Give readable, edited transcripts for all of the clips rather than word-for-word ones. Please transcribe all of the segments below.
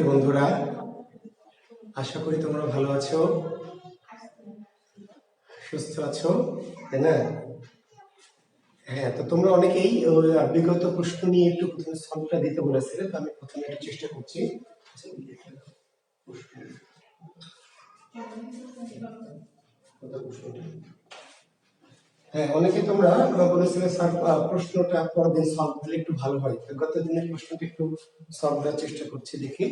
শিক্ষার্থী বন্ধুরা, আশা করি তোমরা ভালো আছো, সুস্থ আছো, তাই না? হ্যাঁ, তো তোমরা অনেকেই বিগত প্রশ্ন নিয়ে একটু প্রথমে সলভটা দিতে বলেছিলে, তো আমি প্রথমে একটু চেষ্টা করছি। হ্যাঁ, অনেকে তোমরা বলেছিলে স্যার প্রশ্নটা পরের দিন সলভ দিলে একটু ভালো হয়। তো গত দিনের প্রশ্নটা একটু সলভ দেওয়ার চেষ্টা করছি, দেখি।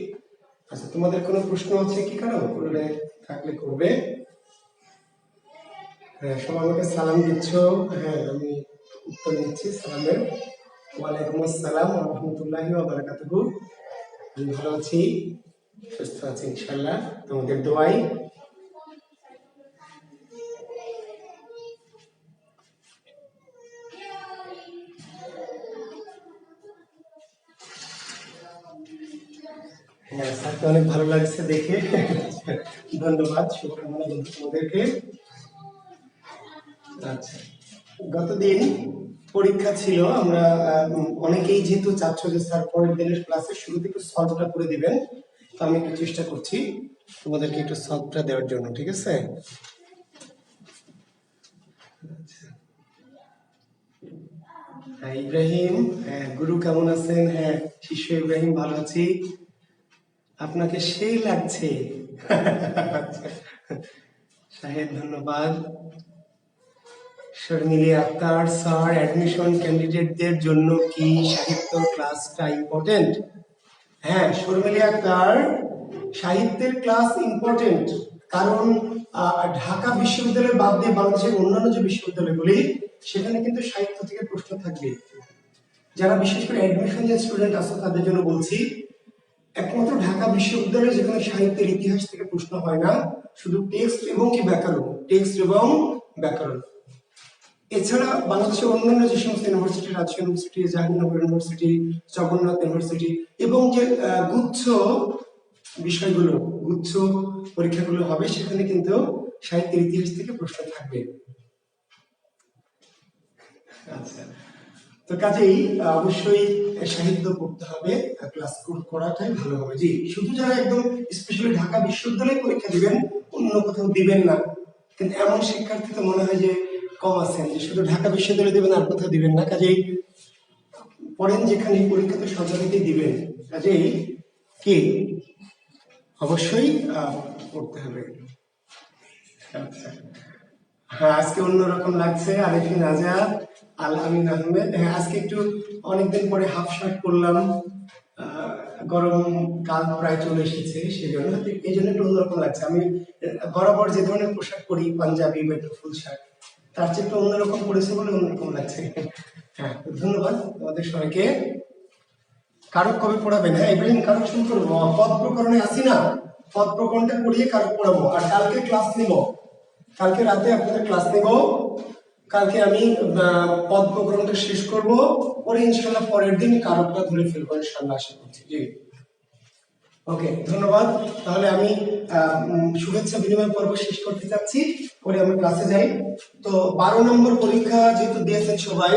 আচ্ছা, তোমাদের কোনো প্রশ্ন আছে কি? কারো করলে থাকলে করবে। হ্যাঁ, সবাই আমাকে সালাম দিচ্ছ। হ্যাঁ, আমি উত্তর নিচ্ছি সালামের। ওয়ালাইকুম আসসালাম ওয়া রাহমাতুল্লাহি ওয়া বারাকাতুহু। আমি ভালো আছি, সুস্থ আছি ইনশাআল্লাহ, তোমাদের দোয়ায়। হ্যাঁ, স্যারকে অনেক ভালো লাগছে দেখে। ধন্যবাদ, শুভকামনা তোমাদেরকে। আচ্ছা, গতদিন পরীক্ষা ছিল, আমরা অনেকেই যেহেতু চাচ্ছ যে স্যার পরের দিনের ক্লাসের শুরুতে একটু সলভটা করে দিবেন, তো আমি একটু চেষ্টা করছি তোমাদেরকে একটু সলভটা দেওয়ার জন্য, ঠিক আছে? হ্যাঁ, ইব্রাহিম, হ্যাঁ গুরু কেমন আছেন? হ্যাঁ, শিষ্য ইব্রাহিম ভালো আছি, আপনাকে সেই লাগছে। শাহেদ ধন্যবাদ। শর্মিলি আক্তার, স্যার অ্যাডমিশন ক্যান্ডিডেটদের জন্য কি সাহিত্য ক্লাসটা ইম্পর্টেন্ট? হ্যাঁ শর্মিলি আক্তার, সাহিত্যের ক্লাস ইম্পর্টেন্ট, কারণ ঢাকা বিশ্ববিদ্যালয় বাদ দিয়ে বাংলাদেশের অন্যান্য যে বিশ্ববিদ্যালয়গুলি, সেখানে কিন্তু সাহিত্য থেকে প্রশ্ন থাকবে। যারা বিশেষ করে অ্যাডমিশন যে স্টুডেন্ট আছে তাদের জন্য বলছি, একমাত্র ঢাকা বিশ্ববিদ্যালয়ে যেখানে সাহিত্যের ইতিহাস থেকে প্রশ্ন হয় না, শুধু টেক্সট এবং কি ব্যাকরণ, টেক্সট এবং ব্যাকরণ। এছাড়া বাংলাদেশের অন্যান্য যে সমস্ত university, Rajshahi university, Jahangirnagar university, Jagannath university এবং যে গুচ্ছ বিষয়গুলো, গুচ্ছ পরীক্ষাগুলো হবে, সেখানে কিন্তু সাহিত্যের ইতিহাস থেকে প্রশ্ন থাকবে। আচ্ছা, তো কাজেই অবশ্যই সাহিত্য পড়তে হবে, ক্লাস করাটাই ভালো হবে। জি, শুধু যারা একদম স্পেশালি ঢাকা বিশ্ববিদ্যালয়ে পরীক্ষা দিবেন, অন্য কোথাও দিবেন না, কিন্তু এমন শিক্ষার্থী তো মনে হয় যে কম আছেন যে শুধু ঢাকা বিশ্ববিদ্যালয়ে দিবেন আর কোথাও দিবেন না। কাজেই পড়েন যেখানে, পরীক্ষা তো সব জায়গাতেই দিবেন, কাজেই কি অবশ্যই পড়তে হবে। আচ্ছা, হ্যাঁ আজকে অন্যরকম লাগছে। আরেফিন আজাদ, আল আমিন আহমেদ, হ্যাঁ আজকে একটু অনেকদিন পরে হাফ শার্ট পরলাম, গরম কাল প্রায় চলে এসেছে, সেই জন্য এই জন্য একটু অন্যরকম লাগছে। আমি বরাবর যে ধরনের পোশাক পরি, পাঞ্জাবি বা একটু ফুল শার্ট, তার চেয়ে একটু অন্যরকম পড়েছে বলে অন্যরকম লাগছে। হ্যাঁ, ধন্যবাদ তোমাদের সবাইকে। কারক কবে পড়াবেন? হ্যাঁ ইব্রাহিম, কারক শুরু করবো, পদ প্রকরণে আসি না, পদ প্রকরণটা পড়িয়ে কারক পড়াবো। আর কালকে ক্লাস নিব, কালকে রাতে আপনাদের ক্লাস নেব। কালকে আমি পদ প্রকরণটা শেষ করব, পরে ইনশাল্লাহ পরের দিন কারকটা ধরে ফেলবো ইনশাল্লাহ, আশা করছি। জি, ওকে, ধন্যবাদ। তাহলে আমি শুভেচ্ছা বিনিময় পর্ব শেষ করতে চাচ্ছি, পরে আমি ক্লাসে যাই। তো 12 নম্বর পরীক্ষা যেহেতু দিয়েছেন সবাই,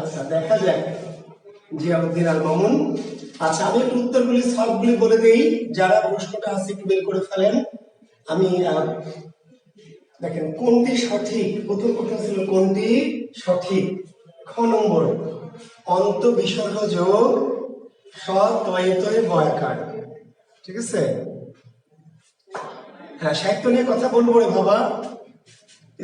আচ্ছা দেখা যাক। জিয়াউদ্দিন আল মামুন। আচ্ছা, আমি একটু উত্তরগুলি সবগুলি বলে দেই, যারা প্রশ্নটা আছে একটু বের করে ফেলেন। আমি দেখেন কোনটি সঠিক, প্রথম প্রশ্ন ছিল কোনটি সঠিক। খ নম্বর, অন্ত বিসর্গ যোগ স তয়ে তয়ে বয়াকার, ঠিক আছে? হ্যাঁ, সাহিত্য নিয়ে কথা বলবো রে বাবা,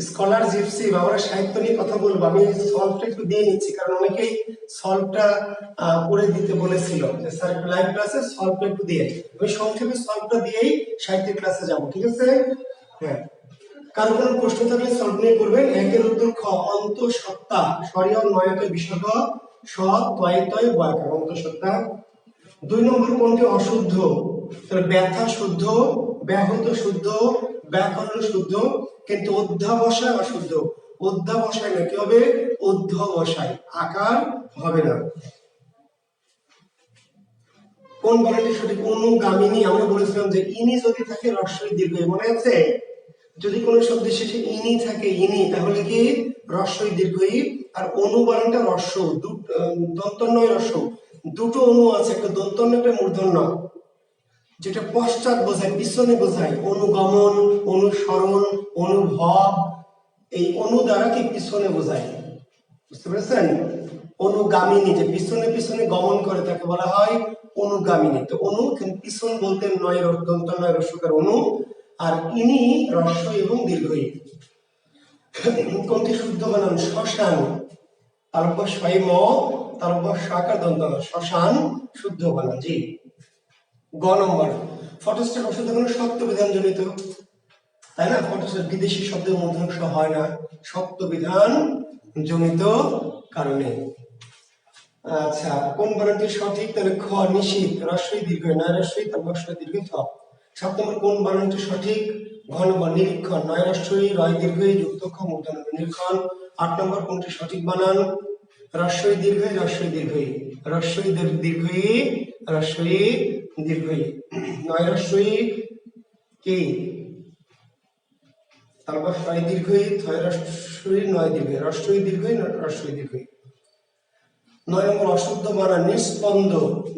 স্কলার জিপসি বাবারা, সাহিত্য নিয়ে কথা বলবো। আমি সলভটা একটু দিয়ে নিচ্ছি, কারণ অনেকেই সলভটা করে দিতে বলেছিল যে স্যার লাইভ ক্লাসে সলভটা একটু দিয়ে, আমি সংক্ষেপে সলভটা দিয়েই সাহিত্যের ক্লাসে যাব, ঠিক আছে? হ্যাঁ, কারো কোনো প্রশ্ন থাকলে সলভ নিয়ে করবেন। একের উত্তর খ, অন্ত সত্তা, সরিয়ম নয়তে বিসর্গ স তয়ে তয়ে বয়াকার, অন্ত সত্তা। 2 নম্বর, কোনটি অশুদ্ধ? তাহলে ব্যথা শুদ্ধ, ব্যাহত শুদ্ধ, ব্যাকরণ শুদ্ধ, কিন্তু অধ্যাবসায় অশুদ্ধ। অধ্যাবসায় না, কি হবে? অধ্যবসায়, আকার হবে না। কোন বানানটি সঠিক? অনুগামিনী। আমরা বলেছিলাম যে ইনি যদি থাকে রস্বই দীর্ঘ, মনে আছে? যদি কোনো শব্দের শেষে ইনি থাকে, ইনি, তাহলে কি রস্বই দীর্ঘই। আর অনু বানানটা রস্ব, দন্তন্বয় রস্ব, দুটো অনু আছে, একটা দন্তন্য একটা মূর্ধন্য, যেটা পশ্চাৎ বোঝায়, পিছনে বোঝায়। অনুগমন, অনুসরণ, অনুভব, এই অনু দ্বারা কি পিছনে বোঝায়, বুঝতে পেরেছেন? অনুগামিনী, যে পিছনে পিছনে গমন করে, তাকে বলা হয় অনুগামিনী। তো অনু পিছন বলতে নয়, দন্ত নয় রস্যকার অনু। আর ইনি রস্য এবং দীর্ঘই। কোনটি শুদ্ধ বানান? শ্মশান, তালব্য স্বয় ম, তালব্য সাকার দন্ত ন, শ্মশান শুদ্ধ বানান। জি। গ নম্বর, ফটোস্ট্যাট অশুদ্ধ কোনো সত্য বিধান জনিত, তাই না? ফটোস্ট্যাট বিদেশি শব্দের মূর্ধন্য ষ হয় না, সত্য বিধান জনিত কারণে। আচ্ছা, কোন বানানটি সঠিক? তাহলে খ, নিশীথ, রস্বই দীর্ঘ, নয় রস্বই, তারপর দীর্ঘ থ। 7 নম্বর, কোন বানানটি সঠিক? ঘ নম্বর, নিরীক্ষণ, নয় রস্বই, রয় দীর্ঘই, যুক্ত খ, মূর্ধন্য নিরীক্ষণ। 8 নম্বর, কোনটি সঠিক বানান? রস্বই দীর্ঘই, রস্বই দীর্ঘই, রস্বই দীর্ঘই, রস্বই দীর্ঘই। নয় রস্বই কি? তারপর ছয় দীর্ঘই, ছয় রস্বই, নয় দীর্ঘই, রস্বই দীর্ঘই, রস্বই দীর্ঘই। 9 নম্বর, অশুদ্ধ বানান নিস্পন্দ।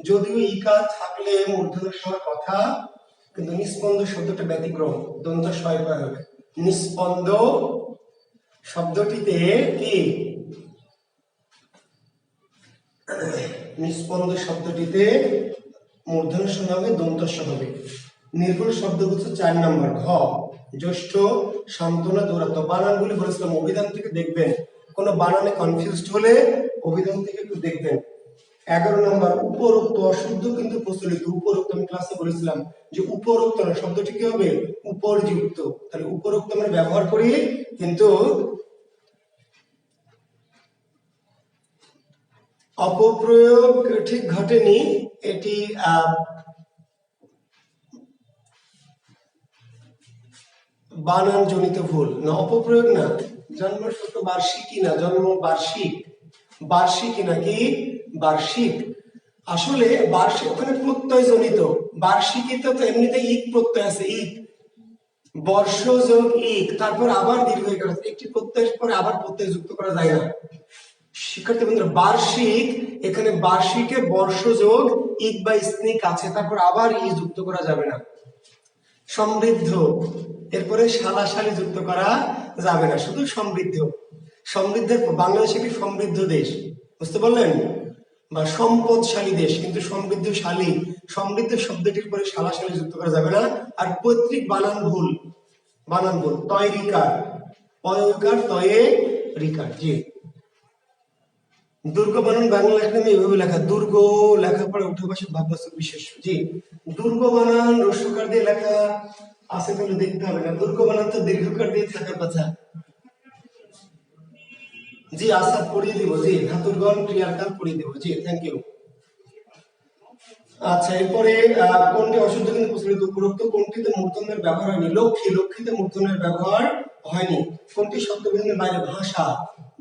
যদিও ইকার থাকলে মূর্ধন্য হওয়ার কথা, কিন্তু নিস্পন্দ শব্দটা ব্যতিক্রম, দন্ত ছয় হবে। নিস্পন্দ শব্দটিতে কি? নিস্পন্দ শব্দটিতে মূর্ধন্য ষ হবে, দন্ত স হবে। নির্ভুল শব্দগুচ্ছ 4 নম্বর, ঘ, জ্যৈষ্ঠ, সান্ত্বনা, দৌরাত্ম। বানানগুলি বলেছিলাম, অভিধান থেকে দেখবেন, কোনো বানানে কনফিউজড হলে অভিধান থেকে একটু দেখবেন। 11 নম্বর, উপরোক্ত অশুদ্ধ কিন্তু প্রচলিত। উপরোক্ত আমি ক্লাসে বলেছিলাম যে উপরোক্ত না, শব্দটি কি হবে? উপরযুক্ত। তাহলে উপরোক্ত আমরা ব্যবহার করি, কিন্তু অপপ্রয়োগ ঠিক ঘটেনি। এটি বানান জনিত ভুল, না অপপ্রয়োগ না। জন্ম সূত্র বার্ষিকী না, জন্ম বার্ষিক, বার্ষিকী নাকি বার্ষিক। আসলে বার্ষিক ওখানে প্রত্যয় জনিত, বার্ষিকীতে তো এমনিতে ইক প্রত্যয় আছে, ইক, বর্ষ যোগ ইক, তারপর আবার দীর্ঘ ইকার, একটি প্রত্যয়ের পরে আবার প্রত্যয় যুক্ত করা যায় না। শিক্ষার্থী বন্ধুরা, বার্ষিক, এখানে বার্ষিকে বর্ষ যোগ ইক বা স্নিক আছে, তারপর আবার ই যুক্ত করা যাবে না। সমৃদ্ধ, এরপরে শালাশালী যুক্ত করা যাবে না, শুধু সমৃদ্ধ। সমৃদ্ধের, বাংলাদেশ একটি সমৃদ্ধ দেশ, বুঝতে পারলেন? বা সম্পদশালী দেশ, কিন্তু সমৃদ্ধশালী, সমৃদ্ধ শব্দটির পরে শালাশালী যুক্ত করা যাবে না। আর পৈতৃক বানান ভুল, বানান ভুল। তয় রিকার, পয়কার, তয়ে রিকার। জি। দুর্গ বানান বাংলা লেখা এভাবে লেখা, দুর্গ লেখা পরে উঠে বসে ভাববাচক বিশেষ। জি। দুর্গ বানান রস্যকার দিয়ে লেখা আছে, তাহলে দেখতে হবে না। দুর্গ বানান তো দীর্ঘকার দিয়ে থাকার কথা। জি, আশা পড়িয়ে দিব। জি, ধাতুরগণ ক্রিয়ার কাল পড়িয়ে দিব। জি, থ্যাংক ইউ। আচ্ছা, এরপরে কোনটি অশুদ্ধ কিন্তু প্রচলিত? উপরোক্ত কোনটিতে মূর্ধন্যের ব্যবহার হয়নি? লক্ষ্মী, লক্ষ্মীতে মূর্ধন্যের ব্যবহার হয়নি। কোনটি শব্দবিধানের বাইরে? ভাষা,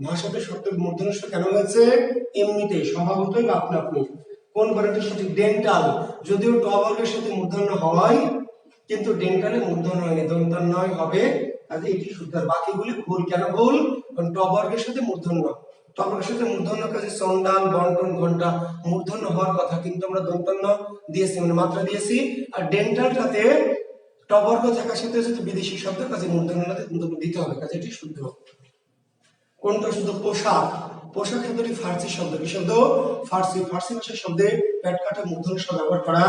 ভাষাতে শব্দ মূর্ধন্য কেন হয়েছে? এমনিতে, স্বভাবতই বা আপনা আপনি। কোন বানানটি সঠিক? ডেন্টাল, যদিও ট বর্গের সাথে মূর্ধন্য হয়, কিন্তু ডেন্টালে মূর্ধন্য হয়নি, দন্তান্বয় হবে, কাজে এটি শুদ্ধ। বাকিগুলি ভুল। কেন ভুল? কারণ ট বর্গের সাথে মূর্ধন্য, ট বর্গের সাথে মূর্ধন্য, কাজে চন্ডাল, বন্টন, ঘন্টা মূর্ধন্য হওয়ার কথা, কিন্তু আমরা দন্তান্ন দিয়েছি, মানে মাত্রা দিয়েছি। আর ডেন্টালটাতে ট বর্গ থাকার সাথে সাথে বিদেশি শব্দ, কাজে মূর্ধন্যটাতে দিতে হবে, কাজে এটি শুদ্ধ। কোনটা শুদ্ধ? পোশাক, পোশাক শব্দটি ফার্সি শব্দ। কি শব্দ? ফার্সি, ফার্সি ভাষার শব্দে পেট কাটা মূর্ধন্য শব্দ ব্যবহার করা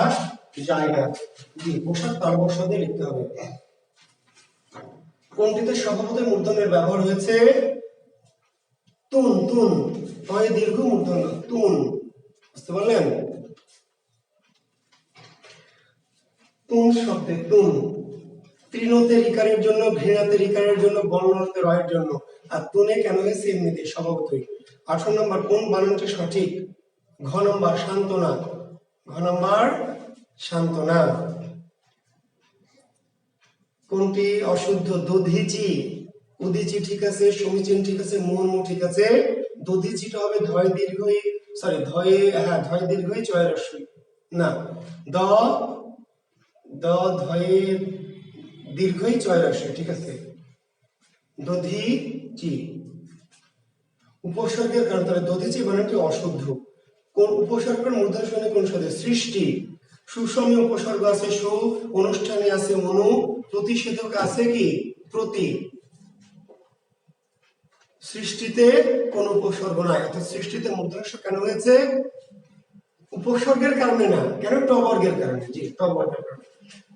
যায় না। জি, পোশাক তালব্য শব্দে লিখতে হবে। কোনটিতে স্বভাবতই মূর্ধন্যের ব্যবহার হয়েছে? তুন, তুন, তয়ে দীর্ঘ মূর্ধন্য, তুন, বুঝতে পারলেন? তুন শব্দে তুন। তৃণতে রিকারের জন্য, ঘৃণাতে রিকারের জন্য, বর্ণনাতে রয়ের জন্য। আর তুনে কেন হয়েছে? এমনিতে, স্বভাবতই। 18 নম্বর, কোন বানানটি সঠিক? ঘ নম্বর, সান্ত্বনা, ঘ নম্বর সান্ত্বনা। কোনটি অশুদ্ধ? দধিচি, উদিচি ঠিক আছে, সমীচীন ঠিক আছে, মুহুর্মুহ ঠিক আছে। দধিচিটা হবে ধয় দীর্ঘই, সরি ধয়ে, হ্যাঁ ধয় দীর্ঘই চয় রস্বই, না, দ দ ধয়ে দীর্ঘই চয় রস্যই, ঠিক আছে। দধিচি, উপসর্গের কারণ, তাহলে দধিচি বানানটি অশুদ্ধ। কোন উপসর্গের মূর্ধন্য ষ কোন শব্দে? সৃষ্টি। সুষমে উপসর্গ আছে সু, অনুষ্ঠানে আছে অনু, প্রতিষেধক আছে কি? প্রতি। সৃষ্টিতে কোন উপসর্গ নাই, অর্থাৎ সৃষ্টিতে মূর্ধন্য ষ কেন হয়েছে? উপসর্গের কারণে না, কেন? টবর্গের কারণে। জি, টবর্গের কারণে।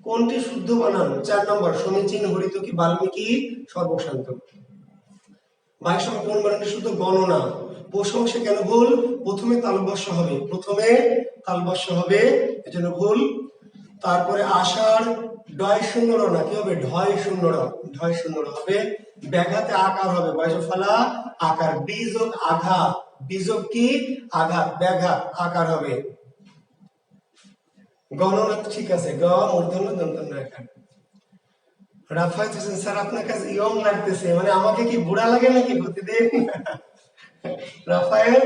কোনটি শুদ্ধ বানান? 4 নম্বর, সমীচীন, হরিতকি, বাল্মীকি, সর্বশান্ত। 22 নম্বর, কোন বানানটি শুদ্ধ? গণনা। পৌষ মাসে কেন ভুল? প্রথমে তালব্যস্য হবে, প্রথমে তালব্যস্য হবে, এজন্য ভুল। তারপরে আষাঢ় ডয় শূন্য র না, কি হবে? ঢয় শূন্য র, ঢয় শূন্য র হবে। ব্যাঘাতে আকার হবে, বয়সফলা আকার। বীজক আঘাত, বীজক কি? আঘাত, ব্যাঘাত আকার হবে। গণনা ঠিক আছে, গ মূর্ধন্য দন্তন্য আকার। রাফায়েত হোসেন স্যার, আপনার কাছে ইয়ং লাগতেছে, মানে আমাকে কি বুড়া লাগে নাকি প্রতিদিন? রাফায়েত,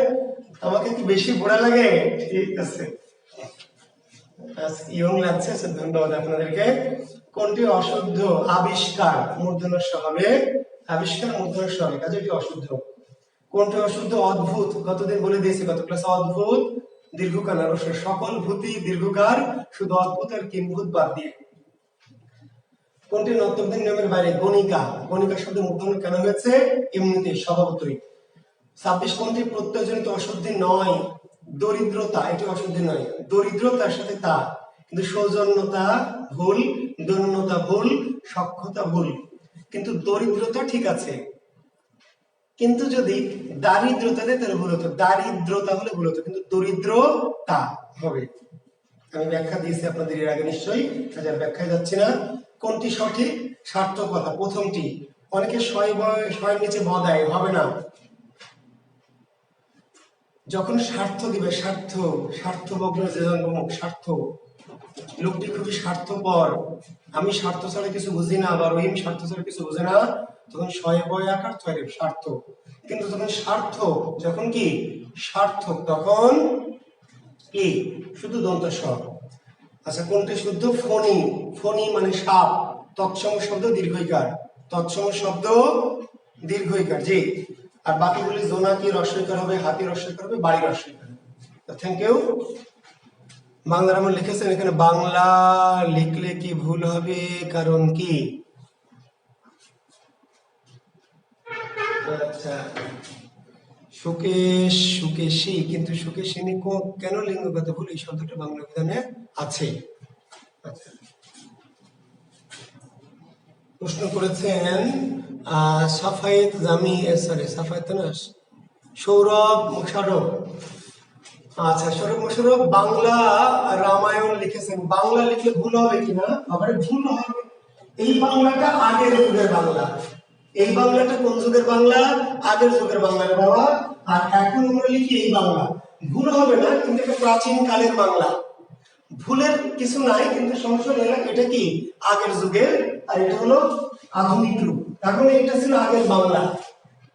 আমাকে কি বেশি বুড়া লাগে? ঠিক আছে, ইয়ং লাগছে, ধন্যবাদ আপনাদেরকে। কোনটি অশুদ্ধ? আবিষ্কার, মূর্ধন্য ষ হবে, আবিষ্কার মূর্ধন্য ষ হবে, কাজে এটি অশুদ্ধ। কোনটি অশুদ্ধ? অদ্ভুত, গতদিন বলে দিয়েছি গত ক্লাসে, অদ্ভুত দীর্ঘকার না, সকল ভূতি দীর্ঘকার, শুধু অদ্ভুত আর কিম্ভূত বাদ দিয়ে। কোনটি নত্যবধি নিয়মের বাইরে? গণিকা, গণিকা শব্দ মূর্ধন্য কেন হয়েছে? এমনিতে, স্বভাবতই। 26, কোনটি প্রত্যয়জনিত অশুদ্ধি নয়? দরিদ্রতা, এটি অশুদ্ধি নয়। দরিদ্রতার সাথে তা, কিন্তু সৌজন্যতা ভুল, দৈন্যতা ভুল, সক্ষতা ভুল, কিন্তু দরিদ্রতা ঠিক আছে। কিন্তু যদি দারিদ্রতা দেয় তাহলে ভুল হতো, দারিদ্রতা হলে ভুল হতো, কিন্তু দরিদ্রতা হবে। আমি ব্যাখ্যা দিয়েছি আপনাদের এর আগে নিশ্চয়ই, হাজার ব্যাখ্যায় যাচ্ছি না। কোনটি সঠিক? সার্থকতা, প্রথমটি। অনেকে শয়ের নিচে ব দেয়, হবে না। যখন স্বার্থ দিবে, স্বার্থ, স্বার্থভগ্ন যে জন্মমুখ, স্বার্থ, লোকটি খুবই স্বার্থপর, আমি স্বার্থ ছাড়া কিছু বুঝি না, বা রহিম স্বার্থ ছাড়া কিছু বুঝে না, তখন শয়ে বয় আকার ছয় স্বার্থ। কিন্তু যখন স্বার্থ, যখন কি সার্থক, তখন কি শুধু দন্ত স। আচ্ছা, কোনটি শুদ্ধ? ফণি, ফণি মানে সাপ, তৎসম শব্দ দীর্ঘইকার, তৎসম শব্দ দীর্ঘইকার, জি। আর বাকিগুলি জোনাকি রস্বইকার হবে, হাতি রস্বইকার হবে, বাড়ি রস্বইকার। Thank you. বাংলার আমার লিখেছেন এখানে, বাংলা লিখলে কি ভুল হবে? কারণ কি? আচ্ছা, সুকেশ, সুকেশী, কিন্তু সুকেশিনী কেন লিঙ্গগত ভুল? এই শব্দটা বাংলা বিধানে আছে। আচ্ছা, প্রশ্ন করেছেন সাফায়েত জামি, সরি সাফায়েত না, সৌরভ মোশাররফ। আচ্ছা, সৌরভ মোশাররফ বাংলা রামায়ণ লিখেছেন, বাংলা লিখলে ভুল হবে কিনা? আবার ভুল হবে। এই বাংলাটা আগের যুগের বাংলা, এই বাংলাটা কোন যুগের বাংলা? আগের যুগের বাংলা বাবা। আর এখন আমরা লিখি এই বাংলা, ভুল হবে না, কিন্তু এটা প্রাচীন কালের বাংলা, ভুলের কিছু নাই। কিন্তু সমস্যা হলো এটা কি আগের যুগের, আর এটা হলো আধুনিক রূপ। এখন এটা ছিল আগের বাংলা,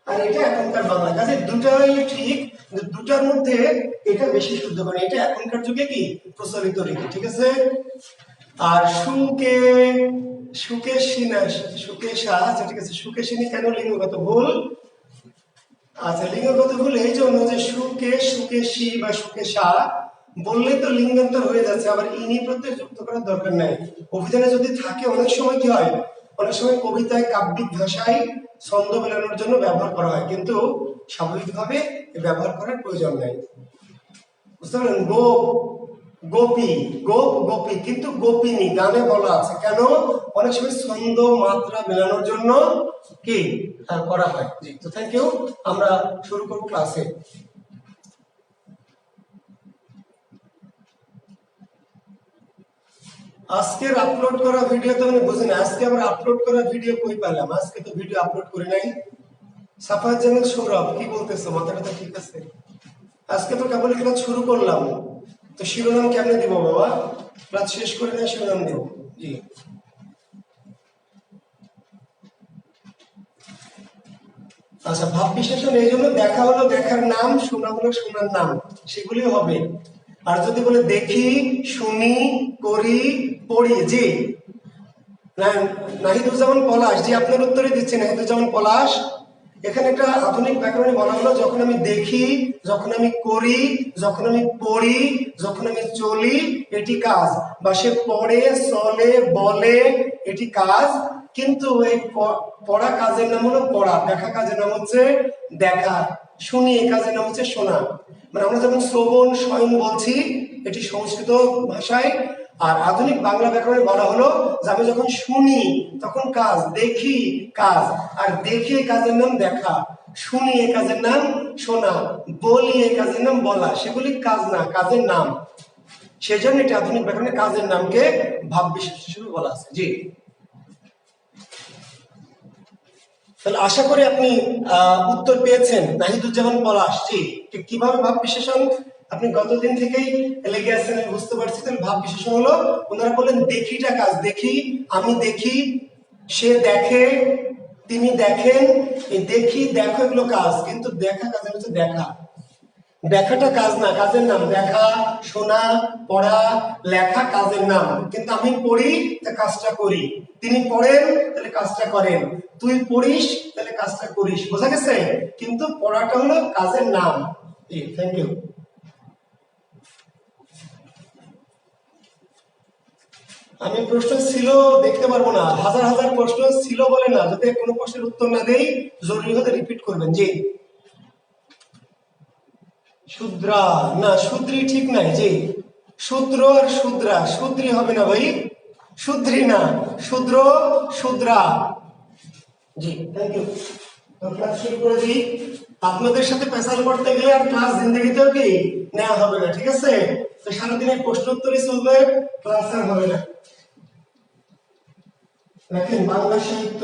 আর এটা এখনকার বাংলা, কাজে দুটাই ঠিক, কিন্তু দুটার মধ্যে এটা বেশি শুদ্ধ, মানে এটা এখনকার যুগে কি প্রচলিত রীতি, ঠিক আছে। আর সুকেশিনা, সুকেশা, আচ্ছা ঠিক আছে, সুকেশিনী কেন লিঙ্গগত ভুল? আচ্ছা, লিঙ্গগত ভুল এই জন্য যে সুকেশ, সুকেশী বা সুকেশা বললে তো লিঙ্গান্তর হয়ে যাচ্ছে, আবার ইনি প্রত্যয় যুক্ত করার দরকার নাই। অভিধানে যদি থাকে, অনেক সময় কি হয়, অনেক সময় কবিতায় কাব্যিক ভাষায় ছন্দ মেলানোর জন্য ব্যবহার করা হয়, কিন্তু স্বাভাবিকভাবে ব্যবহার করার প্রয়োজন নাই, বুঝতে পারলেন? গোপী, গোপী, কিন্তু গোপিনী গানে বলা আছে, কেন? অনেক সময় ছন্দ মাত্রা মেলানোর জন্য কি করা হয়। জি, তো থ্যাংক ইউ। আমরা শুরু করব ক্লাসে। আজকের আপলোড করা ভিডিও তো আমি বুঝি না, আজকে আবার আপলোড করা ভিডিও কই পেলাম? আজকে তো ভিডিও আপলোড করি নাই। সাফায়েত জামিল সৌরভ, কি বলতেছো? মাথাটা তো ঠিক আছে? আজকে তো কেবল ক্লাস শুরু করলাম, তো শিরোনাম কেমনে দিব বাবা? ক্লাস শেষ করে না শিরোনাম দেব। জি, আচ্ছা, ভাব বিশেষণ এই জন্য দেখা হলো দেখার নাম, শোনা হলো শোনার নাম, সেগুলি হবে। আর যদি বলে দেখি, শুনি, করি, পড়ি, জি নাহিদুজ্জামান পলাশ, জি আপনার উত্তরে দিচ্ছি নাহিদুজ্জামান পলাশ। এখানে একটা আধুনিক ব্যাকরণে বলা হলো যখন আমি দেখি, যখন আমি করি, যখন আমি পড়ি, যখন আমি চলি, এটি কাজ। বা সে পড়ে, চলে, বলে, এটি কাজ। কিন্তু এই পড়া কাজের নাম হলো পড়া, দেখা কাজের নাম হচ্ছে দেখা, শুনি এই কাজের নাম হচ্ছে শোনা। মানে আমরা যখন শ্রবণ শয়ন বলছি এটি সংস্কৃত ভাষায়, আর আধুনিক বাংলা ব্যাকরণে বলা হলো যে আমি যখন শুনি তখন কাজ, দেখি কাজ, আর দেখি এই কাজের নাম দেখা, শুনি এই কাজের নাম শোনা, বলি এই কাজের নাম বলা, সেগুলি কাজ না, কাজের নাম। সেজন্য এটি আধুনিক ব্যাকরণে কাজের নামকে ভাব বিশেষ হিসেবে বলা আছে। জি, তাহলে আশা করি আপনি উত্তর পেয়েছেন নাহিদুজ্জামান পলাশ। জি, কিভাবে ভাব বিশেষণ আপনি গতদিন থেকেই লেগে আছেন আমি বুঝতে পারছি। তাহলে ভাব বিশেষণ হলো, ওনারা বললেন দেখিটা কাজ, দেখি, আমি দেখি, সে দেখে, তিনি দেখেন, এই দেখি দেখো এগুলো কাজ, কিন্তু দেখা কাজের হচ্ছে দেখা, দেখাটা কাজ না, কাজের নাম। দেখা, শোনা, পড়া, লেখা কাজের নাম, কিন্তু আমি পড়ি তা কাজটা করি, তিনি পড়েন তাহলে কাজটা করেন, তুই পড়িস তাহলে কাজটা করিস, বোঝা গেছে? কিন্তু পড়াটা হলো কাজের নাম। Thank you. আমি প্রশ্ন ছিল দেখতে পারবো না, হাজার হাজার প্রশ্ন ছিল বলে না, যদি কোনো প্রশ্নের উত্তর না দেই জরুরি হতে রিপিট করবেন। জি, শুদ্রা না, শুদ্রি ঠিক নাই। জি, শূদ্র আর শুদ্রা, শুদ্রি হবে না ভাই, শুদ্রি না, শূদ্র, শুদ্রা। জি, থ্যাংক ইউ। তো ক্লাস শুরু করে দিই। আপনাদের সাথে পেশাল করতে গেলে আর ক্লাস জিন্দগিতেও কি নেওয়া হবে না, ঠিক আছে? তো সারাদিন এই প্রশ্ন উত্তরই চলবে, ক্লাস আর হবে না। দেখেন বাংলা সাহিত্য,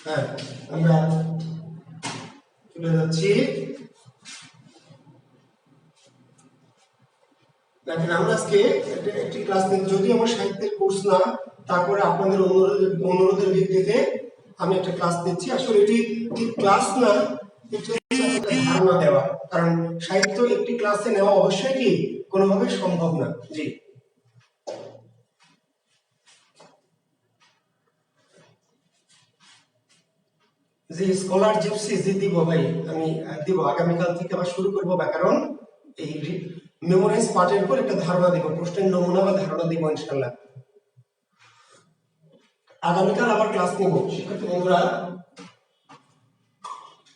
হ্যাঁ আমরা চলে যাচ্ছি। দেখেন আমরা আজকে একটি ক্লাস নিই, যদি আমার সাহিত্যের কোর্স না, তারপরে আপনাদের অনুরোধের ভিত্তিতে আমি একটা ক্লাস নিচ্ছি। আসলে এটি ঠিক ক্লাস না, এটি হচ্ছে ধারণা দেওয়া, কারণ সাহিত্য একটি ক্লাসে নেওয়া অবশ্যই কি কোনোভাবে সম্ভব না। জি, জি স্কলার জিপসি, জি দিব ভাই, আমি দিব। আগামীকাল থেকে আবার শুরু করব ব্যাকরণ, এই মেমোরাইজ পার্টের উপর একটা ধারণা দিব, প্রশ্নের নমুনা বা ধারণা দিব ইনশাআল্লাহ। আগামীকাল আবার ক্লাস নেব শিক্ষার্থী বন্ধুরা,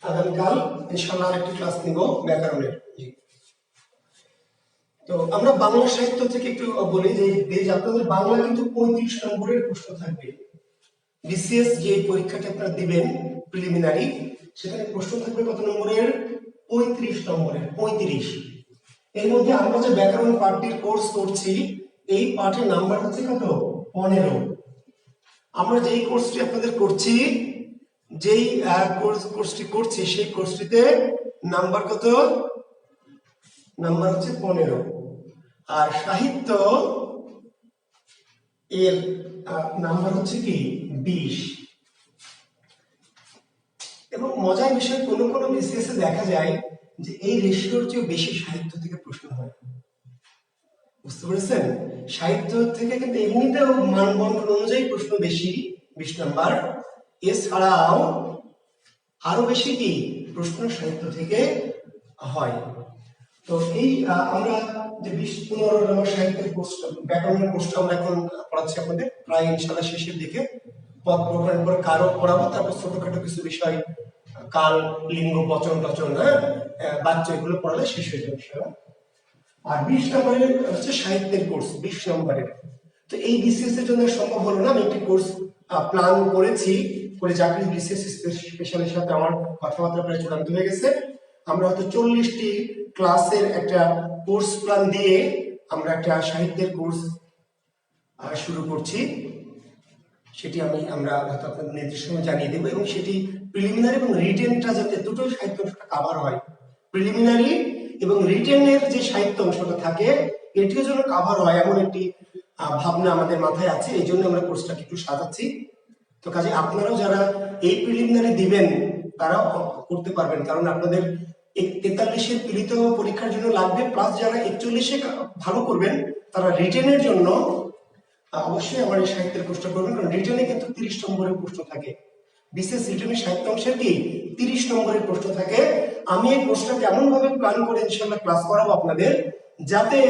আগামীকাল ইনশাআল্লাহ আরেকটি ক্লাস নিব ব্যাকরণের। জি, তো আমরা বাংলা সাহিত্য থেকে একটু বলি যে আপনাদের বাংলা কিন্তু 35 নম্বরের প্রশ্ন থাকবে। বিসিএস যে পরীক্ষাটি আপনারা দিবেন প্রিলিমিনারি, সেখানে প্রশ্ন থাকবে কত নম্বরের? 35 নম্বরের, 35। এর মধ্যে আমরা যে ব্যাকরণ পার্টটির কোর্স করছি, এই পার্টের নাম্বার হচ্ছে কত? 15। আমরা যেই কোর্সটি আপনাদের করছি, যেই কোর্সটি করছি, সেই কোর্সটিতে নাম্বার কত? নাম্বার হচ্ছে 15। আর সাহিত্য এর নাম্বার হচ্ছে কি 20। এবং মজার বিষয়, কোনো কোনো বিসিএস এ দেখা যায় যে এই রেশিওর চেয়ে বেশি সাহিত্য থেকে প্রশ্ন হয়, বুঝতে পেরেছেন? সাহিত্য থেকে কিন্তু এমনিতেও মানবন্ধন অনুযায়ী প্রশ্ন বেশি, 20 নাম্বার। এছাড়াও আরো বেশি কি প্রশ্ন সাহিত্য থেকে হয়। তো এই আমরা যে 20-15 নম্বর সাহিত্যের কোর্স, ব্যাকরণের কোর্সটা আমরা এখন পড়াচ্ছি আপনাদের, প্রায় ইনশাআল্লাহ শেষের দিকে। পদ প্রকরণ করে কারো পড়াবো, তারপর ছোটখাটো কিছু বিষয়, কাল, লিঙ্গ, বচন টচন, বাচ্চা, এগুলো পড়ালে শেষ হয়ে যাবে ইনশাআল্লাহ। আর 20 নম্বরের হচ্ছে সাহিত্যের কোর্স, 20 নম্বরের। তো এই বিসিএস এর জন্য সম্ভব হলো না, আমি একটি কোর্স প্ল্যান করেছি, করে চাকরি বিসিএস স্পেশালের সাথে আমার কথাবার্তা প্রায় চূড়ান্ত হয়ে গেছে। আমরা হয়তো 40টি ক্লাসের একটা কোর্স প্ল্যান দিয়ে আমরা একটা সাহিত্যের কোর্স শুরু করছি। সেটি আমরা হয়তো আপনাদের নির্দিষ্ট সময় জানিয়ে দেবো, এবং সেটি প্রিলিমিনারি এবং রিটেনটা যাতে দুটো সাহিত্য অংশটা কাভার হয়, প্রিলিমিনারি এবং রিটেনের যে সাহিত্য অংশটা থাকে এটিও যেন কাভার হয়, এমন একটি ভাবনা আমাদের মাথায় আছে। এই জন্য আমরা কোর্সটাকে একটু সাজাচ্ছি। তো কাজে আপনারাও যারা এই প্রিলিমিনারি দিবেন, তারা করতে পারবেন, কারণ আপনাদের 43-এর পিলিত পরীক্ষার জন্য লাগবে, প্লাস যারা 41-এ ভালো করবেন তারা রিটেনের জন্য অবশ্যই আমার এই সাহিত্যের প্রশ্ন করবেন, কারণ রিটেনে কিন্তু 30 নম্বরের প্রশ্ন থাকে। বিশেষ রিটেনের সাহিত্য অংশের কি 30 নম্বরের প্রশ্ন থাকে। আমি এই প্রশ্নটা কেমন ভাবে প্ল্যান করে ইনশাআল্লাহ ক্লাস করাবো আপনাদের, যাতে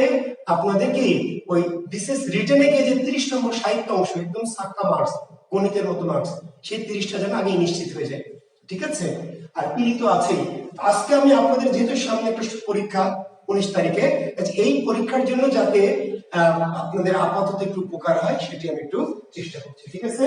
আপনাদের কি ওই বিশেষ রিটেনে গিয়ে যে 30 নম্বর সাহিত্য অংশ একদম সাক্কা মার্কস, গণিতের মতো মার্কস, সেই 30টা যেন আগে নিশ্চিত হয়ে যায়, ঠিক আছে? আর পিড়ি তো আছেই। আজকে আমি আপনাদের যেহেতু সামনে একটা পরীক্ষা 19 তারিখে, এই পরীক্ষার জন্য যাতে আপনাদের আপাতত একটু উপকার হয় সেটি আমি একটু চেষ্টা করছি, ঠিক আছে?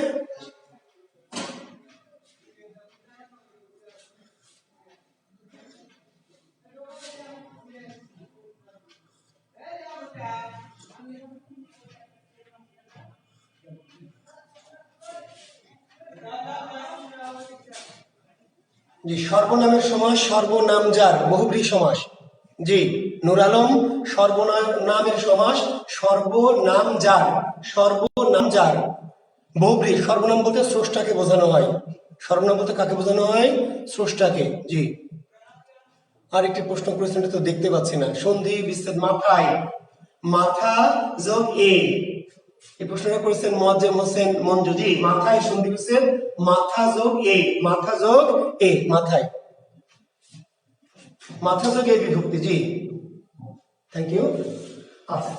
জি, সর্বনামের সমাস সর্বনাম যার বহুব্রীহি সমাস। জি, নূর আলম, সর্বনামের সমাস সর্বনাম যার, সর্বনাম যার বহুব্রীহি। সর্বনাম বলতে স্রষ্টাকে বোঝানো হয়, সর্বনাম বলতে কাকে বোঝানো হয়? স্রষ্টাকে। জি, আর একটি প্রশ্ন করেছেন, তো দেখতে পাচ্ছি না। সন্ধি বিচ্ছেদ মাথায়, মাথা যোগ এ, এই প্রশ্নটা করেছেন মোয়াজ্জেম হোসেন মঞ্জু। জি, মাথায় সন্ধি বিচ্ছেদ মাথা যোগ এ, মাথা যোগ এ, মাথায়, মাথা যোগ এ বিভক্তি। জি, থ্যাংক ইউ। আচ্ছা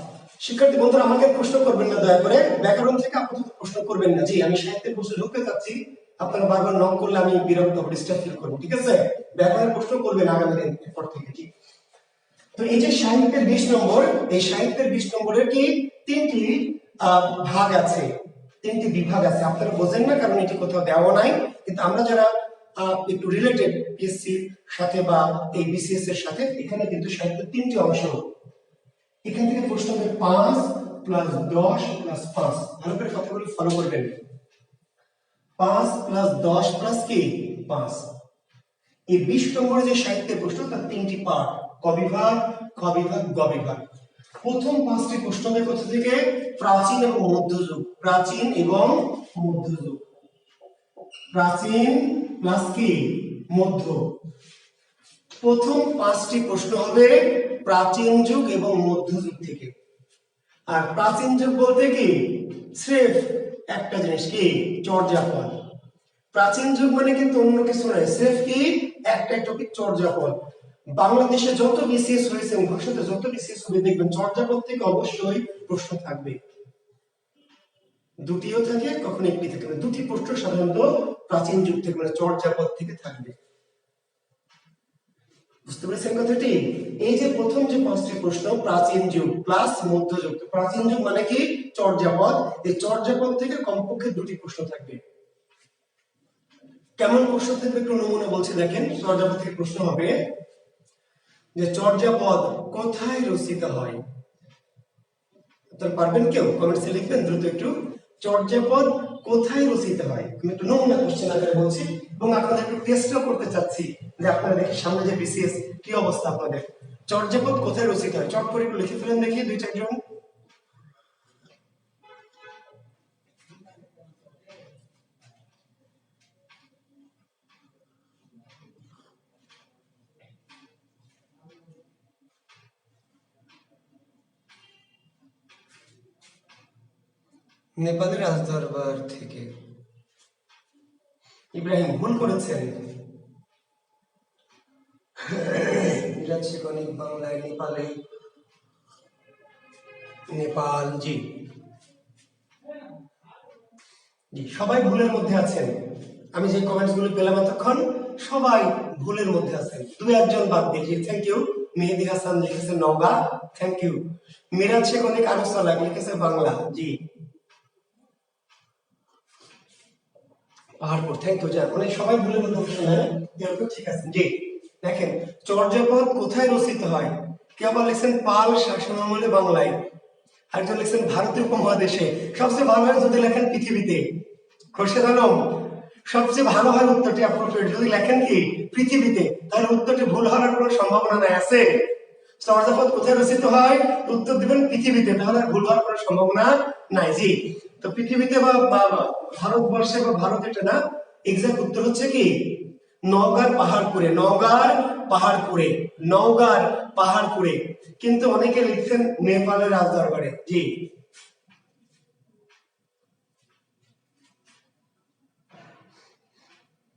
শিক্ষার্থী বন্ধুরা, আমাকে প্রশ্ন করবেন না দয়া করে, ব্যাকরণ থেকে আপাতত প্রশ্ন করবেন না। জি, আমি সাহিত্যের প্রশ্ন ঢুকতে চাচ্ছি, আপনারা বারবার নক করলে আমি বিরক্ত হব, ডিস্টার্ব ফিল করবো, ঠিক আছে? ব্যাকরণের প্রশ্ন করবেন আগামী দিন পর থেকে। ঠিক, তো এই যে সাহিত্যের 20 নম্বর, এই সাহিত্যের 20 নম্বরের কি 3টি ভাগ আছে, 3টি বিভাগ আছে। আপনারা বোঝেন না কারণ এটি কোথাও দেওয়া নাই, কিন্তু আমরা যারা একটু রিলেটেড পিএসসি সাথে বা এই বিসিএস এর সাথে, এখানে কিন্তু সাহিত্যের 3টি অংশ। এখান থেকে প্রশ্ন হবে 5 প্লাস 10 প্লাস 5। ভালো করে কথাগুলো ফলো করবেন। 5 প্লাস 10 প্লাস কি 5। এই 20 নম্বর যে সাহিত্যের প্রশ্ন, তার 3টি পার্ট, ক বিভাগ, খ বিভাগ, গ বিভাগ। প্রথম 5টি প্রশ্ন হবে কোথা থেকে? প্রাচীন এবং মধ্যযুগ, প্রাচীন এবং মধ্যযুগ, প্রাচীন প্লাস কি মধ্য। প্রথম 5টি প্রশ্ন হবে প্রাচীন যুগ এবং মধ্যযুগ থেকে। আর প্রাচীন যুগ বলতে কি স্রেফ একটা জিনিস, কি চর্যাপদ। প্রাচীন যুগ মানে কিন্তু অন্য কিছু নয়, স্রেফ কি একটাই টপিক, চর্যাপদ। বাংলাদেশে যত বিসিএস হয়েছে, ভবিষ্যতে যত বিসিএস হবে, দেখবেন চর্যাপদ থেকে অবশ্যই প্রশ্ন থাকবে। দুটিও থাকে, কখনো একটি থাকে না, দুটি প্রশ্ন সাধারণত প্রাচীন যুগ থেকে মানে চর্যাপদ থেকে থাকবে। বুঝতে পেরেছেন কথাটি? এই যে প্রথম যে 5টি প্রশ্ন, প্রাচীন যুগ প্লাস মধ্যযুগ। প্রাচীন যুগ মানে কি চর্যাপদ, এই চর্যাপদ থেকে কমপক্ষে 2টি প্রশ্ন থাকবে। কেমন প্রশ্ন থাকবে একটু নমুনা বলছি, দেখেন। চর্যাপদ থেকে প্রশ্ন হবে যে চর্যাপদ কোথায় রচিত হয়? উত্তর পারবেন কেউ? কমেন্টসে লিখবেন দ্রুত একটু। চর্যাপদ কোথায় রচিত হয়? আমি একটু নমুনা কোশ্চেন আকারে বলছি, এবং আপনাদের একটু টেস্টও করতে চাচ্ছি যে আপনারা দেখি সামনে যে বিসিএস কি অবস্থা আপনাদের। চর্যাপদ কোথায় রচিত হয়? চট করে একটু লিখে ফেলেন দেখি 2-4 জন। নেপালের রাজদরবার থেকে। ইব্রাহিম ভুল করেছেন। বাংলায় নেপালে, নেপাল। জি জি, সবাই ভুলের মধ্যে আছেন। আমি যে কমেন্টস গুলো পেলাম এতক্ষণ, সবাই ভুলের মধ্যে আছেন, 2-1 বাদ দিয়ে। Thank you. মেহেদি হাসান লিখেছে নওগাঁ, থ্যাংক ইউ। মিরাজ শেখ অনেক আনুসালাক লিখেছে বাংলা। জি, পাহাড়পুর, থ্যাংক ইউ। মানে সবাই ভুলের মধ্যে অংশ নেয়, ঠিক আছে। জি, দেখেন চর্যাপদ কোথায় রচিত হয়। কেউ আবার লিখছেন পাল শাসনামলে বাংলায়, আরেকজন লিখছেন ভারতীয় উপমহাদেশে। সবচেয়ে ভালো হয় যদি লেখেন পৃথিবীতে। খোরশেদ আলম, সবচেয়ে ভালো হয় উত্তরটি অ্যাপ্রোপ্রিয়েট যদি লেখেন কি পৃথিবীতে, তাহলে উত্তরটি ভুল হওয়ার কোনো সম্ভাবনা নাই। আছে চর্যাপদ কোথায় রচিত হয়, উত্তর দিবেন পৃথিবীতে, তাহলে ভুল হওয়ার কোনো সম্ভাবনা নাই। জি, তো পৃথিবীতে বা ভারতবর্ষে বা ভারত, এটা না, এক্সাক্ট উত্তর হচ্ছে কি নওগাঁর পাহাড়পুরে, নওগাঁর পাহাড়পুরে, নওগাঁর পাহাড়পুরে। কিন্তু অনেকে লিখছেন নেপালের রাজদরবারে। জি,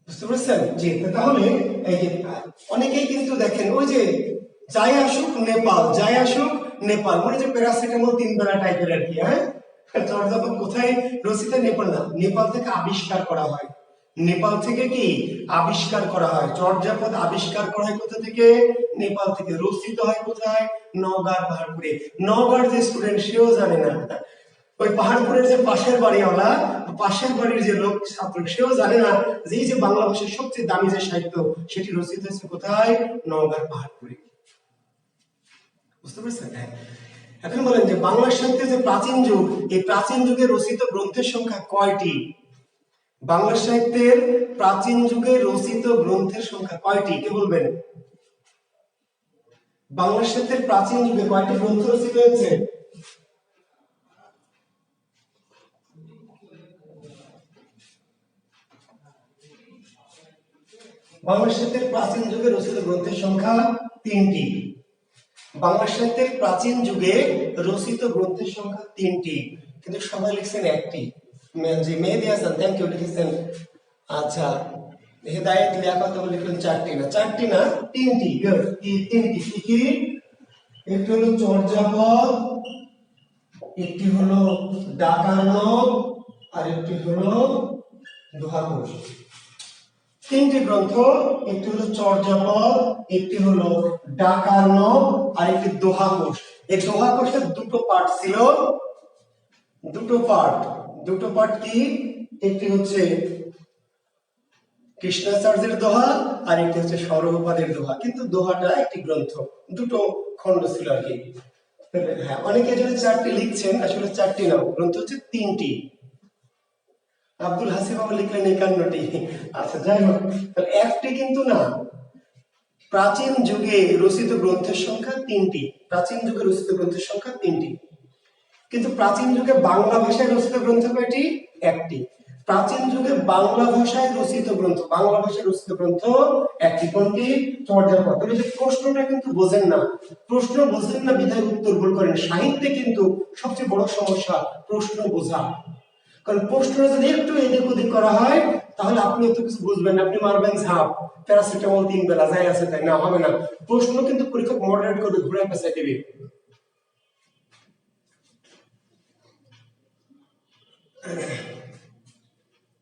বুঝতে পারছেন? জি, তাহলে এই যে অনেকেই কিন্তু দেখেন ওই যে যাই আসুক নেপাল, যাই আসুক নেপাল, মানে যে প্যারাসিটামল 3 বেলা টাইপের আর কি। হ্যাঁ, চর্যাপদ কোথায় রচিত? নেপাল না, নেপাল থেকে আবিষ্কার করা হয়। নেপাল থেকে কি আবিষ্কার করা হয়? চর্যাপদ আবিষ্কার করা হয় কোথা থেকে? নেপাল থেকে। রচিত হয় কোথায়? নওগাঁর পাহাড়পুরে। নওগাঁর যে স্টুডেন্ট সেও জানে না, ওই পাহাড়পুরের যে পাশের বাড়িওয়ালা, পাশের বাড়ির যে লোক ছাত্র, সেও জানে না যে এই যে বাংলা ভাষার সবচেয়ে দামি যে সাহিত্য, সেটি রচিত হয়েছে কোথায়? নওগাঁর পাহাড়পুরে। বুঝতে পারছেন? হ্যাঁ। এখন বলেন যে বাংলা সাহিত্যে যে প্রাচীন যুগ, এই প্রাচীন যুগে রচিত গ্রন্থের সংখ্যা কয়টি? বাংলা সাহিত্যের প্রাচীন যুগে রচিত গ্রন্থের সংখ্যা কয়টি? কে বলবেন? বাংলা সাহিত্যের প্রাচীন যুগে কয়টি গ্রন্থ রচিত হয়েছে? বাংলা সাহিত্যের প্রাচীন যুগে রচিত গ্রন্থের সংখ্যা 3টি। বাংলা সাহিত্যের প্রাচীন যুগে রচিত গ্রন্থের সংখ্যা 3টি, কিন্তু সবাই লিখছেন একটি। যে মেহেদি হাসান, থ্যাংক ইউ, লিখেছেন। আচ্ছা, হেদায়েত লিয়াকত লিখলেন 4টি। না, 4টি না, 3টি। তিনটি কি কি? একটি হলো চর্যাপদ, একটি হলো ডাকার্ণব, আর একটি হলো দোহাকোষ। 3টি গ্রন্থ, একটি হলো চর্যাপদ, একটি হলো ডাকার্ণব, আর একটি দোহাকোষ। এই দোহাকোষের দুটো পার্ট ছিল, দুটো পার্ট। দুটো পার্ট কি? একটি হচ্ছে কৃষ্ণাচার্যের দোহা, আর একটি হচ্ছে সৌরভপাদের দোহা। কিন্তু দোহাটা একটি গ্রন্থ, দুটো খণ্ড ছিল আর কি। হ্যাঁ, অনেকে যদি 4টি লিখছেন, আসলে 4টি না, গ্রন্থ হচ্ছে 3টি। আব্দুল হাসিব বাবু লিখলেন 51টি। আচ্ছা, যাই হোক, তাহলে একটি কিন্তু না। প্রাচীন যুগে রচিত গ্রন্থের সংখ্যা 3টি। প্রাচীন যুগে রচিত গ্রন্থের সংখ্যা 3টি। কিন্তু প্রাচীন যুগে বাংলা ভাষায় রচিত গ্রন্থ কয়টি? একটি। প্রাচীন যুগে বাংলা ভাষায় রচিত গ্রন্থ, বাংলা ভাষায় রচিত গ্রন্থ একটি। কোনটি? চর্যাপদ। তবে যে প্রশ্নটা কিন্তু বোঝেন না, প্রশ্ন বোঝেন না বিধায় উত্তর ভুল করেন। সাহিত্যে কিন্তু সবচেয়ে বড় সমস্যা প্রশ্ন বোঝা। কারণ প্রশ্ন যদি একটু এদিক ওদিক করা হয়, তাহলে আপনি এত কিছু বুঝবেন না, আপনি মারবেন ঝাঁপ, প্যারাসিটামল 3 বেলা যাই আছে তাই, না, হবে না। প্রশ্ন কিন্তু পরীক্ষক মডারেট করবে, ঘুরে পেঁচাই দেবে।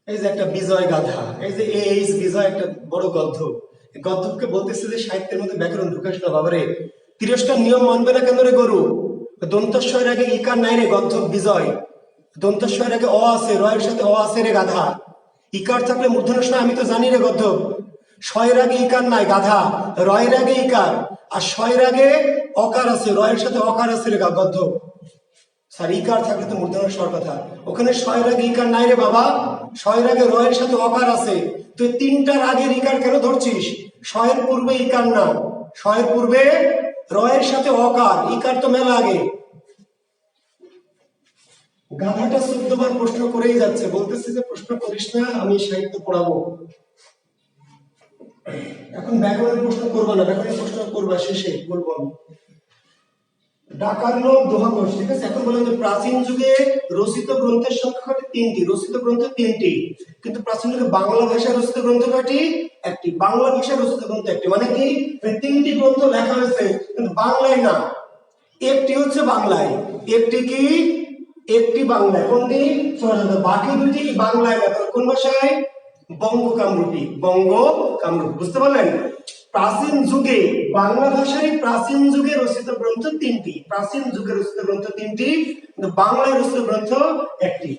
এই যে একটা বিজয় গাথা, এই যে বিজয় একটা বড় গদ্য। গদ্যকে বলতেছে যে সাহিত্যের মধ্যে ব্যাকরণ ঢুকাস না বাবারে, তিরস্কার নিয়ম মানবে না কেন রে গরু? দন্তস্বয়ের আগে ইকার নাই রে গদ্য বিজয়। দন্তস্বয়ের আগে অ আছে, রয়ের সাথে অ আছে রে গাধা। ইকার থাকলে মূর্ধন্য ষ, আমি তো জানি রে গদ্য। শয়ের আগে ইকার নাই গাধা, রয়ের আগে ইকার, আর শয়ের আগে অকার আছে, রয়ের সাথে অকার আছে রে গদ্য। স্যার, ইকার থাকলে তো মূর্ধন্য স্বর কথা, ওখানে শয়ের আগে ইকার নাই রে বাবা, শয়ের আগে রয়ের সাথে অকার আছে। তুই 3টার আগের ইকার কেন ধরছিস? শয়ের পূর্বে ইকার না, শয়ের পূর্বে রয়ের সাথে অকার, ইকার তো মেলা আগে। গাধাটা 14 বার প্রশ্ন করেই যাচ্ছে, বলতেছে যে প্রশ্ন করিস না, আমি সাহিত্য পড়াবো। এখন ব্যাকরণের প্রশ্ন করবো না, ব্যাকরণের প্রশ্ন করবা শেষে বলবো আমি। ডাকার্ণব, দোহাকোষ, ঠিক আছে। এখন বলেন যে প্রাচীন যুগে রচিত গ্রন্থের সংখ্যা 3টি। রচিত গ্রন্থ 3টি, কিন্তু প্রাচীন যুগে বাংলা ভাষায় রচিত গ্রন্থ কয়টি? একটি। বাংলা ভাষায় রচিত গ্রন্থ একটি, মানে কি? 3টি গ্রন্থ লেখা হয়েছে, কিন্তু বাংলায় না। একটি হচ্ছে বাংলায়, একটি কি? একটি বাংলায়। কোনটি? বাকি 2টি বাংলায় না। কোন ভাষায়? বঙ্গ কামরূপী, বঙ্গ কামরূপী। বুঝতে পারলেন? প্রাচীন যুগে বাংলা ভাষায় প্রাচীন যুগে রচিত গ্রন্থ 3টি। প্রাচীন যুগে রচিত গ্রন্থ 3টি, কিন্তু বাংলায় রচিত গ্রন্থ একটি।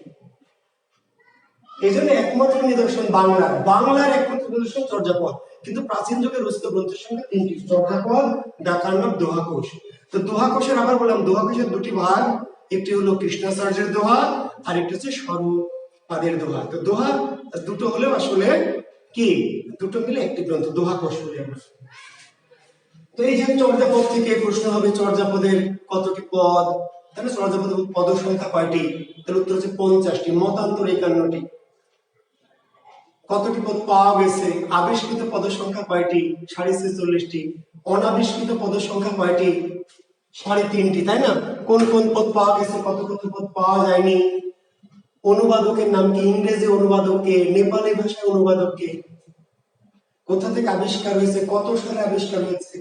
এই জন্য একমাত্র নিদর্শন বাংলার, বাংলার একমাত্র নিদর্শন চর্যাপদ। কিন্তু প্রাচীন যুগে রচিত গ্রন্থের সংখ্যা 3টি, চর্যাপদ, ডাকার্ণব, দোহাকোষ। তো দোহাকোষের আবার বললাম, দোহাকোষের 2টি ভাগ, একটি হলো কৃষ্ণাচার্যের দোহা, আর একটি হচ্ছে সৌরপাদের দোহা। তো দোহা দুটো হলেও আসলে কি, দুটো মিলে একটি গ্রন্থ, দোহাকোষ বলি আমরা। তো এই যে চর্যাপদ থেকে প্রশ্ন হবে, চর্যাপদের কতটি পদ, তাহলে চর্যাপদের পদ সংখ্যা কয়টি? তাহলে উত্তর হচ্ছে 50টি, মতান্তর 51টি। কতটি পদ পাওয়া গেছে? আবিষ্কৃত পদের সংখ্যা কয়টি? 46.5টি। অনাবিষ্কৃত পদের সংখ্যা কয়টি? 3.5টি, তাই না? কোন কোন পদ পাওয়া গেছে, কত কত পদ পাওয়া যায়নি? অনুবাদকের নাম কি? ইংরেজি অনুবাদককে, নেপালি ভাষায় অনুবাদককে, কোথা থেকে আবিষ্কার হয়েছে, কত সালে আবিষ্কার হয়েছে,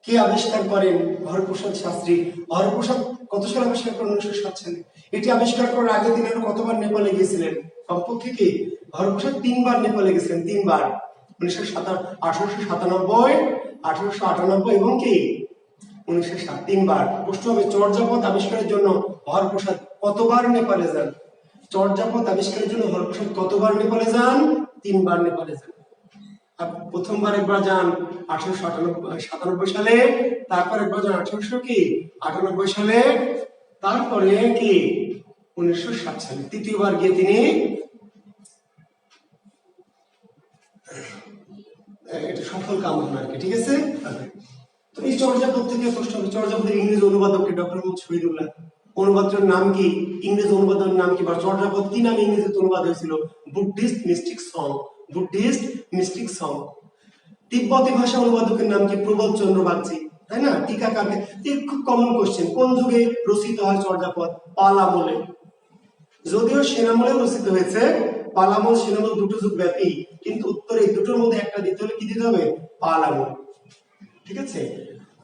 কে আবিষ্কার করেন? হরপ্রসাদ শাস্ত্রী। হরপ্রসাদ কত সালে আবিষ্কার করেন? 1907 সালে। এটি আবিষ্কার করার আগে তিনি আরো কতবার নেপালে গিয়েছিলেন? কমপক্ষে কি হরপ্রসাদ 3বার নেপালে গেছিলেন, 3বার। 1897, 1898 এবং কি 1907, 3বার। প্রশ্ন হবে চর্যাপদ আবিষ্কারের জন্য হরপ্রসাদ কতবার নেপালে যান? চর্যাপদ আবিষ্কারের জন্য হরপ্রসাদ কতবার নেপালে যান? 3বার নেপালে যান। প্রথমবার একবার যান 1897 সালে, তারপর একবার যান 1898 সালে, তারপরে কি 1907 সালে। তৃতীয়বার গিয়ে তিনি এটা সফল কাম হন আর কি, ঠিক আছে? তো এই চর্যাপদ থেকে প্রশ্ন হবে, চর্যাপদের ইংরেজি অনুবাদক কে? ডক্টর মোহাম্মদ শহীদুল্লাহ। অনুবাদটার নাম কি? ইংরেজি অনুবাদের নাম কি? বা চর্যাপদ কি নামে ইংরেজিতে অনুবাদ হয়েছিল? Buddhist mystic song. Buddhist mystic song. তিব্বতী ভাষা অনুবাদকের নাম কি? প্রবোধ চন্দ্র বাগচি, তাই না? টিকাকারকে, খুব কমন কোশ্চেন। কোন যুগে রচিত হয় চর্যাপদ? পাল আমলে। যদিও সেনামলে রচিত হয়েছে, পাল আমল সেনামল দুটো যুগ ব্যাপী, কিন্তু উত্তরে এই দুটোর মধ্যে একটা দিতে হলে কি দিতে হবে? পাল আমল, ঠিক আছে?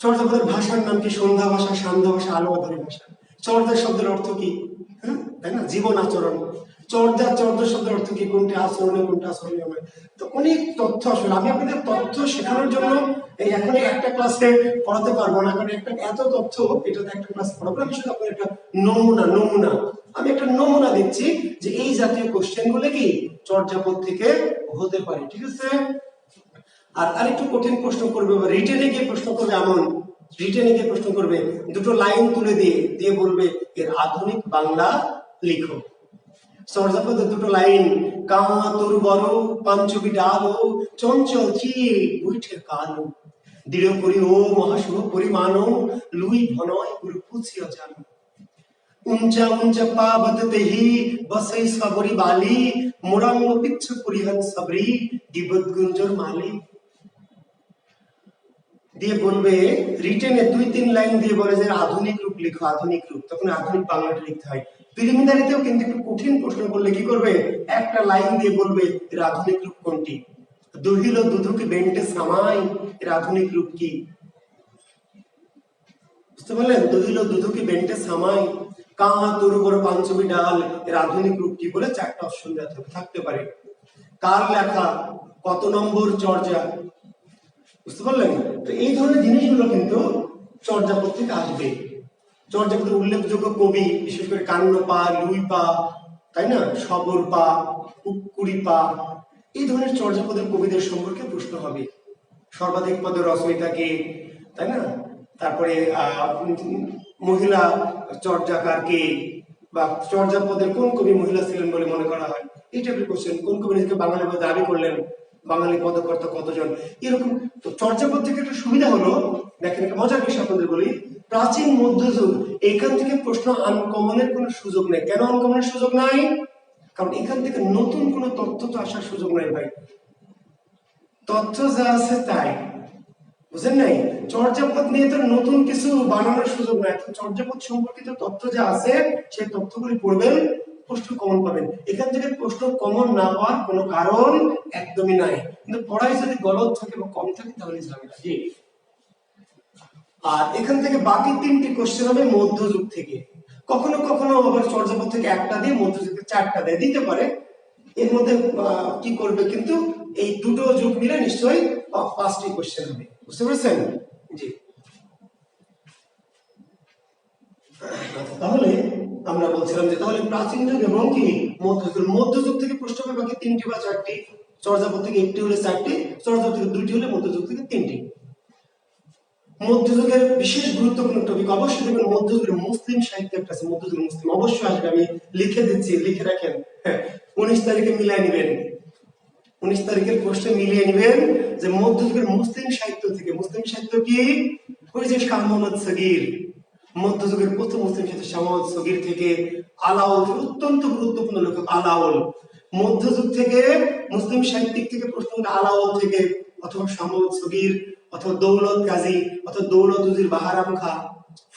চর্যাপদের ভাষার নাম কি? সন্ধ্যা ভাষা, সান্ধ্য ভাষা, আলো আধারী ভাষা। চর্যা শব্দের অর্থ কি? হ্যাঁ, তাই না? জীবন আচরণ। চর্যা শব্দের অর্থ কি? কোনটি আচরণে, কোনটা আচরণে নয়। তো অনেক তথ্য আসলে আমি আপনাদের তথ্য শেখানোর জন্য এই এখন একটা ক্লাসে পড়াতে পারবো না, কারণ একটা এত তথ্য এটাতে একটা ক্লাস পড়াবো। আমি শুধু আপনার একটা নমুনা আমি একটা নমুনা দিচ্ছি যে এই জাতীয় কোশ্চেন গুলো কি চর্যাপদ থেকে হতে পারে, ঠিক আছে? আর আরেকটু কঠিন প্রশ্ন করবে, রিটেনে গিয়ে প্রশ্ন করবে, এমন রিটেনে গিয়ে প্রশ্ন করবে, দুটো লাইন তুলে দিয়ে বলবে এর আধুনিক বাংলা লিখো। চর্যাপদে দুটো লাইন, কামাতুর বড় পাঞ্চবি ডালো চঞ্চল চিয়ে উঠে কালো দৃঢ় করি ও মহাশুভ পরিমাণ লুই ভনয় গুরু পুছিয়া জান উঞ্চা উঞ্চা পা বদতে হি বসই সবরি বালি মোরাঙ্গ পিচ্ছু পরিহন সবরি দিবত গুঞ্জর মালি। দিয়ে বলবে রিটেনে 2-3 লাইন দিয়ে বলে যে আধুনিক রূপ লিখো, আধুনিক রূপ, তখন আধুনিক বাংলাটা লিখতে হয়। প্রিলিমিনারিতেও কিন্তু একটু কঠিন প্রশ্ন করলে কি করবে? একটা লাইন দিয়ে বলবে এর আধুনিক রূপ কোনটি। দহিল দুধুকে বেন্টে সামাই, এর আধুনিক রূপ কি? বুঝতে পারলেন? দহিল দুধুকে বেন্টে সামাই, কাহা তরু বড় পাঞ্চবি ডাল, এর আধুনিক রূপ কি? বলে 4টা অপশন থাকতে পারে। কার লেখা? কত নম্বর চর্যা? বুঝতে পারলেন? তো এই ধরনের জিনিসগুলো কিন্তু চর্যাপদ থেকে আসবে। চর্যাপদের উল্লেখযোগ্য কবি বিশেষ করে কান্নপা, লুইপা, তাই না, সবরপা, কুড়িপা, এই ধরনের চর্যাপদের কবিদের সম্পর্কে প্রশ্ন হবে। সর্বাধিক পদের রচয়িতা কে, তাই না? তারপরে মহিলা চর্যাকার কে, বা চর্যাপদের কোন কবি মহিলা ছিলেন বলে মনে করা হয়, এই টাইপের কোশ্চেন। কোন কবি নিজেকে বাঙালি বলে দাবি করলেন, বাঙালি পদকর্তা কতজন, এরকম। তো চর্যাপদ থেকে একটা সুবিধা হলো, দেখেন একটা মজার বিষয় আপনাদের বলি, প্রাচীন মধ্যযুগ, এখান থেকে প্রশ্ন আনকমনের কোনো সুযোগ নেই। কেন আনকমনের সুযোগ নাই? কারণ এখান থেকে নতুন কোনো তথ্য তো আসার সুযোগ নাই ভাই। তথ্য যা আছে তাই, বুঝেন নাই? চর্যাপদ নিয়ে তো নতুন কিছু বানানোর সুযোগ নাই। চর্যাপদ সম্পর্কিত তথ্য যা আছে সেই তথ্যগুলি পড়বেন, প্রশ্ন কমন পাবেন। এখান থেকে প্রশ্ন কমন না পাওয়ার কোনো কারণ একদমই নাই, কিন্তু পড়াই যদি গলদ থাকে বা কম থাকে তাহলে ঝামেলা। জি। আর এখান থেকে বাকি 3টি কোশ্চেন হবে মধ্যযুগ থেকে। কখনো কখনো আবার চর্যাপদ থেকে একটা দিয়ে মধ্যযুগে 4টা দেয়, দিতে পারে। এর মধ্যে কি করবে, কিন্তু এই দুটো যুগ মিলে নিশ্চয়ই 5টি কোশ্চেন হবে। বুঝতে পেরেছেন? জি। তাহলে আমরা বলছিলাম যে তাহলে প্রাচীন যুগ এবং কি মধ্যযুগ থেকে প্রশ্ন হবে বাকি 3টি বা 4টি, চর্যাপদ থেকে 1টি হলে 4টি, চর্যাপদ থেকে 2টি হলে মধ্যযুগ থেকে 3টি। মধ্যযুগের বিশেষ গুরুত্বপূর্ণ টপিক অবশ্যই দেখবেন, মধ্যযুগের মুসলিম সাহিত্য একটা আছে, মধ্যযুগের মুসলিম অবশ্যই আসবে, আমি লিখে দিচ্ছি, লিখে রাখেন। 19 তারিখে মিলাই নেবেন, 19 তারিখের প্রশ্নে মিলিয়ে নেবেন যে মধ্যযুগের মুসলিম সাহিত্য থেকে। মুসলিম সাহিত্য কি? ওই যে শাহ মোহাম্মদ সগীর, মধ্যযুগের প্রথম মুসলিম সাহিত্য শাহ মোহাম্মদ সগীর থেকে আলাওল, অত্যন্ত গুরুত্বপূর্ণ লেখক আলাওল। মধ্যযুগ থেকে মুসলিম সাহিত্যিক থেকে প্রশ্ন আলাওল থেকে অথবা সামউদ সগীর অথবা দৌলত কাজী অথবা দৌলত উজির বাহারাম খা,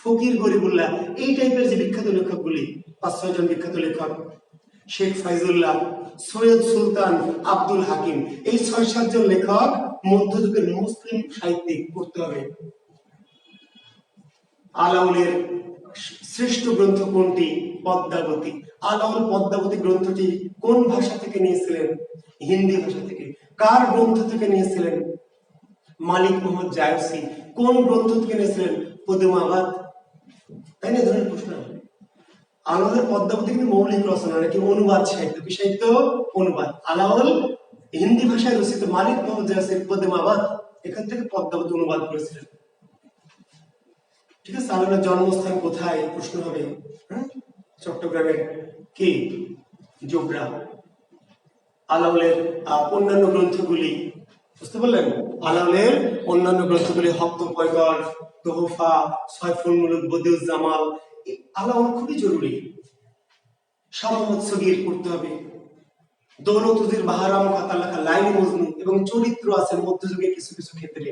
ফকির গরিবুল্লাহ, এই টাইপের যে বিখ্যাত লেখকগুলি 5-6 জন বিখ্যাত লেখক, শেখ ফাইজুল্লাহ, সৈয়দ সুলতান, আব্দুল হাকিম, এই 6-7 জন লেখক মধ্যযুগের মুসলিম সাহিত্যিক পড়তে হবে। আলাউলের শ্রেষ্ঠ গ্রন্থ কোনটি? পদ্মাবতী। আলাউল পদ্মাবতী গ্রন্থটি কোন ভাষা থেকে নিয়েছিলেন? হিন্দি ভাষা থেকে। কার গ্রন্থ থেকে নিয়েছিলেন? মালিক মোহাম্মদ জায়সি। কোন গ্রন্থ থেকে নিয়েছিলেন? পদুমাবাদ। তাই না? ধরনের প্রশ্ন। আলাউলের পদ্মাবতী কিন্তু মৌলিক রচনা নাকি অনুবাদ সাহিত্য? কি সাহিত্য? অনুবাদ। আলাউল হিন্দি ভাষায় রচিত মালিক মোহাম্মদ জায়সির পদুমাবাদ, এখান থেকে পদ্মাবতী অনুবাদ করেছিলেন। ঠিক আছে। আলাউলের জন্মস্থান কোথায়? প্রশ্ন হবে। চট্টগ্রামের কি? জোবরা। আলাউলের অন্যান্য গ্রন্থগুলি বুঝতে পারলেন? আলাউলের অন্যান্য গ্রন্থগুলি হক্ত পয়গর, তোহফা, সয়ফুল মুলুক বদিউজ্জামাল, আলাউল খুবই জরুরি। সামউদ সগীর পড়তে হবে। দৌলত উজির বাহারাম খাতার লেখা লাইলি মজনু, এবং চরিত্র আছে মধ্যযুগে কিছু কিছু ক্ষেত্রে।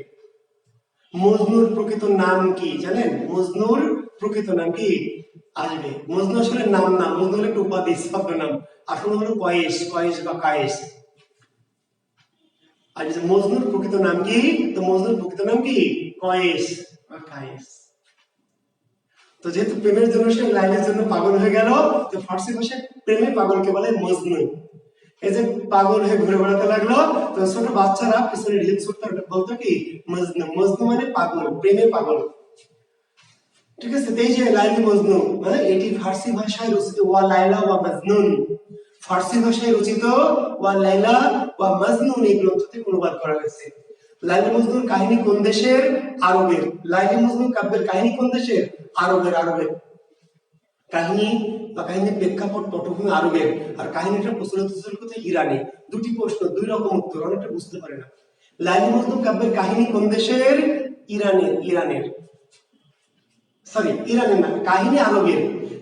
মজনুর প্রকৃত নাম কি জানেন? মজনুর প্রকৃত নাম কি? আসবে। মজনু আসলে নাম না, মজনু হলো একটা উপাধি, শব্দ নাম। আসলে হলো কয়েস, কয়েস বা কায়েস। আর যে মজনুর প্রকৃত নাম কি? তো মজনুর প্রকৃত নাম কি? কয়েস বা কায়েস। তো যেহেতু প্রেমের জন্য সে লাইনের জন্য পাগল হয়ে গেল, তো ফার্সি ভাষায় প্রেমে পাগলকে বলে মজনু। এই যে পাগল হয়ে ঘুরে বেড়াতে লাগলো, তো ছোট বাচ্চারা পিছনে ঢিল ছুটতে বলতো কি? মজনু। মজনু মানে পাগল, প্রেমে পাগল। ঠিক আছে। এই যে লাইলি মজনু, মানে এটি ফার্সি ভাষায় রচিত ওয়া লাইলা ওয়া মাজনুন। ফার্সি ভাষায় রচিত ওয়া লাইলা ওয়া মাজনুন এই গ্রন্থ থেকে অনুবাদ করা হয়েছে। লাইলি মজনুর কাহিনী কোন দেশের? আরবের। লাইলি মজনু কাব্যের কাহিনী কোন দেশের? আরবের। আরবের কাহিনী বা কাহিনীর প্রেক্ষাপট পটভূমি আরবের, আর কাহিনীটা প্রচলিত ছিল কোথায়? ইরানে। দুটি প্রশ্ন, দুই রকম উত্তর, অনেকটা বুঝতে পারে না। লাইলি মজনু কাব্যের কাহিনী কোন দেশের? ইরানের। ইরানের, সরি ইরানের না, কাহিনী আরবের।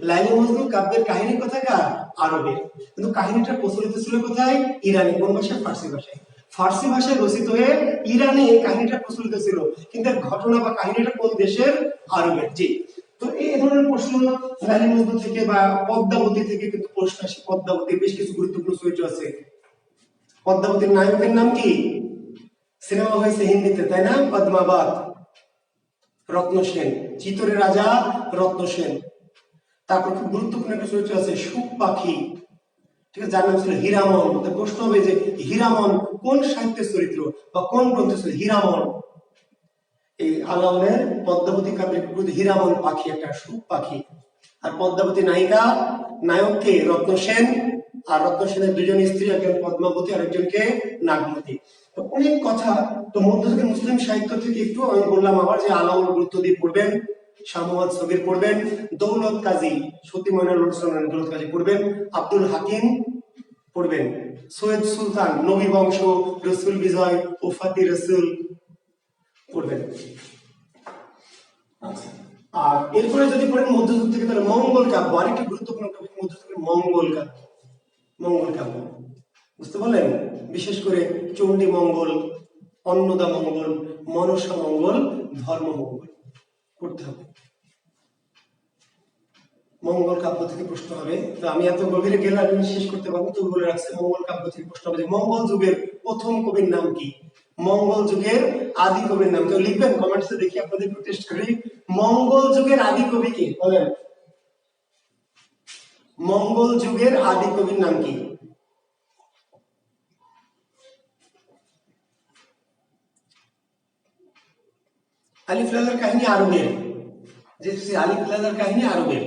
লাইলি মজনু কাব্যের কাহিনী কোথাকার? আরবের। কিন্তু কাহিনীটা প্রচলিত ছিল কোথায়? ইরানে। কোন ভাষায়? ফার্সি ভাষায়। ফার্সি ভাষায় রচিত হয়ে ইরানে কাহিনীটা প্রচলিত ছিল, কিন্তু ঘটনা বা কাহিনীটা কোন দেশের? আরবের। জি। তো এই ধরনের প্রশ্ন লাইলি মজনু থেকে বা পদ্মাবতী থেকে কিন্তু প্রশ্ন আসে। পদ্মাবতী বেশ কিছু গুরুত্বপূর্ণ চরিত্র আছে। পদ্মাবতীর নায়কের নাম কি? সিনেমা হয়েছে হিন্দিতে, তাই না? পদ্মাবত। রত্ন সেন, চিতরের রাজা রত্ন সেন। তারপর খুব গুরুত্বপূর্ণ একটা চরিত্র আছে সুখ পাখি, ঠিক আছে, যার নাম ছিল হীরামন। প্রশ্ন হবে যে হীরামন কোন সাহিত্যের চরিত্র বা কোন গ্রন্থের চরিত্র? হীরামন এই আলাউলের পদ্মাবতী কাব্যের হীরামন পাখি, একটা সুখ পাখি। আর পদ্মাবতী নায়িকা, নায়ককে রত্ন সেন, আর রত্ন সেনের দুজন স্ত্রী, একজন পদ্মাবতী আর একজনকে নাগমতী। তো অনেক কথা। তো মধ্যযুগের মুসলিম সাহিত্য থেকে একটু আমি বললাম আবার যে আলাউল গুরুত্ব দিয়ে পড়বেন, সামউদ সগীর পড়বেন, দৌলত কাজী সতী ময়নাল দৌলত কাজী পড়বেন, আব্দুল হাকিম পড়বেন, সৈয়দ সুলতান নবী বংশ, রসুল বিজয়, ওফাতি রসুল পড়বেন। আচ্ছা, আর এরপরে যদি পড়েন মধ্যযুগ থেকে, তাহলে মঙ্গল কাব্য আরেকটি গুরুত্বপূর্ণ টপিক। মধ্যযুগের মঙ্গল কাব্য। মঙ্গল কাব্য বুঝতে পারলেন? বিশেষ করে চণ্ডী মঙ্গল, অন্নদা মঙ্গল, মনসা মঙ্গল, ধর্ম মঙ্গল পড়তে হবে। মঙ্গল কাব্য থেকে প্রশ্ন হবে। তো আমি এত গভীরে গেলে আমি শেষ করতে পারবো, তো বলে রাখছি মঙ্গল কাব্য থেকে প্রশ্ন হবে যে মঙ্গল যুগের প্রথম কবির নাম কি? মঙ্গল যুগের আদি কবির নাম। কেউ লিখবেন কমেন্টসে, দেখি আপনাদের টেস্ট করি। মঙ্গল যুগের আদি কবি কে বলেন? মঙ্গল যুগের আদি কবির নাম কি? আলিফ লালার কাহিনী আরবের, যে আলিফ লালার কাহিনী আরবের।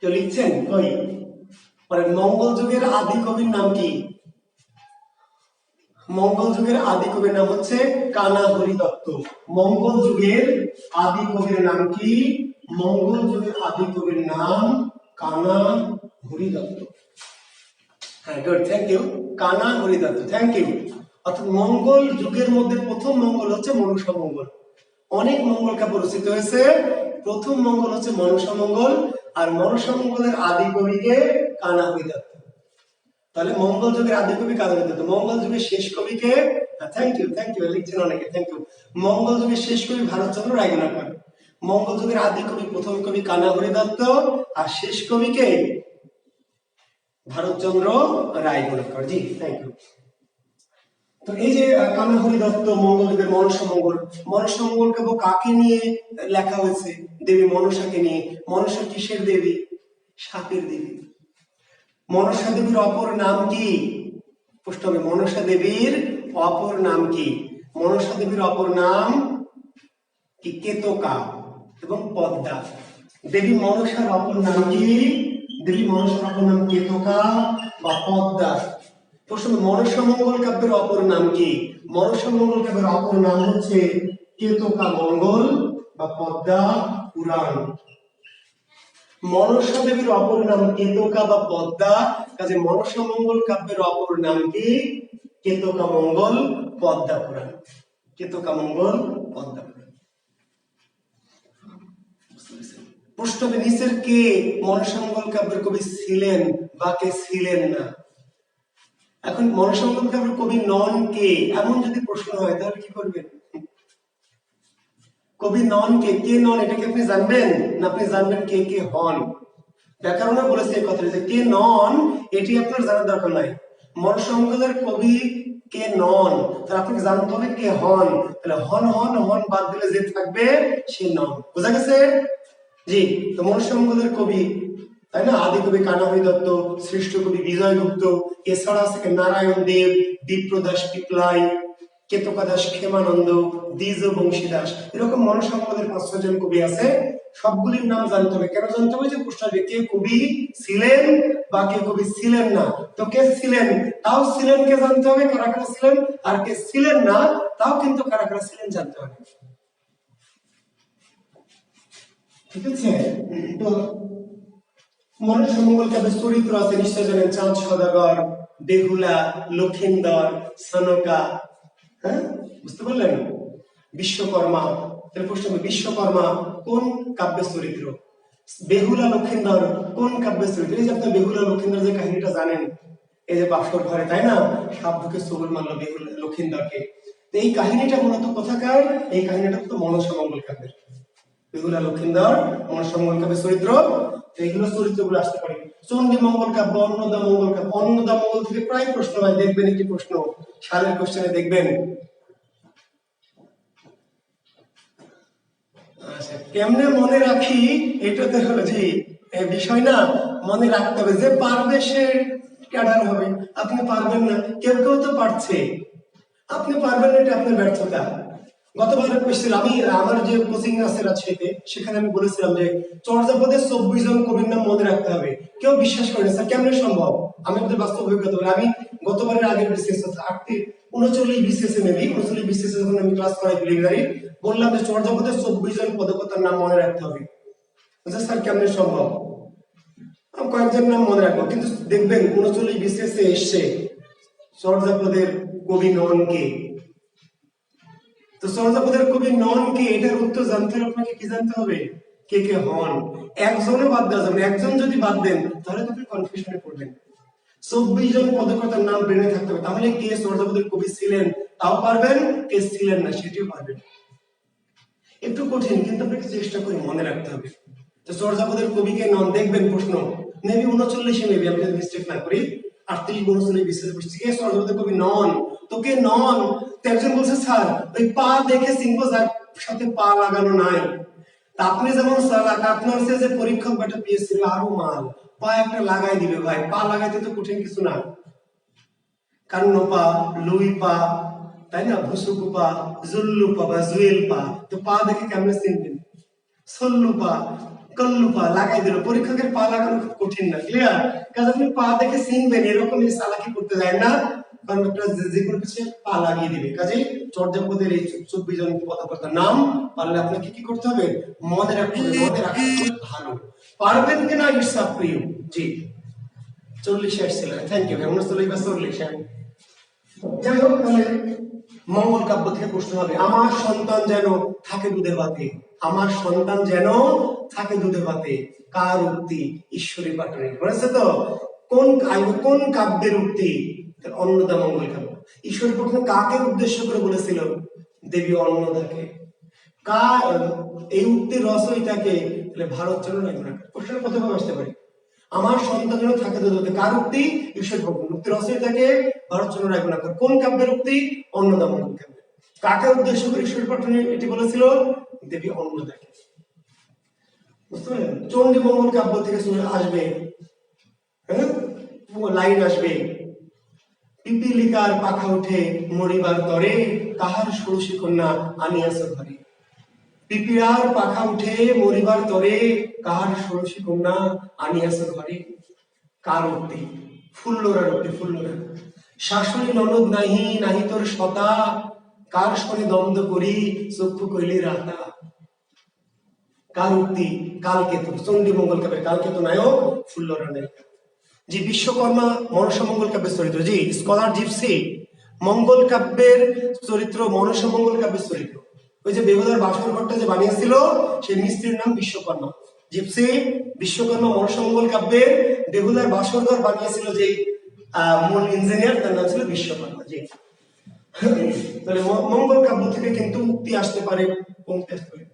কেউ লিখছেন? কই পরে মঙ্গল যুগের আদি কবির নাম কি? মঙ্গল যুগের আদি কবির নাম হচ্ছে কানা হরি দত্ত। মঙ্গল যুগের আদি কবির নাম কি? মঙ্গল যুগের আদি কবির নাম কানা হরি দত্ত। হ্যাঁ, গুড, থ্যাংক ইউ। কানা হরি দত্ত, থ্যাংক ইউ। অর্থাৎ মঙ্গল যুগের মধ্যে প্রথম মঙ্গল হচ্ছে মনসা মঙ্গল। অনেক মঙ্গল কাব্য রচিত হয়েছে, প্রথম মঙ্গল হচ্ছে মনসা মঙ্গল, আর মনসা মঙ্গলের আদি কবিকে কানাহরি দত্ত। তাহলে মঙ্গল যুগের আদি কবি কানাহরি দত্ত। মঙ্গল যুগের শেষ কবিকে, থ্যাংক ইউ লিখছেন অনেকে, থ্যাংক ইউ। মঙ্গল যুগের শেষ কবি ভারতচন্দ্র রায়গুণাকর। মঙ্গল যুগের আদি কবি প্রথম কবি কানাহরি দত্ত, আর শেষ কবিকে ভারতচন্দ্র রায়গুণাকর। জি, থ্যাংক ইউ। তো এই যে কানাহরি দত্ত, মঙ্গল যুগের মনসা মঙ্গল, মনসা মঙ্গল কাব্য কাকে নিয়ে লেখা হয়েছে? দেবী মনসাকে নিয়ে। মনসা কিসের দেবী? সাপের দেবী। মনসা দেবীর অপর নাম কি? প্রশ্ন হবে, মনসা দেবীর অপর নাম কি? মনসা দেবীর অপর নাম কি? কেতকা এবং পদ্মা। দেবী মনসার অপর নাম কি? দেবী মনসার অপর নাম কেতকা বা পদ্মা। প্রশ্ন, মনসা মঙ্গল কাব্যের অপর নাম কি? মনসা মঙ্গল কাব্যের অপর নাম হচ্ছে কেতকা মঙ্গল বা পদ্মা পুরাণ। মনসা দেবীর অপর নাম কেতকা বা পদ্মা, কাজে মনসা মঙ্গল কাব্যের অপর নাম কি? কেতকা মঙ্গল পদ্মা পুরাণ। কেতকা মঙ্গল পদ্মা পুরাণ। প্রশ্ন হবে, নিচের কে মনসা মঙ্গল কাব্যের কবি ছিলেন বা কে ছিলেন না? এখন মনসা মঙ্গল কাব্যের কবি নন কে, এমন যদি প্রশ্ন হয় তাহলে কি করবেন? কবি নন কে, কে নন এটাকে আপনি জানবেন না আপনি জানবেন কে কে হন? ব্যাকরণে বলেছে এই কথাটা যে কে নন, এটি আপনার জানার দরকার নাই। মনসা মঙ্গলের কবি কে নন, তাহলে আপনাকে জানতে হবে কে হন। তাহলে হন হন হন বাদ দিলে যে থাকবে সে নন। বোঝা গেছে? জি। তো মনসা মঙ্গলের কবি, তাই না, আদি কবি কানাহরি দত্ত, শ্রেষ্ঠ কবি বিজয় গুপ্ত, এছাড়া আছে নারায়ণ দেব, বিপ্রদাস পিপলাই, কেতকা দাস ক্ষেমানন্দ, দ্বিজ বংশীদাস। এরকম মনসা মঙ্গলের 5-6 জন কবি আছে। সবগুলির নাম জানতে হবে। কেন জানতে হবে? যে প্রশ্ন হবে কে কবি ছিলেন বা কে কবি ছিলেন না। তো কে ছিলেন, তাও ছিলেন কে জানতে হবে, কারা কারা ছিলেন। আর কে ছিলেন না, তাও কিন্তু কারা কারা ছিলেন জানতে হবে। ঠিক আছে? তো মনসা মঙ্গল কাব্যের চরিত্র আছে নিশ্চয় জানেন, চাঁদ সদাগর, বেহুলা, লক্ষিন্দর, সনকা। হ্যাঁ, বুঝতে পারলেন? বিশ্বকর্মা। তাহলে প্রশ্ন হবে, বিশ্বকর্মা কোন কাব্যের চরিত্র? বেহুলা লক্ষিন্দর কোন কাব্যের চরিত্র? এই যে আপনার বেহুলা লক্ষিন্দর যে কাহিনীটা জানেন, এই যে বাসর ঘরে, তাই না, সাপ ঢুকে সবুর মারলো বেহুলা লক্ষিন্দরকে। তো এই কাহিনীটা মূলত কোথাকার? এই কাহিনীটা তো মনসা মঙ্গল কাব্যের। বেহুলা লক্ষিন্দর মনসা মঙ্গল কাব্যের চরিত্র। এইগুলো চরিত্রগুলো আসতে পারে। চণ্ডী মঙ্গল কাব্য, অন্নদা মঙ্গল কাব্য। অন্নদা মঙ্গল থেকে প্রায় প্রশ্ন হয়, দেখবেন একটি প্রশ্ন সালের কোশ্চেনে দেখবেন। আচ্ছা, কেমনে মনে রাখি, এটা তো হলো জি বিষয় না, মনে রাখতে হবে। যে পারবে সে ক্যাডার হবে, আপনি পারবেন না। কেউ কেউ তো পারছে, আপনি পারবেন না, এটা আপনার ব্যর্থতা। গতবার কোশ্চেন আমি আমার যে কোচিং আছে রাজশাহীতে, সেখানে আমি বলেছিলাম যে চর্যাপদের 24 জন কবির নাম মনে রাখতে হবে। কেউ বিশ্বাস করেনি, স্যার কেমনে সম্ভব? আমি আপনাদের বাস্তব অভিজ্ঞতা বলি। আমি গতবারের আগের বিসিএস 39 বিসিএস মেবি 39 বিসিএস যখন আমি ক্লাস করাই প্রিলিমিনারি, বললাম যে চর্যাপদের 24 জন পদকর্তার নাম মনে রাখতে হবে। স্যার কেমনে সম্ভব? আমি কয়েকজন নাম মনে রাখবো, কিন্তু দেখবেন 39 বিসিএস এ এসছে চর্যাপদের কবি নন কে। তো চর্যাপদের কবি নন কে, এটার উত্তর জানতে হলে আপনাকে কি জানতে হবে? কে কে হন। একজনও বাদ দেওয়া যাবে। একজন যদি বাদ দেন তাহলে তো আপনি কনফিউশনে পড়বেন। 24 জন পদকর্তার নাম ব্রেনে থাকতে হবে, তাহলে কে চর্যাপদের কবি ছিলেন তাও পারবেন, কে ছিলেন না সেটিও পারবেন। একটু কঠিন, কিন্তু আপনাকে চেষ্টা করে মনে রাখতে হবে। তো চর্যাপদের কবি কে নন, দেখবেন প্রশ্ন মেবি 39 মেবি, আমি যদি মিস্টেক না করি, 38-39 বিশেষ করছি কে চর্যাপদের কবি নন। তো কে নন? তো একজন বলছে স্যার ওই পা দেখে চিনবো যার সাথে পা লাগানো নাই। তা আপনি যেমন চালাক, আপনার যে পরীক্ষক বেটা পেয়েছিল আরো মাল, পা একটা লাগাই দিবে ভাই। পা লাগাইতে তো কঠিন কিছু না। কান্ন পা, লুই পা, তাই না, ভুসুকু পা, জুল্লু পা বা জুয়েল পা। তো পা দেখে কেমনে চিনবেন? সল্লু পা, কল্লু পা লাগাই দিল। পরীক্ষকের পা লাগানো খুব কঠিন না, ক্লিয়ার? কাজে আপনি পা দেখে চিনবেন, এরকম চালাকি করতে যায় না, কারণ একটা যে কোনো কিছু পা লাগিয়ে দিবে। কাজে চর্যাপদের এই 24 জন পদকর্তার নাম পারলে আপনাকে কি করতে হবে? মনে রাখতে হবে। মনে রাখতে হবে ভালো, পারবেন কিনা ইটস আপ টু ইউ। জি, 40 আসছিল, থ্যাংক ইউ। 39 বা 40, যাই হোক। তাহলে মঙ্গল কাব্য থেকে প্রশ্ন হবে, আমার সন্তান যেন থাকে দুধে ভাতে, আমার সন্তান যেন থাকে দুধে ভাতে, কার উক্তি? ঈশ্বরী পাটনি। বলেছে তো কোন কাব্যের উক্তি? অন্নদা মঙ্গল কাব্য। ঈশ্বরী পাটনি কাকে উদ্দেশ্য করে বলেছিল? দেবী অন্নদাকে। এই উক্তির রচয়িতাকে? ভারতচন্দ্র রায়গুণাকর। প্রশ্নের প্রথমে আসতে পারে আমার সন্তান যেন থাকে দুধে ভাতে, কার উক্তি? ঈশ্বরী পাটনি। উক্তি রচয়িতাকে? ভারতচন্দ্র রায়গুণাকর। কোন কাব্যের উক্তি? অন্নদা মঙ্গল কাব্য। কাকে উদ্দেশ্য করে ঈশ্বরী পাটনি এটি বলেছিল? দেবী অন্নদাকে। বুঝতে পারলেন? চণ্ডী মঙ্গল কাব্য থেকে আসবে, হ্যাঁ, লাইন আসবে, পিপীলিকার পাখা উঠে মরিবার তরে, কাহার ষোড়শী কন্যা আনিয়াছ ঘরে। পিপীলার পাখা উঠে মরিবার তরে, কাহার ষোড়শী কন্যা আনিয়াছ ঘরে। কার উক্তি? ফুল্লরার উক্তি। ফুল্লরা। শাশুড়ি ননদ নাহি নাহি তোর সতা, কার সনে দ্বন্দ্ব করি চক্ষু কইলে রাতা। কার উক্তি? কালকেতু। চণ্ডী মঙ্গল কাব্যের কালকেতু নায়ক ফুল্লরা নায়িকা। জি বিশ্বকর্মা মনসা মঙ্গল কাব্যের চরিত্র। জি স্কলার জিপসি মঙ্গল কাব্যের চরিত্র, মনসা মঙ্গল কাব্যের চরিত্র। ওই যে বেহুলার বাসর ঘরটা যে বানিয়েছিল সেই মিস্ত্রির নাম বিশ্বকর্মা। জিপসি বিশ্বকর্মা মনসা মঙ্গল কাব্যের বেহুলার বাসর ঘর বানিয়েছিল যে মূল ইঞ্জিনিয়ার, তার নাম ছিল বিশ্বকর্মা। জি তাহলে মঙ্গল কাব্য থেকে কিন্তু উক্তি আসতে পারে, পঙ্ক্তি আসতে পারে।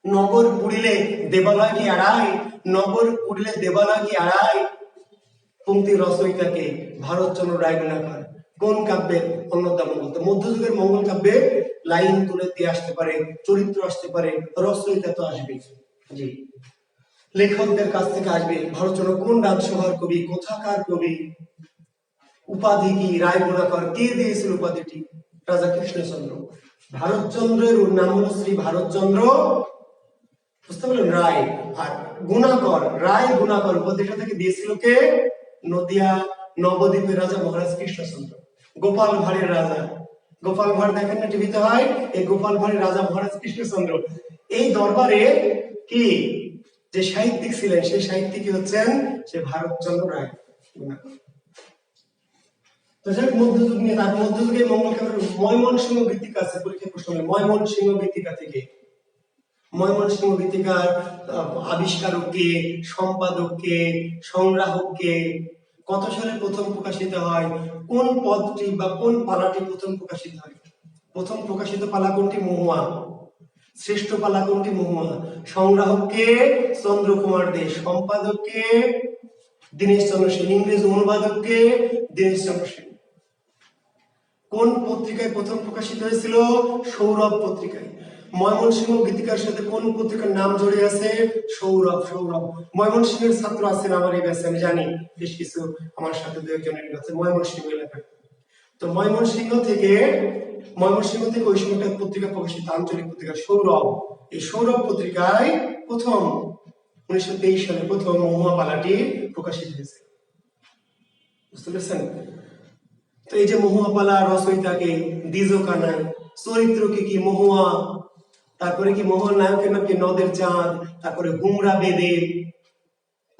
নগর পুরিলে দেবালয় কি আড়াই, নগর পুরিলে দেবালয় কি আড়াই। পঙ্ক্তি রচয়িতাকে? ভারতচন্দ্র রায়গুণাকর। কোন কাব্যের? অন্নদা মঙ্গল। তো মধ্যযুগের মঙ্গল কাব্যে লাইন তুলে দিয়ে আসতে পারে, চরিত্র আসতে পারে, রচয়িতা তো আসবে। জি লেখকদের কাছ থেকে আসবে। ভারতচন্দ্র কোন রাজসভার কবি, কোথাকার কবি, উপাধি কি? রায়গুণাকর। কে দিয়েছিল উপাধিটি? রাজা কৃষ্ণচন্দ্র। ভারতচন্দ্রের নাম হল শ্রী ভারতচন্দ্র, বুঝতে পারলেন, রায়। আর গুণাকর, রায় গুণাকর উপাধিটা থেকে দিয়েছিল কে? নদিয়া নবদ্বীপের রাজা মহারাজ কৃষ্ণচন্দ্র। গোপাল ভাঁড়ের রাজা। গোপাল ভাঁড় দেখেন না টিভিতে হয়? এই গোপাল ভাঁড়ের রাজা মহারাজ কৃষ্ণচন্দ্র। এই দরবারে কি যে সাহিত্যিক ছিলেন, সেই সাহিত্যিকই হচ্ছেন সে ভারতচন্দ্র রায় গুণাকর। তো যাক মধ্যযুগ নিয়ে, তার মধ্যযুগে মঙ্গল কাব্যের ময়মনসিংহ গীতিকা আছে। পরীক্ষা প্রশ্ন হবে ময়মনসিংহ গীতিকা থেকে। ময়মনসিংহ গীতিকার আবিষ্কারককে, সম্পাদককে, সংগ্রাহককে, কত সালে প্রথম প্রকাশিত হয়, কোন পদটি বা কোন পালাটি প্রথম প্রকাশিত হয়। প্রথম প্রকাশিত পালা কোনটি? মহুয়া। শ্রেষ্ঠ পালা কোনটি? মহুয়া। সংগ্রাহককে? চন্দ্রকুমার দে। সম্পাদককে? দীনেশ চন্দ্র সেন। ইংরেজি অনুবাদককে? দীনেশ চন্দ্র সেন। কোন পত্রিকায় প্রথম প্রকাশিত হয়েছিল? সৌরভ পত্রিকায়। ময়মনসিংহ গীতিকার সাথে কোন পত্রিকার নাম জড়িয়ে আছে? সৌরভ। সৌরভ ময়মনসিংহের ছাত্র আছেন আমার এই ব্যাচে, আমি জানি বেশ কিছু, আমার সাথে দু একজনের কাছে ময়মনসিংহ এলাকায়। তো ময়মনসিংহ থেকে ওই সময়টা পত্রিকা প্রকাশিত, আঞ্চলিক পত্রিকা সৌরভ। এই সৌরভ পত্রিকায় প্রথম 1923 সালে প্রথম মহুয়া পালাটি প্রকাশিত হয়েছে। বুঝতে পেরেছেন? তো এই যে মহুয়া পালা রচয়িতাকে? দ্বিজকানাই। চরিত্র কি কি? মহুয়া। তারপরে কি মহুয়ার নায়কের নাম কি? নদের চাঁদ। তারপরে হুমরা বেদে,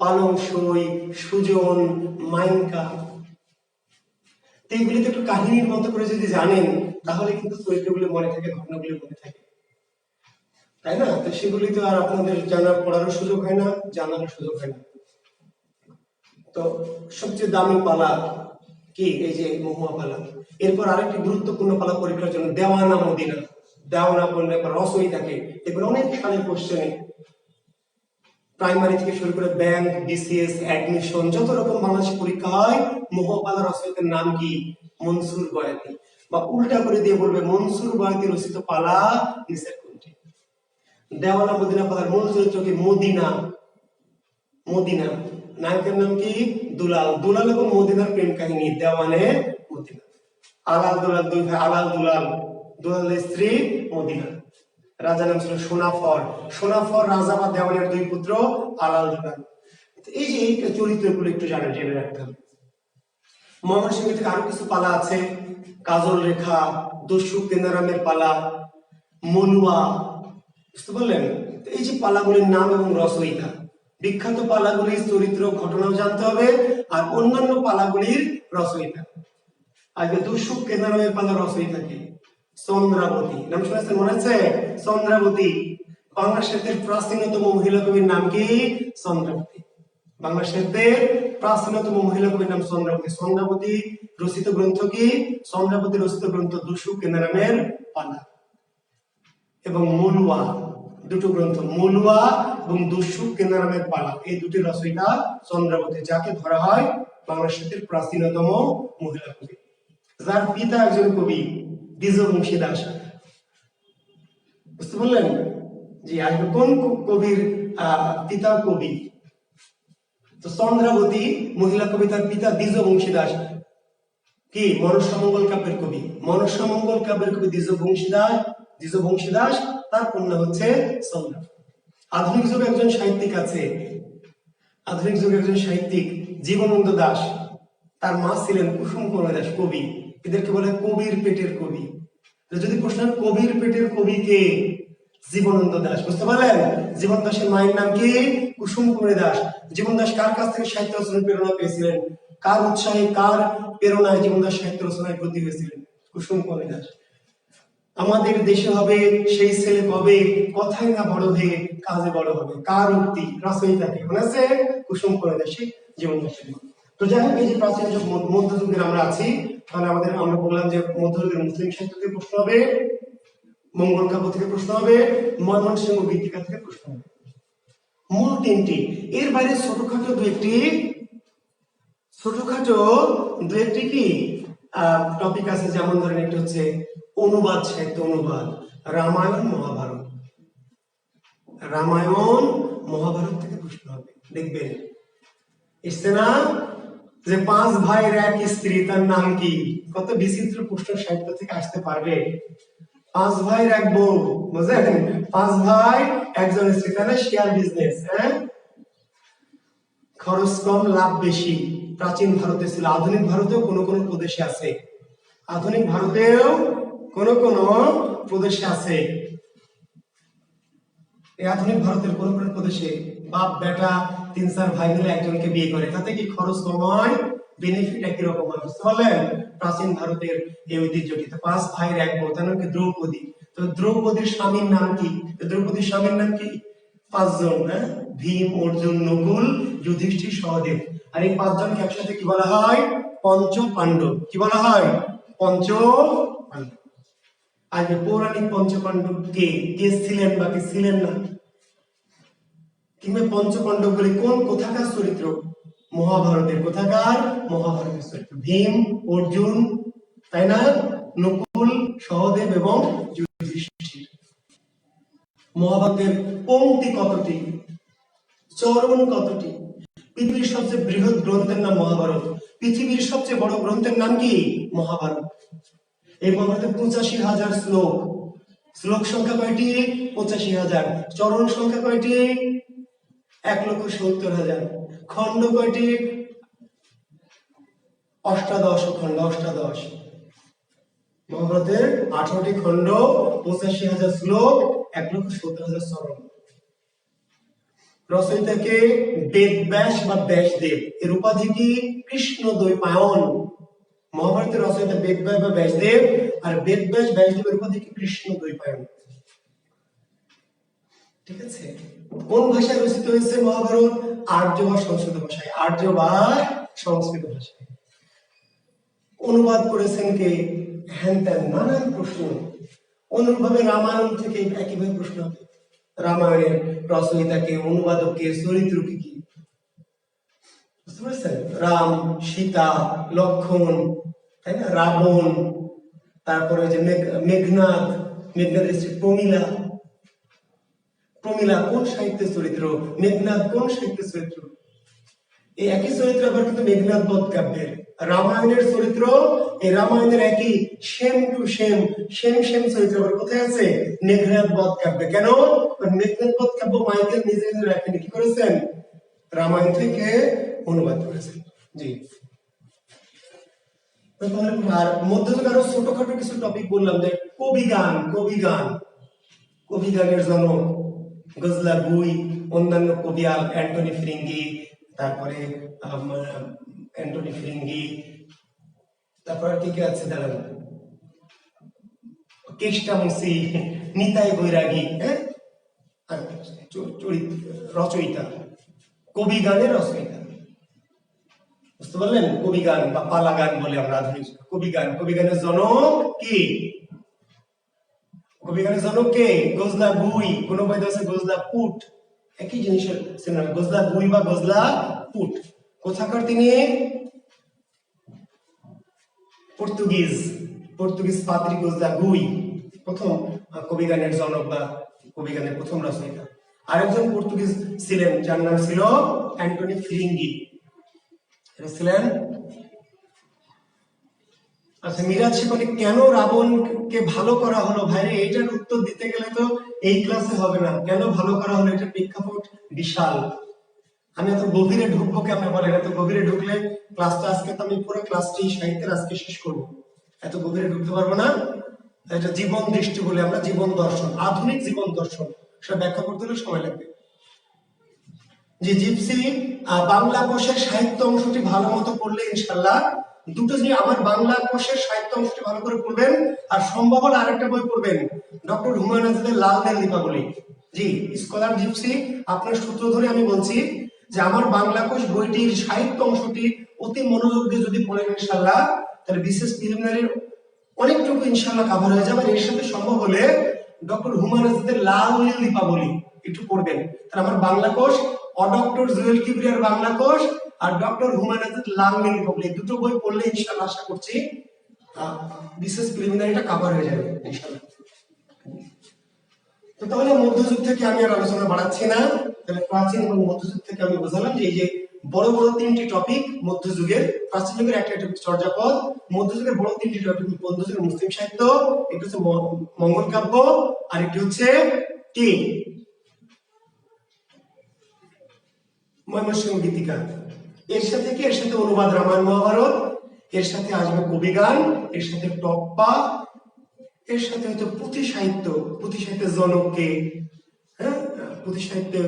পালং সই, সুজন, মাইনকা। এইগুলি তো একটু কাহিনীর মতো করে যদি জানেন তাহলে কিন্তু চরিত্রগুলি মনে থাকে, ঘটনাগুলি মনে থাকে, তাই না? তো সেগুলি তো আর আপনাদের জানার, পড়ারও সুযোগ হয় না, জানারও সুযোগ হয় না। তো সবচেয়ে দামি পালা কি? এই যে মহুয়া পালা। এরপর আরেকটি গুরুত্বপূর্ণ পালা পরীক্ষার জন্য দেওয়ানা মদিনা। দেওয়ানা বললে রচয়িতাকে? এগুলো অনেক সালের কোশ্চেনে, প্রাইমারি থেকে শুরু করে ব্যাংক, বিসিএস, অ্যাডমিশন, যত রকম বাংলাদেশে পরীক্ষা হয়, মহুয়া পালা রচয়িতার নাম কি? মনসুর বয়াতি। বা উল্টা করে দিয়ে বলবে মনসুর বয়াতি রচিত পালা নিচের কোনটি? দেওয়ানা মদিনা পালার মূল চরিত্র কি? মদিনা। মদিনা। নায়কের নাম কি? দুলাল। দুলাল এবং মদিনার প্রেম কাহিনী দেওয়ানে মদিনা। আলাল দুলাল দুই ভাই, আলাল দুলাল। দুলালের স্ত্রী মদিনা। রাজার নাম ছিল সোনাফর। সোনাফর রাজা বা দেওয়ানের দুই পুত্র আলাল দুলাল। এই যে এই চরিত্রগুলো একটু জেনে রাখতে হবে। ময়মনসিংহ থেকে আরো কিছু পালা আছে, কাজল রেখা, দস্যু কেনারামের পালা, মনুয়া। বুঝতে পারলেন? এই যে পালাগুলির নাম এবং রচয়িতা, বিখ্যাত পালাগুলির চরিত্র, ঘটনাও জানতে হবে, আর অন্যান্য পালাগুলির রচয়িতা। আগে দস্যু কেনারামের পালা রচয়িতা কি? চন্দ্রাবতী নাম শুনেছেন, মনে আছে? চন্দ্রাবতী। বাংলা সাহিত্যের প্রাচীনতম মহিলা কবির নাম কি? চন্দ্রাবতী। বাংলা সাহিত্যের প্রাচীনতম মহিলা কবির নাম চন্দ্রাবতী। চন্দ্রাবতী রচিত গ্রন্থ কি? চন্দ্রাবতী রচিত গ্রন্থ দুশু কেনারামের পালা এবং মুলুয়া, দুটো গ্রন্থ, মুলুয়া এবং দুশু কেনারামের পালা, এই দুটি রচয়িতা চন্দ্রাবতী, যাকে ধরা হয় বাংলা সাহিত্যের প্রাচীনতম মহিলা কবি, যার পিতা একজন কবি দ্বিজবংশী দাস। বুঝতে পারলেন? জি, আসবে কোন কবির পিতা কবি? তো চন্দ্রাবতী মহিলা কবি, তার পিতা দ্বিজবংশী দাস, কি মনসামঙ্গল কাব্যের কবি, মনসামঙ্গল কাব্যের কবি দ্বিজবংশী দাস, তার কন্যা হচ্ছে চন্দ্রাবতী। আধুনিক যুগে একজন সাহিত্যিক আছে, আধুনিক যুগে একজন সাহিত্যিক জীবনানন্দ দাশ, তার মা ছিলেন কুসুম কুমারী দাস, কবি। এদেরকে বলে কবির পেটের কবি। যদি প্রশ্ন কবির পেটের কবি কে? জীবনানন্দ দাশ। বুঝতে পারলেন? জীবন দাসের মায়ের নাম কি? কুসুম কুমারী দাস। জীবন দাস কার কাছ থেকে সাহিত্য রচনার প্রেরণা পেয়েছিলেন? কার উৎসাহে, কার প্রেরণায় জীবন দাস সাহিত্য রচনায় ব্রতী হয়েছিলেন? কুসুম কুমারী দাস। আমাদের দেশে হবে সেই ছেলে কবে, কথাই না বড় হয়ে কাজে বড় হবে, কার উক্তি? রচয়িতাকে, মনে আছে? কুসুম কুমারী দাস, জীবন দাসের। তো যাই হোক, এই যে প্রাচীন যুগ মধ্যযুগের আমরা আছি, তাহলে আমরা বললাম যে মধ্যযুগের মুসলিম সাহিত্য থেকে প্রশ্ন হবে, মঙ্গল কাব্য থেকে প্রশ্ন হবে, ময়মনসিংহ গীতিকা থেকে প্রশ্ন হবে, মূল তিনটি। এর বাইরে ছোটখাটো দু একটি কি টপিক আছে, যেমন ধরেন একটা হচ্ছে অনুবাদ সাহিত্য, অনুবাদ, রামায়ণ মহাভারত থেকে প্রশ্ন হবে। দেখবেন এসছে না যে 5 ভাইয়ের এক স্ত্রী, তার নাম কি? কত বিচিত্র প্রশ্ন সাহিত্য থেকে আসতে পারবে। 5 ভাইয়ের এক বউ, বুঝলেন? 5 ভাই একজন স্ত্রী, তাহলে শেয়ার বিজনেস, হ্যাঁ, খরচ কম লাভ বেশি, প্রাচীন ভারতে ছিল। আধুনিক ভারতেও কোন কোন প্রদেশে আছে, আধুনিক ভারতেও কোন কোন প্রদেশে আছে। এই আধুনিক ভারতের কোন কোন প্রদেশে বাপ বেটা 3-4 ভাই মিলে একজনকে বিয়ে করে, তাতে কি খরচ কম হয়, বেনিফিট একই রকম হয়। বুঝতে পারলেন? প্রাচীন ভারতের এই ঐতিহ্যটি। তো 5 ভাইয়ের এক বউ, তার নাম কি? দ্রৌপদী। তো দ্রৌপদীর স্বামীর নাম কি? দ্রৌপদীর স্বামীর নাম কি? 5 জন, হ্যাঁ, ভীম, অর্জুন, নকুল, যুধিষ্ঠির, সহদেব। আর এই 5 জনকে একসাথে কি বলা হয়? পঞ্চ পাণ্ডব। কি বলা হয়? পঞ্চ পাণ্ডব। আগে পৌরাণিক পঞ্চপাণ্ডব কে কে ছিলেন বা কে ছিলেন না? কিংবা পঞ্চপাণ্ডব বলে কোথাকার চরিত্র? মহাভারতের। কোথাকার? মহাভারতের চরিত্র। ভীম, অর্জুন, তাই না, নকুল, সহদেব এবং যুধিষ্ঠির। মহাভারতের পংক্তি কতটি? চরণ কতটি? পৃথিবীর সবচেয়ে বৃহৎ গ্রন্থের নাম মহাভারত। পৃথিবীর সবচেয়ে বড় গ্রন্থের নাম কি? মহাভারত। এই মহাভারতে 85,000 শ্লোক। শ্লোক সংখ্যা কয়টি? 85,000। চরণ সংখ্যা কয়টি? 1,70,000। খণ্ড কয়টি? অষ্টাদশ খণ্ড, অষ্টাদশ। মহাভারতের 18টি খণ্ড, 85,000 শ্লোক, 1,70,000 চরণ। রচয়িতাকে বেদব্যাস বা ব্যাসদেব। এর উপাধি কি? কৃষ্ণ দ্বৈপায়ন। মহাভারতের রচয়িতা বেদব্যাস বা ব্যাসদেব, আর বেদব্যাস ব্যাসদেবের উপাধি কি? কৃষ্ণ দ্বৈপায়ন। ঠিক আছে? কোন ভাষায় রচিত হয়েছে মহাভারত? আর্য বা সংস্কৃত ভাষায়। আর্য বা সংস্কৃত ভাষায়। অনুবাদ করেছেন কে? হ্যান ত্যান নানান প্রশ্ন। অনুরূপভাবে রামায়ণ থেকে একইভাবে প্রশ্ন হবে। রামায়ণের রচয়িতাকে, অনুবাদককে, চরিত্র কি কি? বুঝতে পারছেন? রাম, সীতা, লক্ষণ, তাই না, রাবণ, তারপরে যে মেঘনাদ স্ত্রী প্রমীলা। প্রমীলা কোন সাহিত্যের চরিত্র? মেঘনাদ কোন সাহিত্যের চরিত্র? এই একই চরিত্র আবার কিন্তু মেঘনাদ বধ কাব্যের। রামায়ণের চরিত্র, এই রামায়ণের একই সেম টু সেম চরিত্র আবার কোথায় আছে? মেঘনাদ বধ কাব্যে। কেন? মেঘনাদ বধ কাব্য মাইকেল নিজে লেখেনি, কি করেছেন? রামায়ণ থেকে অনুবাদ করেছেন। জি। আর মধ্যযুগে আরো ছোটখাটো কিছু টপিক বললাম, যে কবিগানের জনক গজলা গুই, অন্যান্য কবিয়াল অ্যান্টনি ফিরিঙ্গি, তারপরে অ্যান্টনি ফিরিঙ্গি, তারপর কি কি আছে দাঁড়ান, কেষ্টামসি, নিতাই বৈরাগী, হ্যাঁ, আর রচয়িতা, কবি গানের রচয়িতা। বুঝতে পারলেন? কবি গান বা পালা গান বলে আমরা আধুনিক কবি গান। কবি গানের জনক কে? কবি গানের জনক কে? গজলা গুই, কোন বইতে আছে গজলা পুট, একই জিনিসের সিনোনিম, গজলা গুই বা গজলা পুট। কোথাকার তিনি? পর্তুগিজ, পর্তুগিজ পাদ্রী গজলা গুই প্রথম কবি গানের জনক বা কবি গানের প্রথম রচয়িতা। আরেকজন পর্তুগিজ ছিলেন যার নাম ছিল অ্যান্টনি ফিরিঙ্গি, এটা ছিলেন। আচ্ছা, মিরাজ বলে কেন রাবণকে ভালো করা হলো? ভাইরে, এইটার উত্তর দিতে গেলে তো এই ক্লাসে হবে না। কেন ভালো করা হলো, এটা প্রেক্ষাপট বিশাল। আমি এত গভীরে ঢুকবো কেমন বলেন? এত গভীরে ঢুকলে ক্লাসটা আজকে তো আমি পুরো ক্লাসটি সাহিত্যের আজকে শেষ করবো, এত গভীরে ঢুকতে পারবো না। এটা জীবন দৃষ্টি বলে আমরা, জীবন দর্শন, আধুনিক জীবন দর্শন, সেটা ব্যাখ্যা করতে হলে সময় লাগবে। যে জিপসি বাংলা কোষের সাহিত্য অংশটি ভালো মতো পড়লে ইনশাল্লাহ দুটো জিনিস, আমার বাংলা কোষের সাহিত্য অংশটি ভালো করে পড়বেন, আর সম্ভব হলে আরেকটা বই পড়বেন, ডক্টর হুমায়ুন আজাদের লালদের দীপাবলি। জি স্কলার জিপসি, আপনার সূত্র ধরে আমি বলছি যে আমার বাংলা কোষ বইটির সাহিত্য অংশটি অতি মনোযোগ দিয়ে যদি পড়েন ইনশাল্লাহ, তাহলে বিশেষ প্রিলিমিনারির অনেকটুকু ইনশাল্লাহ কাভার হয়ে যাবে। এর সাথে সম্ভব হলে ডক্টর হুমায়ুন আজাদের লাল নীল দীপাবলি একটু পড়বেন। তাহলে আমার বাংলা কোষ, ডক্টর জুয়েল কিবরিয়ার বাংলা কোষ আর ডক্টর হুমায়ুন আজাদ লাল নীল দীপাবলি, দুটো বই পড়লে ইনশাল্লাহ আশা করছি বিশেষ প্রিলিমিনারিটা কাভার হয়ে যাবে ইনশাল্লাহ। তো তাহলে মধ্যযুগ থেকে আমি আর আলোচনা বাড়াচ্ছি না। তাহলে প্রাচীন এবং মধ্যযুগ থেকে আমি বোঝালাম যে এই যে বড় বড় তিনটি টপিক মধ্যযুগের, প্রাচীন যুগের একটা টপিক চর্যাপদ, মধ্যযুগের বড় তিনটি টপিক, মধ্যযুগের মুসলিম সাহিত্য, একটি হচ্ছে মঙ্গল কাব্য, আর একটি হচ্ছে কি ময়মনসিংহ গীতিকা। এর সাথে কি? এর সাথে অনুবাদ রামায়ণ মহাভারত, এর সাথে আসবে কবি গান, এর সাথে টপ্পা, এর সাথে হয়তো পুঁথি সাহিত্য। পুঁথি সাহিত্যের জনক কে? হ্যাঁ, পুঁথি সাহিত্যে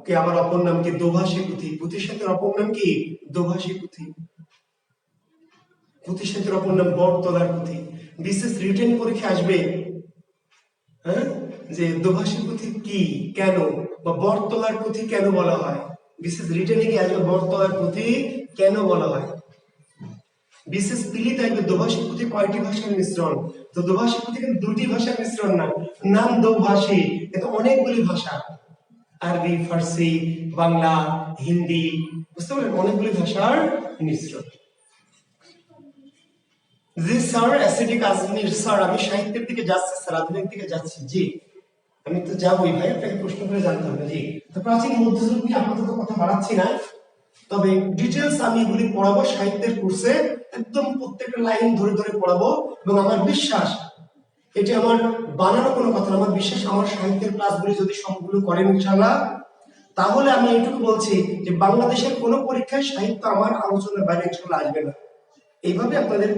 কে আবার অপর নাম কি? দোভাষী পুঁথি। পুঁথি সাহিত্যের অপর নাম কি? দোভাষী পুঁথি। পুঁথি সাহিত্যের অপর নাম বটতলার পুঁথি। বিশেষ রিটেন পরীক্ষা আসবে, হ্যাঁ, যে দোভাষী পুঁথি কি, কেন, বা বটতলার পুঁথি কেন বলা হয়। বিশেষ রিটেনিং এ আসবে বটতলার পুঁথি কেন বলা হয়। বিশেষ পিলিতে আসবে দোভাষী পুঁথি কয়টি ভাষার মিশ্রণ। তো দোভাষী পুঁথি কিন্তু দুটি ভাষার মিশ্রণ না, নাম দোভাষী, কিন্তু অনেকগুলি ভাষা, আরবি, ফার্সি, বাংলা, হিন্দি, বুঝতে পারলেন, অনেকগুলি ভাষার মিশ্রণ। জি স্যার, অ্যাসিডিক আজমির স্যার, আমি সাহিত্যের দিকে যাচ্ছি স্যার, আধুনিক দিকে যাচ্ছি। জি আমি তো যাবোই ভাই, আপনাকে প্রশ্ন করে জানতে হবে। জি, তো প্রাচীন মধ্যযুগ নিয়ে আপাতত কথা বাড়াচ্ছি না, তবে ডিটেলস আমি এগুলি পড়াবো সাহিত্যের কোর্সে, একদম প্রত্যেকটা লাইন ধরে ধরে পড়াবো। এবং আমার বিশ্বাস, এটি আমার বানানো কোনো কথা না, আমার বিশ্বাস আমার সাহিত্যের ক্লাসগুলি যদি সবগুলো করেন ইনশাআল্লাহ, তাহলে আমি এইটুকু বলছি যে বাংলাদেশের কোনো পরীক্ষায় সাহিত্য আমার আলোচনার বাইরে ইনশাআল্লাহ আসবে না। এইভাবে আপনাদের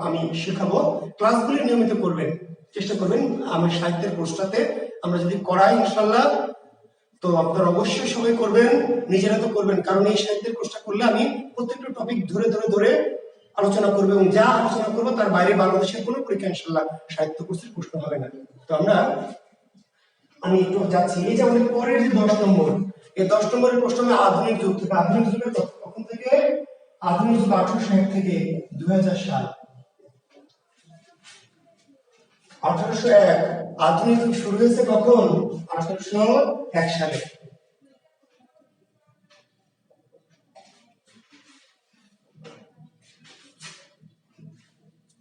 আমি শেখাবো। ক্লাসগুলি নিয়মিত করবেন, চেষ্টা করবেন আমার সাহিত্যের কোর্সটাতে আমরা যদি করাই ইনশাআল্লাহ, তো আপনারা অবশ্যই সবাই করবেন, নিজেরা তো করবেন, কারণ এই সাহিত্যের কোর্সটা করলে আমি প্রত্যেকটা টপিক ধরে ধরে ধরে আলোচনা করবো, এবং যা আলোচনা করবো তার বাইরে বাংলাদেশের কোনো পরীক্ষা ইনশাআল্লাহ সাহিত্য কোর্সের প্রশ্ন হবে না। তো আমি একটু যাচ্ছি। এই যে আমাদের পরের যে 10 নম্বর, এই 10 নম্বরের প্রশ্ন আমি আধুনিক যুগ থেকে, আধুনিক যুগের কখন থেকে? আধুনিক যুগ 1860 থেকে 2000 সাল। 1801। আধুনিক যুগ শুরু হয়েছে কখন? 1801 সালে।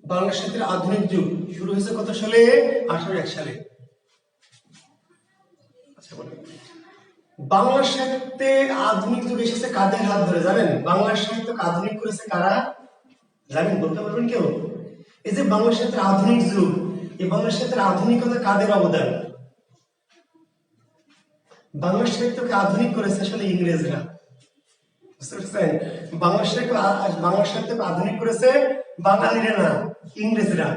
বাংলা সাহিত্যের আধুনিক যুগ শুরু হয়েছে কত সালে? 1801 সালে। আচ্ছা বলেন, বাংলা সাহিত্যে আধুনিক যুগ এসেছে কাদের হাত ধরে জানেন? বাংলা সাহিত্য আধুনিক করেছে কারা জানেন? বলতে পারবেন কেউ? এই যে বাংলা সাহিত্যের আধুনিক যুগ, এই বাংলা সাহিত্যের আধুনিকতা কাদের অবদান? বাংলা সাহিত্যকে আধুনিক করেছে আসলে ইংরেজরা, বুঝতে পারছেন? বাংলা সাহিত্যকে আধুনিক করেছে বাঙালিরা না, ইংরেজরা,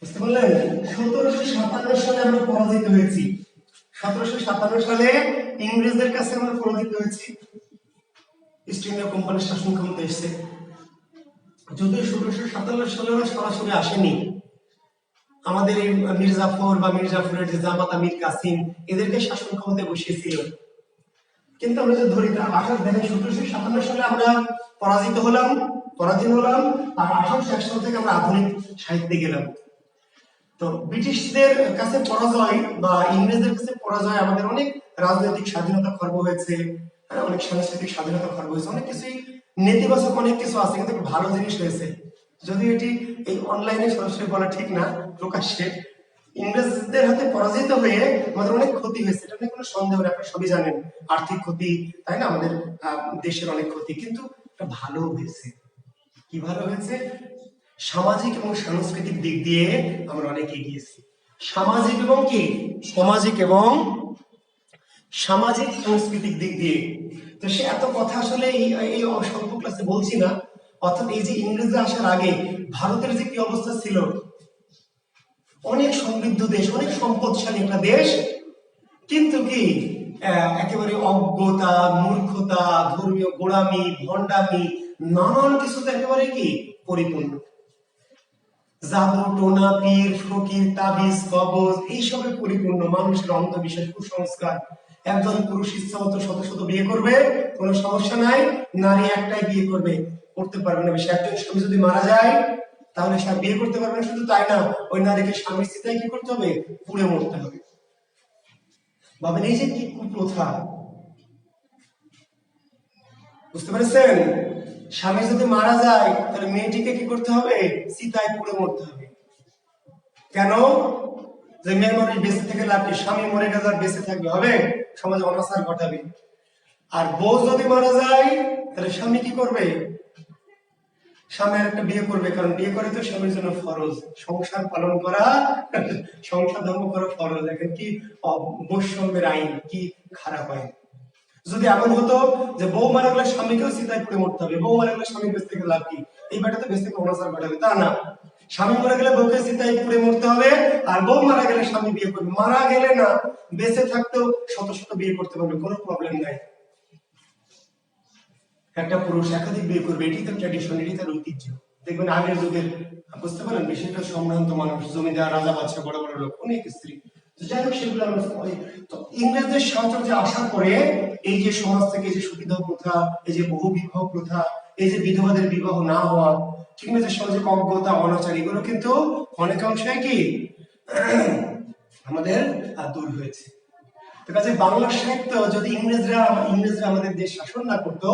বুঝতে পারলেন? 1757 সালে আমরা পরাজিত হয়েছি। 1757 সালে ইংরেজদের কাছে আমরা পরাজিত হয়েছি। ইস্ট ইন্ডিয়া কোম্পানির শাসন ক্ষমতা এসেছে, যদিও 1757 সালে সরাসরি আসেনি, আমাদের এই মির্জাফর বা মির্জাফরের যে জামাতা মীর কাসিম এদেরকে শাসন ক্ষমতায় বসিয়েছিল। কিন্তু আমরা যে ধরি 1757 সালে আমরা পরাজিত হলাম, পরাধীন হলাম, আর 1861 সাল থেকে আমরা আধুনিক সাহিত্যে গেলাম। তো ব্রিটিশদের কাছে পরাজয় বা ইংরেজদের কাছে পরাজয় আমাদের অনেক রাজনৈতিক স্বাধীনতা খর্ব হয়েছে, অনেক সাংস্কৃতিক স্বাধীনতা খর্ব হয়েছে, অনেক কিছুই নেতিবাচক অনেক কিছু আছে, কিন্তু ভালো জিনিস হয়েছে। যদি এটি এই অনলাইনে সরাসরি বলা ঠিক না, প্রকাশ্যে ইংরেজদের হাতে পরাজিত হয়ে আমাদের অনেক ক্ষতি হয়েছে, এটা নিয়ে কোনো সন্দেহ নেই, আপনারা সবই জানেন। আর্থিক ক্ষতি, তাই না, আমাদের দেশের অনেক ক্ষতি, কিন্তু এটা ভালো হয়েছে। কি ভালো হয়েছে? সামাজিক এবং সাংস্কৃতিক দিক দিয়ে আমরা অনেক এগিয়েছি। সামাজিক এবং কি সামাজিক এবং সামাজিক সাংস্কৃতিক দিক দিয়ে। তো সে এত কথা আসলে এই স্বল্প ক্লাসে বলছি না। অর্থাৎ এই যে ইংরেজরা আসার আগে ভারতের যে কি অবস্থা ছিল, অনেক সমৃদ্ধ দেশ, অনেক সম্পদশালী একটা দেশ, কিন্তু কি একেবারে অজ্ঞতা, মূর্খতা, ধর্মীয় গোড়ামি, ভণ্ডামি, নানান কিছুতে একেবারে কি পরিপূর্ণ। জাদু টোনা, পীর ফকির, তাবিজ কবজ এইসবে পরিপূর্ণ। মানুষের অন্ধবিশ্বাস, কুসংস্কার। একজন পুরুষ ইচ্ছা মতো শত শত বিয়ে করবে, কোনো সমস্যা নাই। নারী একটাই বিয়ে করবে, করতে পারবে না বেশি। একজন স্বামী যদি মারা যায় তাহলে সে বিয়ে করতে পারবে না। শুধু তাই না, ওই নারীকে স্বামীর চিতায় কি করতে হবে? পুড়ে মরতে হবে। ভাবেন এই যে কি কুপ্রথা, বুঝতে পেরেছেন? স্বামী যদি মারা যায় তাহলে মেয়েটিকে কি করতে হবে? চিতায় পুড়ে মরতে হবে। কেন? যে মেয়ে মানুষ বেঁচে থেকে লাভ কি? স্বামী মরে গেলে আর বেঁচে থাকবে? হবে? সমাজে অনাচার ঘটাবে। আর বউ যদি মারা যায় তাহলে স্বামী কি করবে? স্বামী আর একটা বিয়ে করবে, কারণ বিয়ে করে তো স্বামীর জন্য ফরজ। সংসার পালন করা, সংসার ধর্ম করা ফরজ। দেখেন কি বৈষম্যের আইন, কি খারাপ আইন। যদি এমন হতো যে বউ মারা গেলে স্বামীকেও চিতায় পুড়ে মরতে হবে, বউ মারা গেলে স্বামী বেঁচে থেকে লাভ কি? এই ব্যাটাতে বেঁচে থেকে অনাচার ঘটাবে, তা না। স্বামী মারা গেলে বউকে চিতায় পুড়ে মরতে হবে, আর বউ মারা গেলে স্বামী বিয়ে করবে। মারা গেলে না, বেঁচে থাকতেও শত শত বিয়ে করতে পারবে, কোনো প্রবলেম নাই। একটা পুরুষ একাধিক বিয়ে করবে, এটি তার ট্র্যাডিশন, এটি তার ঐতিহ্য। দেখবেন আগের যুগের, বুঝতে পারেন, বিশেষটা সম্ভ্রান্ত মানুষ, জমিদার, রাজা বাদশা, বড় বড় লোক, অনেক স্ত্রী। যাই হোক, সেগুলো আমরা তো ইংরেজদের সাহচর্যে আসার পরে এই যে সমাজ থেকে যে সতীদাহ প্রথা, এই যে বহু বিবাহ প্রথা, এই যে বিধবাদের বিবাহ না হওয়া, ঠিক না, যে সমাজে অজ্ঞতা, অনাচার, এগুলো কিন্তু অনেকাংশে কি আমাদের দূর হয়েছে। কাজে বাংলা সাহিত্য যদি ইংরেজরা আমাদের দেশ শাসন না করতো,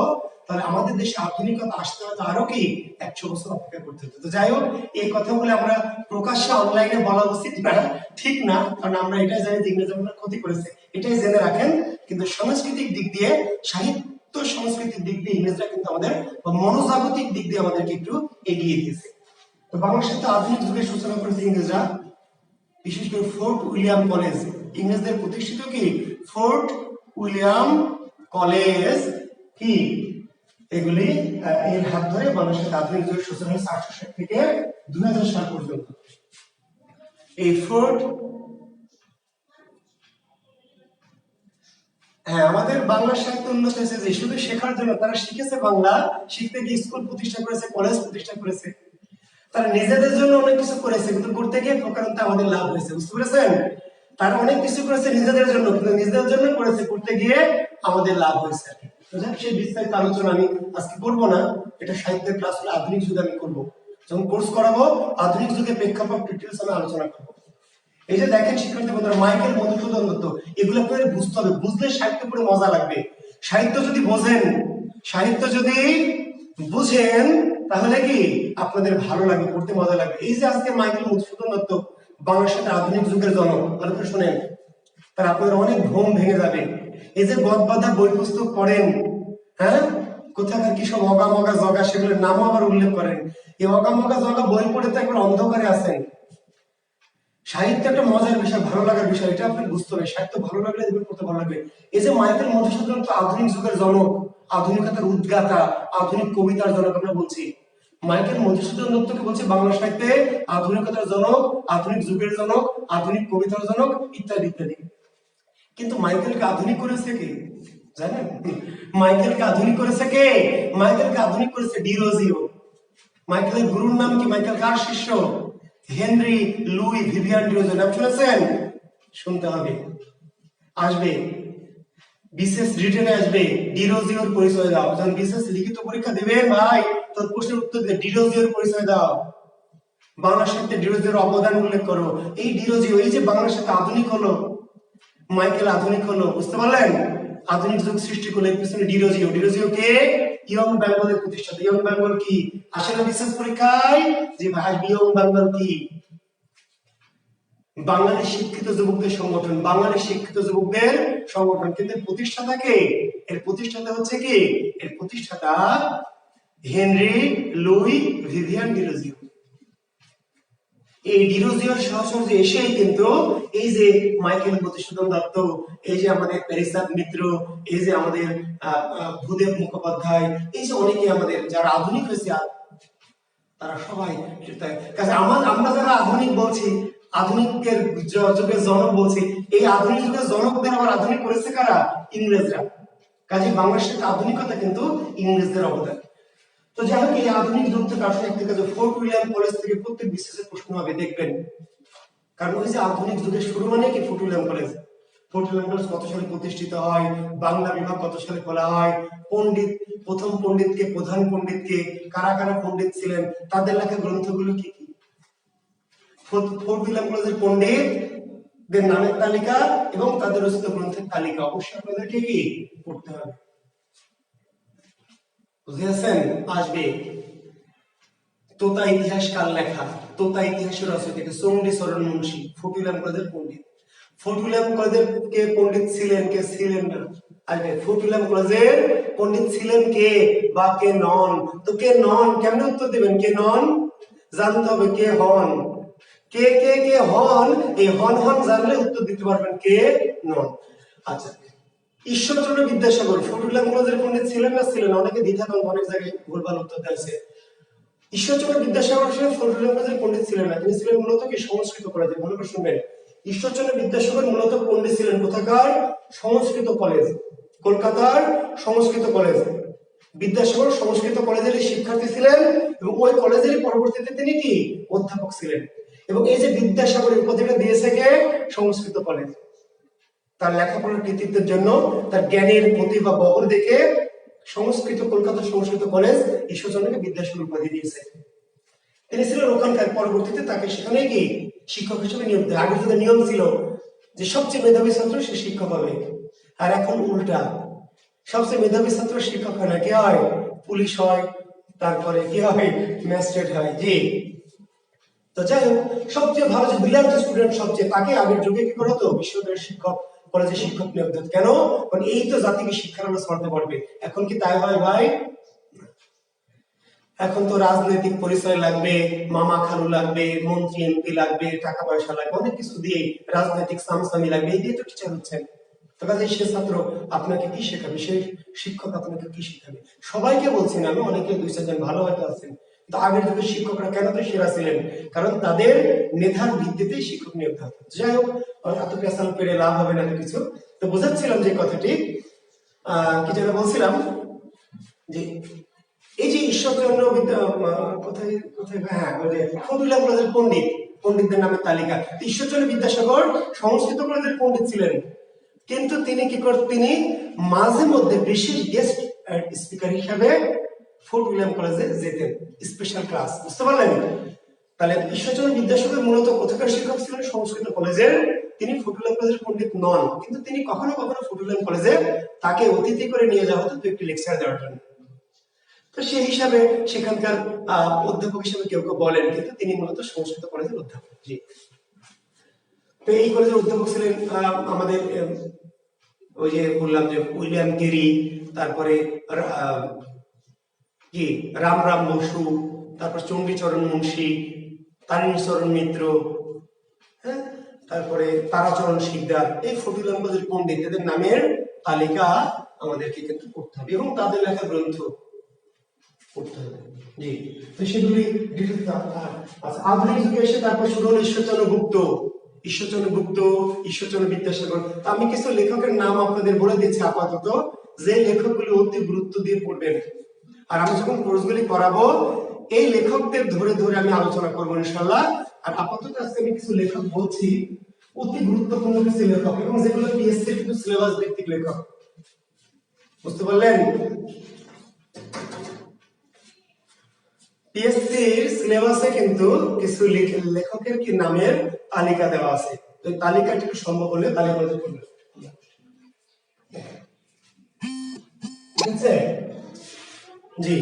তাহলে আমাদের দেশে আধুনিকতা আসতে হয়তো আরো কি 100 বছর অপেক্ষা করতে হতো। তো যাই হোক, এই কথাগুলো আমরা প্রকাশ্যে অনলাইনে বলা উচিত না, ঠিক না, কারণ আমরা এটাই জানি যে ইংরেজ আমাদের ক্ষতি করেছে, এটাই জেনে রাখেন। কিন্তু সাংস্কৃতিক দিক দিয়ে, সাহিত্য সংস্কৃতির দিক দিয়ে ইংরেজরা কিন্তু আমাদের, মনোজাগতিক দিক দিয়ে আমাদেরকে একটু এগিয়ে দিয়েছে। তো বাংলা সাহিত্য আধুনিক যুগের সূচনা করেছে ইংরেজরা, বিশেষ করে ফোর্ট উইলিয়াম কলেজ। ইংরেজদের প্রতিষ্ঠিত কি ফোর্ট উইলিয়াম কলেজ, কি এগুলি এর হাত ধরে বাংলাদেশের আধুনিক যুগের সূচনা হয়েছে 1860 থেকে 2000 সাল পর্যন্ত। এই ফোর্ট, হ্যাঁ, আমাদের বাংলা সাহিত্য উন্নত হয়েছে যে শুধু শেখার জন্য। তারা শিখেছে বাংলা, শিখতে গিয়ে স্কুল প্রতিষ্ঠা করেছে, কলেজ প্রতিষ্ঠা করেছে, তারা নিজেদের জন্য অনেক কিছু করেছে, কিন্তু করতে গিয়ে প্রকারান্তে আমাদের লাভ হয়েছে, বুঝতে পেরেছেন? তারা অনেক কিছু করেছে নিজেদের জন্য, কিন্তু নিজেদের জন্য করেছে, করতে গিয়ে আমাদের লাভ হয়েছে। সেই বিস্তারিত আলোচনা আমি আজকে করবো না, এটা সাহিত্যের ক্লাস হলে আধুনিক যুগে আমি করবো, যখন কোর্স করাবো আধুনিক যুগের প্রেক্ষাপট ডিটেলস আমি আলোচনা করবো। এই যে দেখেন শিক্ষার্থী বন্ধুরা, মাইকেল মধুসূদন দত্ত, এগুলো আপনাদের বুঝতে হবে, বুঝলে সাহিত্য পড়ে মজা লাগবে। সাহিত্য যদি বোঝেন, সাহিত্য যদি বুঝেন, তাহলে কি আপনাদের ভালো লাগবে, পড়তে মজা লাগবে। এই যে আজকে মাইকেল মধুসূদন দত্ত বাংলার সাথে আধুনিক যুগের জনক, ভালো করে শোনেন, তার আপনাদের অনেক ঘুম ভেঙে যাবে। এই যে গদবাধা বই পুস্তক পড়েন, হ্যাঁ, কোথাকার কি সব অগা মগা জগা, সেগুলোর নামও আবার উল্লেখ করেন। এই অগা মগা জগা বই পড়ে তো একবার অন্ধকারে আছেন। সাহিত্য একটা মজার বিষয়, ভালো লাগার বিষয়, এটা আপনাকে বুঝতে হবে। সাহিত্য ভালো লাগলে এগুলো পড়তে ভালো লাগবে। এই যে মাইকেল মধুসূদন তো আধুনিক যুগের জনক, আধুনিকতার উদ্গাতা, আধুনিক কবিতার জনক আমরা বলছি। মাইকেল মধুসূদন দত্তকে বলছে বাংলা সাহিত্যে আধুনিকতার জনক, আধুনিক যুগের জনক, আধুনিক কবিতার জনক, ইত্যাদি ইত্যাদি। কিন্তু মাইকেলকে আধুনিক করেছে কে জানেন? মাইকেলকে আধুনিক করেছে কে? মাইকেলকে আধুনিক করেছে ডিরোজিও। মাইকেলের গুরুর নাম কি? মাইকেল কার শিষ্য? হেনরি লুই ভিভিয়ান ডিরোজিও, নাম শুনেছেন? শুনতে হবে। আসবে বিশেষ রিটেনে আসবে ডিরোজিওর পরিচয় দাও। যখন বিশেষ লিখিত পরীক্ষা দেবেন ভাই, তোর প্রশ্নের উত্তর দিয়ে ডিরোজিওর পরিচয় দাও। বাংলা সাহিত্যে ডিরোজিওর অবদান উল্লেখ করো। এই ডিরোজিও, এই যে বাংলা সাহিত্য আধুনিক হলো, মাইকেল আধুনিক হলো, বুঝতে পারলেন? আধুনিক যুগ সৃষ্টি করলো এর পিছনে ডিরোজিও। ডিরোজিও কে? ইয়ং বেঙ্গলের প্রতিষ্ঠাতা। ইয়ং বেঙ্গল কি আসে না বিশেষ পরীক্ষায়? যে ভাই ইয়ং বেঙ্গল কি? বাঙালি শিক্ষিত যুবকদের সংগঠন, বাঙালি শিক্ষিত যুবকদের সংগঠন। কিন্তু প্রতিষ্ঠাতা কে? এর প্রতিষ্ঠাতা হচ্ছে কি? এর প্রতিষ্ঠাতা হেনরি লুই ভিভিয়ান ডিরোজিও। এই ডিরোজিওর সহচর্যে এসেই কিন্তু এই যে মাইকেল মধুসূদন দত্ত, এই যে আমাদের প্যারিসাদ মিত্র, এই যে আমাদের ভূদেব মুখোপাধ্যায়, এই যে অনেকে আমাদের যারা আধুনিক হয়েছে, তারা সবাই আমরা যারা আধুনিক বলছি, আধুনিকের যুগের জনক বলছি, এই আধুনিক যুগের জনকদের আবার আধুনিক করেছে কারা? ইংরেজরা। কাজে বাংলার সাথে আধুনিকতা কিন্তু ইংরেজদের অবদান। তো যাই হোক, এই আধুনিক যুগ থেকে আসলে একটা কাজ, ফোর্ট উইলিয়াম কলেজ থেকে প্রত্যেক বিশেষের প্রশ্ন হবে, দেখবেন। কারণ ওই যে আধুনিক যুগের শুরু মানে কি? Fort William college. Fort William college কত সালে প্রতিষ্ঠিত হয়? বাংলা বিভাগ কত সালে খোলা হয়? পণ্ডিত, প্রথম পণ্ডিতকে, প্রধান পণ্ডিতকে, কারা কারা পণ্ডিত ছিলেন, তাদের লেখা গ্রন্থগুলো কি কি? ফোর্ট উইলিয়াম কলেজের পণ্ডিতদের নামের তালিকা এবং তাদের রচিত গ্রন্থের তালিকা অবশ্যই আপনাদেরকে কি পড়তে হবে। বুঝেছেন? আসবে তোতা ইতিহাস কার লেখা? তোতা ইতিহাসের রচয়িতা চণ্ডীচরণ মুন্সী, ফোর্ট উইলিয়াম কলেজের পণ্ডিত। ফোর্ট উইলিয়াম কলেজের কে পণ্ডিত ছিলেন, কে ছিলেন না? আসবে ফোর্ট উইলিয়াম কলেজের পণ্ডিত ছিলেন কে বা কে নন? তো কে নন কেমনে উত্তর দিবেন? কে নন জানতে হবে। কে হন? কে কে কে হন? এই হন হন জানলে উত্তর দিতে পারবেন কে নন। আচ্ছা, ঈশ্বরচন্দ্র বিদ্যাসাগর ফোর্ট উইলিয়াম কলেজের পণ্ডিত ছিলেন না ছিলেন? অনেকে দ্বিধাদ্বন্দ্ব, অনেক জায়গায় ভুলভাল উত্তর দিয়েছে। ঈশ্বরচন্দ্র বিদ্যাসাগর আসলে ফোর্ট উইলিয়াম কলেজের পণ্ডিত ছিলেন না, তিনি ছিলেন মূলত কি সংস্কৃত কলেজে। ভালো করে শুনবেন, ঈশ্বরচন্দ্র বিদ্যাসাগর মূলত পণ্ডিত ছিলেন কোথাকার? সংস্কৃত কলেজ, কলকাতার সংস্কৃত কলেজ। বিদ্যাসাগর সংস্কৃত কলেজের শিক্ষার্থী ছিলেন এবং ওই কলেজের পরবর্তীতে তিনি কি অধ্যাপক ছিলেন। এবং এই যে বিদ্যাসাগরের উপাধিটা দিয়েছে কে? সংস্কৃত কলেজ। তার লেখাপড়ার কৃতিত্বের জন্য, তার জ্ঞানের প্রতিভা বহর দেখে সংস্কৃত, কলকাতা সংস্কৃত কলেজ ঈশ্বরচন্দ্রকে বিদ্যাসাগর উপাধি দিয়েছে। তিনি ছিলেন ওখানকার, পরবর্তীতে তাকে সেখানে কি শিক্ষক হিসেবে নিয়োগ দেয়। আগে যদি নিয়ম ছিল যে সবচেয়ে মেধাবী ছাত্র সে শিক্ষক হবে, আর এখন উল্টা, সবচেয়ে মেধাবী ছাত্র শিক্ষক হয় না, কে হয়? পুলিশ হয়, তারপরে কি হয়? ম্যাজিস্ট্রেট হয়। জি। তো যাই হোক, সবচেয়ে ভালো যে ব্রিলিয়ান্ট স্টুডেন্ট সবচেয়ে, তাকে আগের যুগে কি করতো? বিশ্ববিদ্যালয়ের শিক্ষক, কলেজে শিক্ষক নিয়োগ দিত। কেন? কারণ এই তো জাতিকে শিক্ষার আলো ছড়াতে পারবে। এখন কি তাই হয় ভাই? এখন তো রাজনৈতিক পরিচয় লাগবে, মামা খালু লাগবে, মন্ত্রী এমপি লাগবে, টাকা পয়সা লাগবে, অনেক কিছু দিয়ে রাজনৈতিক সামসামি লাগবে, এই দিয়ে তো টিচার হচ্ছেন। তো কাজে সে ছাত্র আপনাকে কি শেখাবে? সেই শিক্ষক আপনাকে কি শেখাবে? সবাইকে বলছি না আমি, অনেকে দুই চারজন ভালো হয়তো আছেন, কিন্তু আগের যুগের শিক্ষকরা কেন তো সেরা ছিলেন? কারণ তাদের মেধার ভিত্তিতে শিক্ষক নিয়োগ দেওয়া হতো। যাই হোক, এত পেশাল পেরে লাভ হবে না কিছু। তো বোঝাচ্ছিলাম যে কথাটি, কি যেন বলছিলাম, যে এই যে ঈশ্বরচন্দ্র কোথায় কোথায়, হ্যাঁ, ফোর্ট উইলিয়াম কলেজের পণ্ডিত, পণ্ডিতদের নামের তালিকা। ঈশ্বরচন্দ্র বিদ্যাসাগর সংস্কৃত কলেজের পণ্ডিত ছিলেন, কিন্তু তিনি কি করতেন? তিনি মাঝে মধ্যে বিশেষ গেস্ট স্পিকার হিসাবে ফোর্ট উইলিয়াম কলেজে যেতেন, স্পেশাল ক্লাস। বুঝতে পারলেন? তাহলে ঈশ্বরচন্দ্র বিদ্যাসাগর মূলত কোথাকার শিক্ষক ছিলেন? সংস্কৃত কলেজের। তিনি ফোর্ট উইলিয়াম কলেজের পণ্ডিত নন, কিন্তু তিনি কখনো কখনো ফোর্ট উইলিয়াম কলেজে তাকে অতিথি করে নিয়ে যাওয়া হতো একটি লেকচার দেওয়ার জন্য। তো সেই হিসাবে সেখানকার অধ্যাপক হিসেবে কেউ কেউ বলেন, কিন্তু তিনি মূলত সংস্কৃত কলেজের অধ্যাপক। জি। তো এই কলেজের অধ্যাপক ছিলেন আমাদের ওই যে বললাম যে উইলিয়াম কেরি, তারপরে কি রাম বসু, তারপর চণ্ডীচরণ মুন্সী, তারিণীচরণ মিত্র, হ্যাঁ, তারপরে তারাচরণ শিকদার, এই ফোর্ট উইলিয়াম কলেজের পণ্ডিত, এদের নামের তালিকা আমাদেরকে কিন্তু পড়তে হবে এবং তাদের লেখা গ্রন্থ পড়তে হবে। জি। তো সেগুলি আচ্ছা, আধুনিক যুগে এসে তারপর শুরু হলো ঈশ্বরচন্দ্র গুপ্ত, ঈশ্বরচন্দ্র গুপ্ত, ঈশ্বরচন্দ্র বিদ্যাসাগর। আমি কিছু লেখকের নাম আপনাদের বলে দিচ্ছি আপাতত, যে লেখকগুলি অতি গুরুত্ব দিয়ে পড়বেন। আর আমি যখন কোর্সগুলি করাবো, এই লেখকদের ধরে ধরে আমি আলোচনা করবো ইনশাল্লাহ। আর আপাতত আজকে আমি কিছু লেখক বলছি, অতি গুরুত্বপূর্ণ কিছু লেখক, এবং যেগুলো পিএসসি কিন্তু সিলেবাস ভিত্তিক লেখক। বুঝতে পারলেন? পিএসসির সিলেবাসে কিন্তু কিছু লেখকের কি নামের তালিকা দেওয়া আছে। তো তালিকাটি সম্ভব হলে তালিকা করবেন। ঠিক আছে? জি।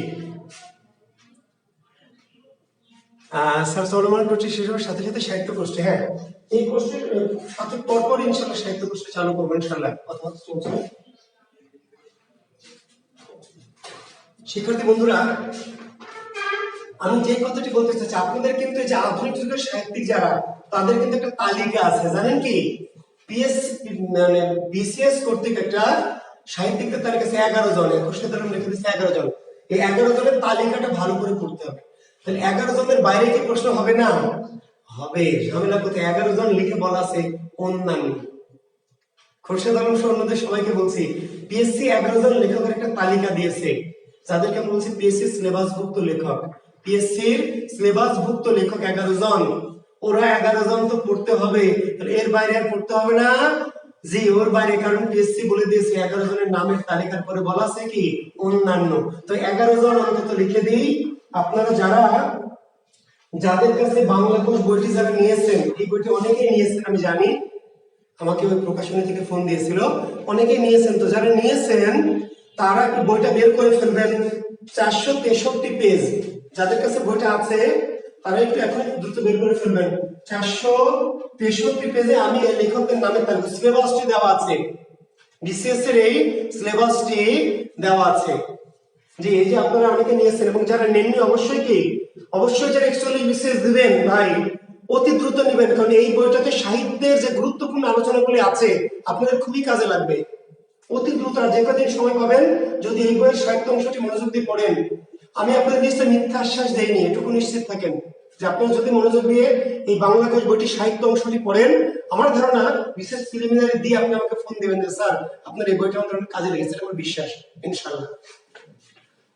স্যার সলোমন কোর্সটি শেষ হওয়ার সাথে সাথে সাহিত্য কোর্সটি, হ্যাঁ এই কোর্সটির সাথে পরপর ইনশাআল্লাহ সাহিত্য কোর্সটি চালু করবো ইনশাআল্লাহ। কথা চলছে। শিক্ষার্থী বন্ধুরা, আমি যে কথাটি বলতে চাচ্ছি, আপনাদের কিন্তু এই যে আধুনিক যুগের সাহিত্যিক যারা, তাদের কিন্তু একটা তালিকা আছে, জানেন কি? মানে বিসিএস কর্তৃক একটা সাহিত্যিকদের তালিকা আছে 11 জন, 21 জন লিখে দিচ্ছে 11 জন। এই 11 জনের তালিকাটা ভালো করে পড়তে হবে। তাহলে 11 জনের বাইরে কি প্রশ্ন হবে না? হবে। ঝামেলা কোথায়? 11 জন লিখে বলা আছে অন্যান্য। খোরশেদ আলম সহ অন্যদের সবাইকে বলছি, পিএসসি 11 জন লেখকের একটা তালিকা দিয়েছে, যাদেরকে আমি বলছি পিএসসি সিলেবাসভুক্ত লেখক। পিএসসির সিলেবাসভুক্ত লেখক 11 জন। ওরা 11 জন তো পড়তে হবে, তাহলে এর বাইরে আর পড়তে হবে না। জি, ওর বাইরে, কারণ পিএসসি বলে দিয়েছে 11 জনের নামের তালিকার পরে বলা আছে কি অন্যান্য। তো 11 জন অন্তত লিখে দিই। আপনারা যাদের কাছে বাংলা কোষ বইটি যারা নিয়েছেন, এই বইটি অনেকেই নিয়েছেন আমি জানি, আমাকে ওই প্রকাশনী থেকে ফোন দিয়েছিল, অনেকেই নিয়েছেন। তো যারা নিয়েছেন তারা একটু বইটা বের করে ফেলবেন। 463 পেজ, যাদের কাছে বইটা আছে তারা একটু এখন দ্রুত বের করে ফেলবেন। 463 পেজে আমি এই লেখকের নামের তালিকা, সিলেবাসটি দেওয়া আছে, বিসিএস এর এই সিলেবাসটি দেওয়া আছে। জি, এই যে আপনারা অনেকে নিয়েছেন, এবং যারা নেননি অবশ্যই যারা অ্যাকচুয়ালি বিসিএস দিবেন ভাই, অতি দ্রুত নেবেন, কারণ এই বইটাতে সাহিত্যের যে গুরুত্বপূর্ণ আলোচনাগুলি আছে আপনাদের খুবই কাজে লাগবে। অতি দ্রুত, যে কদিন সময় পাবেন যদি এই বইয়ের সাহিত্য অংশটি মনোযোগ দিয়ে পড়েন, আমি আপনাদের নিশ্চয় মিথ্যা আশ্বাস দেইনি, এটুকু নিশ্চিত থাকেন যে আপনারা যদি মনোযোগ দিয়ে এই বাংলা কোষ বইটি সাহিত্য অংশটি পড়েন, আমার ধারণা বিশেষ প্রিলিমিনারি দিয়ে আপনি আমাকে ফোন দিবেন যে স্যার আপনার এই বইটা আমাদের কাজে লেগেছে, আমার বিশ্বাস ইনশাআল্লাহ।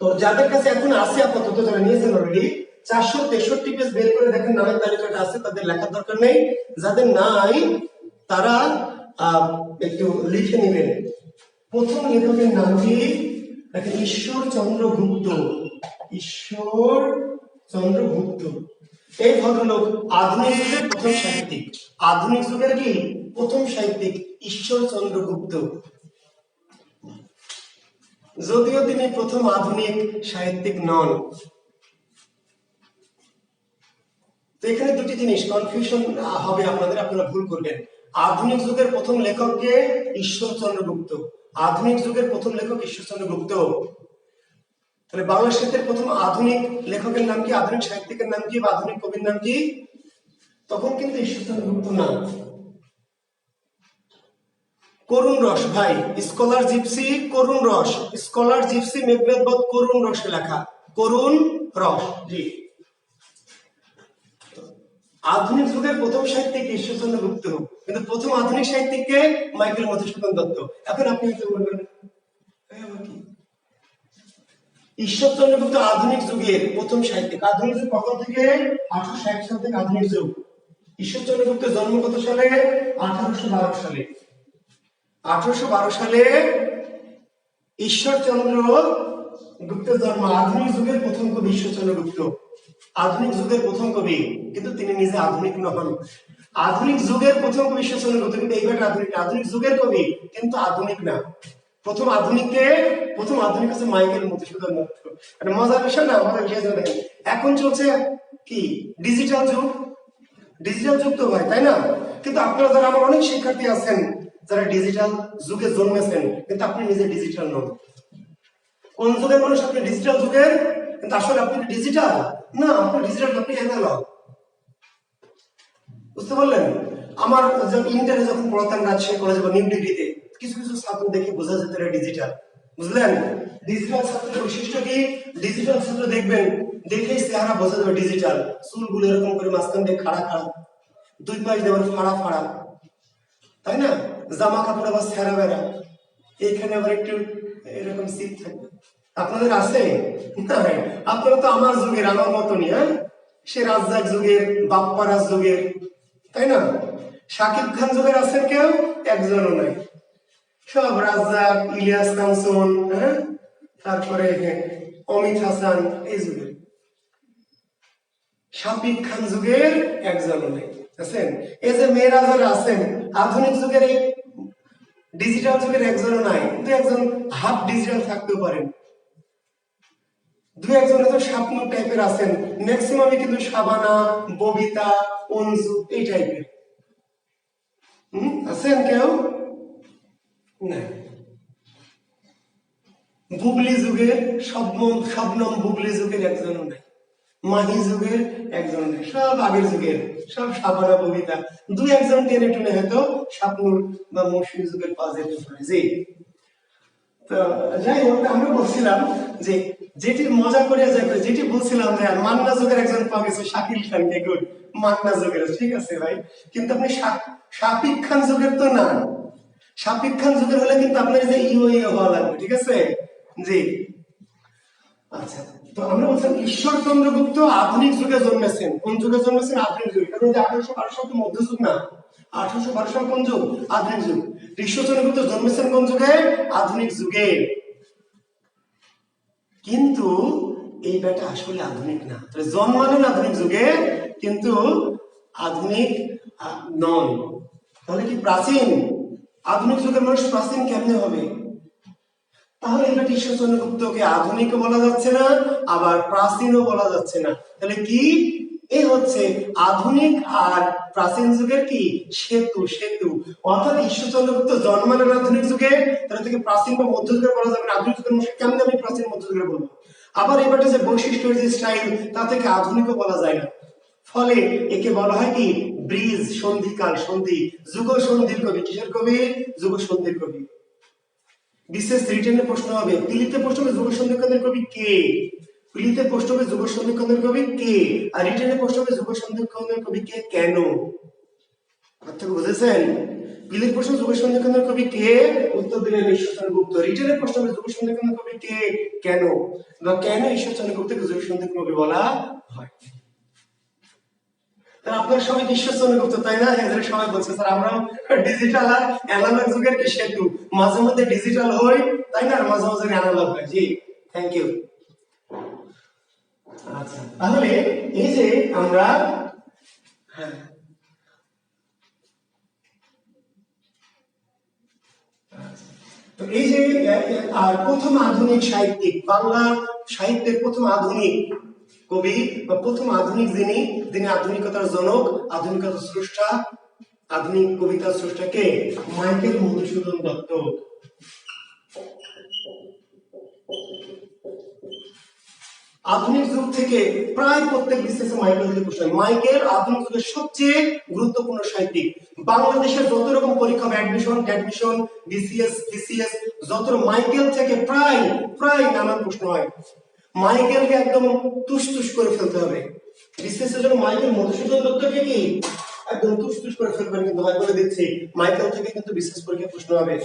তো যাদের কাছে এখন আছে, আপাতত যারা নিয়েছেন অলরেডি, 463 পেজ বের করে দেখেন নামের তালিকাটা আছে, তাদের লেখার দরকার নেই। যাদের নাই তারা একটু লিখে নেবেন। প্রথম লেখকের নাম কি দেখেন, ঈশ্বরচন্দ্র গুপ্ত। ঈশ্বরচন্দ্র গুপ্ত, এই ভদ্রলোক আধুনিক যুগের প্রথম সাহিত্যিক। আধুনিক যুগের কি প্রথম সাহিত্যিক ঈশ্বরচন্দ্র গুপ্ত। যদিও তিনি প্রথম আধুনিক সাহিত্যিক নন। তো এখানে দুটি জিনিস কনফিউশন হবে আপনাদের, আপনারা ভুল করবেন। আধুনিক যুগের প্রথম লেখককে ঈশ্বরচন্দ্র গুপ্ত, আধুনিক যুগের প্রথম লেখক ঈশ্বরচন্দ্র গুপ্ত। তাহলে বাংলা সাহিত্যের প্রথম আধুনিক লেখকের নাম কি, আধুনিক সাহিত্যিকের নাম কি, বা আধুনিক কবির নাম কি? তখন কিন্তু ঈশ্বরচন্দ্র গুপ্ত না। করুণ রস ভাই, স্কলার জিপসি করুণ রস, স্কলার জিপসি মেঘনাদ বধ করুণ রসে লেখা, করুণ রস। জি, আধুনিক যুগের প্রথম সাহিত্যিক ঈশ্বরচন্দ্র গুপ্ত, কিন্তু প্রথম আধুনিক সাহিত্যিককে মাইকেল মধুসূদন দত্ত। এখন আপনি কি বলবেন, ঈশ্বরচন্দ্র গুপ্ত আধুনিক যুগের প্রথম সাহিত্যিক। আধুনিক যুগ কখন থেকে? 1860 সাল থেকে আধুনিক যুগ। ঈশ্বরচন্দ্র গুপ্তের জন্ম কত সালে? 1812 সালে। 1812 সালে ঈশ্বরচন্দ্র গুপ্তের জন্ম। আধুনিক যুগের প্রথম কবি ঈশ্বরচন্দ্র গুপ্ত, আধুনিক যুগের প্রথম কবি, কিন্তু তিনি নিজে আধুনিক নন। আধুনিক যুগের প্রথম কবি ঈশ্বরচন্দ্র গুপ্ত, কিন্তু এইবার আধুনিক, আধুনিক যুগের কবি কিন্তু আধুনিক না। প্রথম আধুনিক হচ্ছে মাইকেল মধুসূদন দত্ত। একটা মজার বিষয় না, মজার বিষয় দেখেন, এখন চলছে কি ডিজিটাল যুগ, ডিজিটাল যুগ তো ভাই, তাই না? কিন্তু আপনারা যারা, আমার অনেক শিক্ষার্থী আছেন যারা ডিজিটাল যুগে জন্মেছেন, কিন্তু আপনি নিজে ডিজিটাল নন। কোন যুগের মানুষ আপনি? ডিজিটাল যুগের, কিন্তু আসলে আপনি ডিজিটাল না, আপনি ডিজিটাল, আপনি অ্যানালগ। বুঝতে পারলেন? আমার ইন্টারে যখন পড়াতাম রাজশাহী কলেজে বা নিউ ডিগ্রিতে, কিছু কিছু ছাত্র দেখে বোঝা যেত এরা ডিজিটাল। বুঝলেন? ডিজিটাল ছাত্রের বৈশিষ্ট্য কি? ডিজিটাল ছাত্র দেখবেন, দেখলেই চেহারা বোঝা যাবে ডিজিটাল। চুলগুলো এরকম করে মাঝখান দিয়ে খাড়া খাড়া, দুই পাশ দিয়ে আবার ফাড়া ফাড়া, তাই না? জামা কাপড় আবার ছেঁড়া বেড়া, এইখানে আবার একটু এরকম সিট থাকবে। আপনাদের আছে? আপনারা তো আমার যুগের, আমার মতনই। হ্যাঁ, সে রাজ্জাক যুগের, বাপ্পারাজ যুগের, তাই না? শাকিব খান যুগের আছেন কেউ? একজনও নাই। সব রাজ্জাক, ইলিয়াস কাঞ্চন, হ্যাঁ, তারপরে অমিত হাসান, এই যুগের। শাকিব খান যুগের একজনও নেই, আছেন? এই যে মেয়েরা যারা আছেন আধুনিক যুগের, এই ডিজিটাল যুগের একজনও নাই, কিন্তু একজন হাফ ডিজিটাল থাকতেও পারেন, দু একজন হয়তো স্বপ্ন টাইপের আছেন, ম্যাক্সিমামই কিন্তু শাবানা, ববিতা, অঞ্জু এই টাইপের। আছেন কেউ? না। বুবলি যুগের, শবনম বুবলি যুগের একজনও নাই, মাহি যুগের একজন নেই, সব আগের যুগের, সব শাবানা, ববিতা, দু একজন টেনে টুনে হয়তো স্বপ্নুর বা মৌসুমী যুগের পাওয়া যেতে পারে। জি, তো যাই হোক, আমরা বলছিলাম যে যেটি মজা করে যেটি বলছিলাম যে মান্না যুগের একজন পাওয়া গেছে, শাকিল খানকে। গুড, মান্না যুগের, ঠিক আছে ভাই। কিন্তু আপনি শাকিব খান যুগের তো না। শাকিব খান যুগের হলে কিন্তু আপনার যে ইও ইও হওয়া লাগবে, ঠিক আছে? জি, আচ্ছা। তো আমরা বলছিলাম ঈশ্বরচন্দ্র গুপ্ত আধুনিক যুগে জন্মেছেন। কোন যুগে জন্মেছেন? আধুনিক যুগে। কারণ 1812 সাল তো মধ্যযুগ না, 1812 সাল কোন যুগ? আধুনিক যুগ। ঈশ্বরচন্দ্র গুপ্ত জন্মেছেন কোন যুগে? আধুনিক যুগে। কিন্তু এই ব্যাটা আসলে আধুনিক না, জন্মালেন আধুনিক যুগে কিন্তু আধুনিক নন। তাহলে কি প্রাচীন? আধুনিক যুগের মানুষ প্রাচীন কেমনে হবে? তাহলে এটা ঈশ্বরচন্দ্র গুপ্তকে আধুনিকও বলা যাচ্ছে না, আবার প্রাচীনও বলা যাচ্ছে না। তাহলে কি? এ হচ্ছে আধুনিক আর প্রাচীন যুগের কি সেতু। সেতু অর্থাৎ ঈশ্বরচন্দ্র গুপ্ত জন্মালেন আধুনিক যুগে, তাহলে থেকে প্রাচীন বা মধ্যযুগের বলা যাবে না। আধুনিক যুগের মানুষ কেমনে আমি প্রাচীন মধ্যযুগের বলবো? আবার এবারে যে বৈশিষ্ট্য, যে স্টাইল, তা থেকে আধুনিকও বলা যায় না। ফলে একে বলা হয় কি ব্রিজ, সন্ধিকাল, সন্ধি, যুগ সন্ধির কবি। কিসের কবি? যুগ সন্ধির কবি। বিশেষ রিটেনে প্রশ্ন হবে, পিলিতে প্রশ্ন হবে যুগ সন্ধিক্ষণের কবি কে? পিলিতে প্রশ্ন হবে যুগ সন্ধিক্ষণের কবি কে? আর রিটেনে প্রশ্ন হবে যুগ সন্ধিক্ষণের কবি কে, কেন? পার্থক্য বুঝেছেন? পিলির প্রশ্ন যুগ সন্ধিক্ষণের কবি কে, উত্তর দিলেন ঈশ্বরচন্দ্র গুপ্ত। রিটেনের প্রশ্ন হবে যুগ সন্ধিক্ষণের কবি কে, কেন? বা কেন ঈশ্বরচন্দ্র গুপ্তকে যুগ সন্ধিক্ষণ কবি বলা হয়? আপনার সবাই ঈশ্বরচন্দ্র গুপ্ত, তাই না? এদের সবাই বলছে স্যার আমরা ডিজিটাল আর অ্যানালগ যুগের কি সেতু, মাঝে মধ্যে ডিজিটাল হই, তাই না, আর মাঝে মাঝে অ্যানালগ হয়। জি, থ্যাংক ইউ। আচ্ছা, তাহলে এই যে আমরা, হ্যাঁ, তো এই যে আর প্রথম আধুনিক সাহিত্যিক, বাংলা সাহিত্যের প্রথম আধুনিক কবি বা প্রথম আধুনিক যিনি আধুনিকতার জনক, আধুনিকতার স্রষ্টা, আধুনিক কবিতার স্রষ্টাকে মাইকেল মধুসূদন দত্ত। আধুনিক যুগ থেকে প্রায় প্রত্যেক বিশেষে মাইকেল প্রশ্ন। মাইকেল আধুনিক যুগের সবচেয়ে গুরুত্বপূর্ণ সাহিত্যিক। বাংলাদেশের যত রকম পরীক্ষা, অ্যাডমিশন, বিসিএস, যত মাইকেল থেকে প্রায় প্রায় নানান প্রশ্ন হয়। মাইকেলকে একদম তুষ করে ফেলতে হবে। বিসিএসের জন্য মাইকেল মধুসূদন দত্তকে কি একদম তুষ করে ফেলবেন, কিন্তু ভাই বলে দিচ্ছি মাইকেল থেকে কিন্তু বিসিএস পরীক্ষা প্রশ্ন হবে।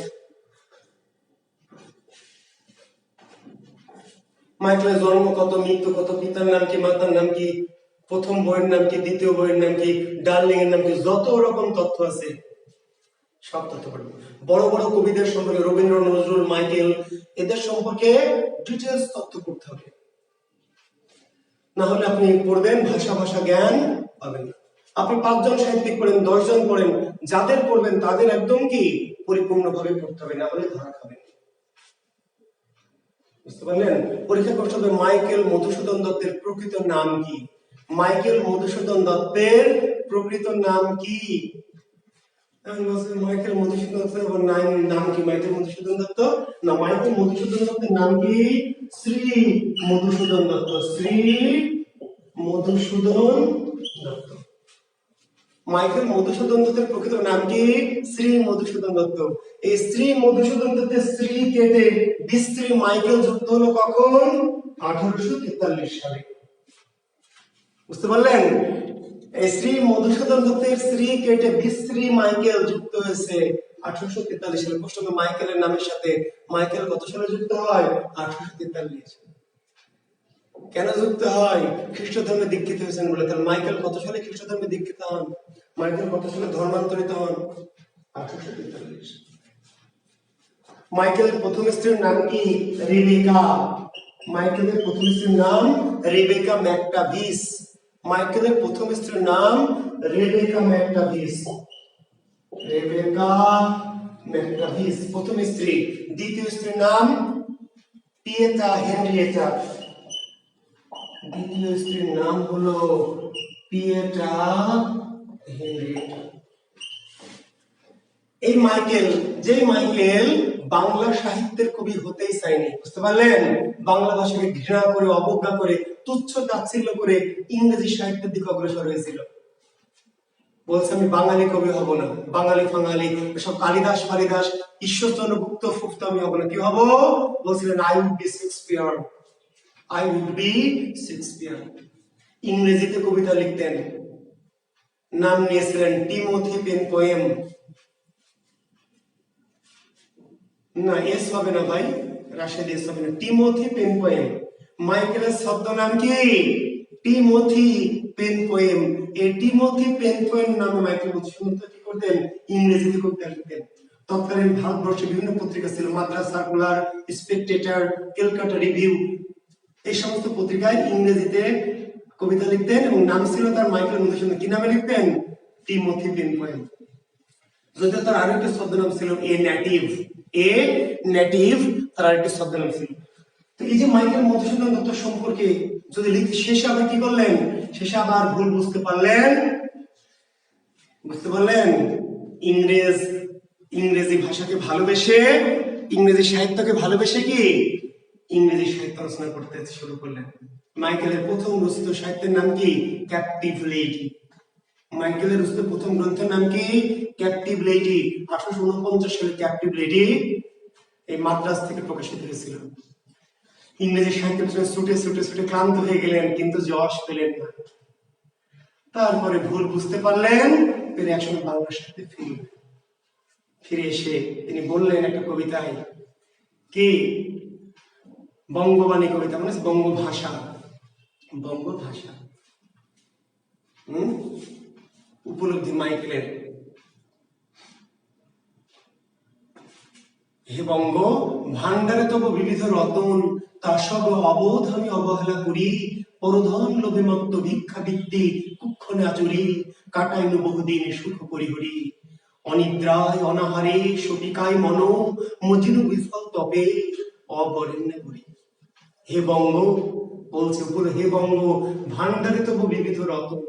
মাইকেলের জন্ম কত, মৃত্যু কত, পিতার নাম কি, মাতার নাম কি, প্রথম বইয়ের নাম কি, দ্বিতীয় বইয়ের নাম কি, ডার্লিং এর নাম কি, যত রকম তথ্য আছে সব তথ্য পড়বে। বড় বড় কবিদের সম্পর্কে, রবীন্দ্র, নজরুল, মাইকেল, এদের সম্পর্কে ডিটেলস তথ্য পড়তে হবে, না হলে আপনি পড়বেন ভাষা জ্ঞান পাবেন না। আপনি 5 জন সাহিত্যিক পড়েন, 10 জন পড়েন, যাদের পড়বেন তাদের একদম কি পরিপূর্ণভাবে পড়তে হবে, না হলে ধরা খাবেন। বুঝতে পারলেন? পরীক্ষা করতে হবে মাইকেল মধুসূদন দত্তের প্রকৃত নাম কি। মাইকেল মধুসূদন দত্তের প্রকৃত নাম কি? মাইকেল মধুসূদন দত্তের নাম কি? মাইকেল মধুসূদন দত্ত না, মাইকেল মধুসূদন দত্তের নাম কি? শ্রী মধুসূদন দত্ত। শ্রী মধুসূদন দত্ত। মাইকেল মধুসূদন দত্তের প্রকৃত নাম কি? শ্রী মধুসূদন দত্ত। এই শ্রী মধুসূদন দত্তের শ্রী কেটে বিশ্রী মাইকেল যুক্ত হলো কখন? 1843 সালে। বুঝতে পারলেন? এই শ্রী মধুসূদন দত্তের শ্রী কেটে বিশ্রী মাইকেল যুক্ত হয়েছে 1843 সালে। প্রশ্ন, মাইকেলের নামের সাথে মাইকেল কত সালে যুক্ত হয়? 1843। কেন যুক্ত হয়? খ্রিস্ট ধর্মে দীক্ষিত হয়েছেন বলে। তাহলে মাইকেল কত সালে খ্রিস্ট ধর্মে দীক্ষিত হন? মাইকেল কত সালে ধর্মান্তরিত হন? 1843। মাইকেলের প্রথম স্ত্রীর নাম কি? রিবেকা। মাইকেলের প্রথম স্ত্রীর নাম রেবেকা ম্যাকটাভিস। মাইকেলের প্রথম স্ত্রীর নাম রেবেকা ম্যাকটাভিস। রেবেকা ম্যাকটাভিস প্রথম স্ত্রী। দ্বিতীয় স্ত্রীর নাম পিয়েটা হেনরিয়েটা। দ্বিতীয় স্ত্রীর নাম হলো পিয়েটা হেনরিয়েটা। এই মাইকেল, যে মাইকেল বাংলা সাহিত্যের কবি হতেই চায়নি, বুঝতে পারলেন? বাংলা ভাষাকে ঘৃণা করে, অবজ্ঞা করে, তুচ্ছ তাচ্ছিল্য করে ইংরেজি সাহিত্যের দিকে অগ্রসর হয়েছিল। বলছে আমি বাঙালি কবি হব না, বাঙালি ফাঙালি এসব কালিদাস ফালিদাস ঈশ্বরচন্দ্র গুপ্ত ফুপ্ত আমি হব না। কি হব? বলছিলেন I would be Shakespeare, I would be Shakespeare. ইংরেজিতে কবিতা লিখতেন, নাম নিয়েছিলেন টিমোথি পেন পোয়েম। না, এস হবে না ভাই, রাশেদ এস হবে না, টিমোথি পেন পোয়েম। মাইকেলের শব্দ নাম কি? Timothy Penpoem. এই টিমোথি পেন পোয়েম নামে মাইকেল মধুসূদন কি করতেন? ইংরেজিতে কবিতা লিখতেন। তৎকালীন ভারতবর্ষে বিভিন্ন পত্রিকা ছিল, Madras circular, Spectator, Calcutta review, এই সমস্ত পত্রিকায় ইংরেজিতে কবিতা লিখতেন এবং নাম ছিল তার মাইকেল মধুসূদন। কি নামে লিখতেন? Timothy Penpoem. যদিও তার আরেকটা শব্দনাম ছিল এ নেটিভ। এ নেটিভ তার আরেকটা শব্দনাম ছিল। তো এই যে মাইকেল মধুসূদন দত্ত সম্পর্কে যদি লিখতে, শেষে আবার কি করলেন? শেষে আবার ভুল বুঝতে পারলেন। বুঝতে পারলেন? ইংরেজি ভাষাকে ভালোবেসে, ইংরেজি সাহিত্যকে ভালোবেসে কি ইংরেজি সাহিত্য রচনা করতে শুরু করলেন। মাইকেলের প্রথম রচিত সাহিত্যের নাম কি? Captive lady. মাইকেলের রচিত প্রথম গ্রন্থের নাম কি? Captive lady. 1849 সালে ক্যাপটিভ লেডি এই মাদ্রাজ থেকে প্রকাশিত হয়েছিল। ইংরেজি সাহিত্যের জন্য ছুটে ছুটে ছুটে ক্লান্ত হয়ে গেলেন, কিন্তু যশ পেলেন না। তারপরে ভুল বুঝতে পারলেন, ফিরে একসময় বাংলা সাহিত্যে ফিরে এসে তিনি বললেন একটা কবিতায়, কি বঙ্গবাণী কবিতা, মানে বঙ্গভাষা, বঙ্গভাষা উপলব্ধি মাইকেলের। হে বঙ্গ ভান্ডারে তব বিবিধ রতন, তা সব অবোধ আমি অবহেলা করি, পরধন লোভে মত্ত ভিক্ষা বৃত্তি কুক্ষণে আচরি, কাটাইনু বহুদিন সুখ পরিহরি, অনিদ্রায় অনাহারে শটিকায় মন, মজিনু বিফল তবে অবরেণ্যে করি। হে বঙ্গ বলছে উপরে, হে বঙ্গ ভান্ডারে তবু বিবিধ রতন,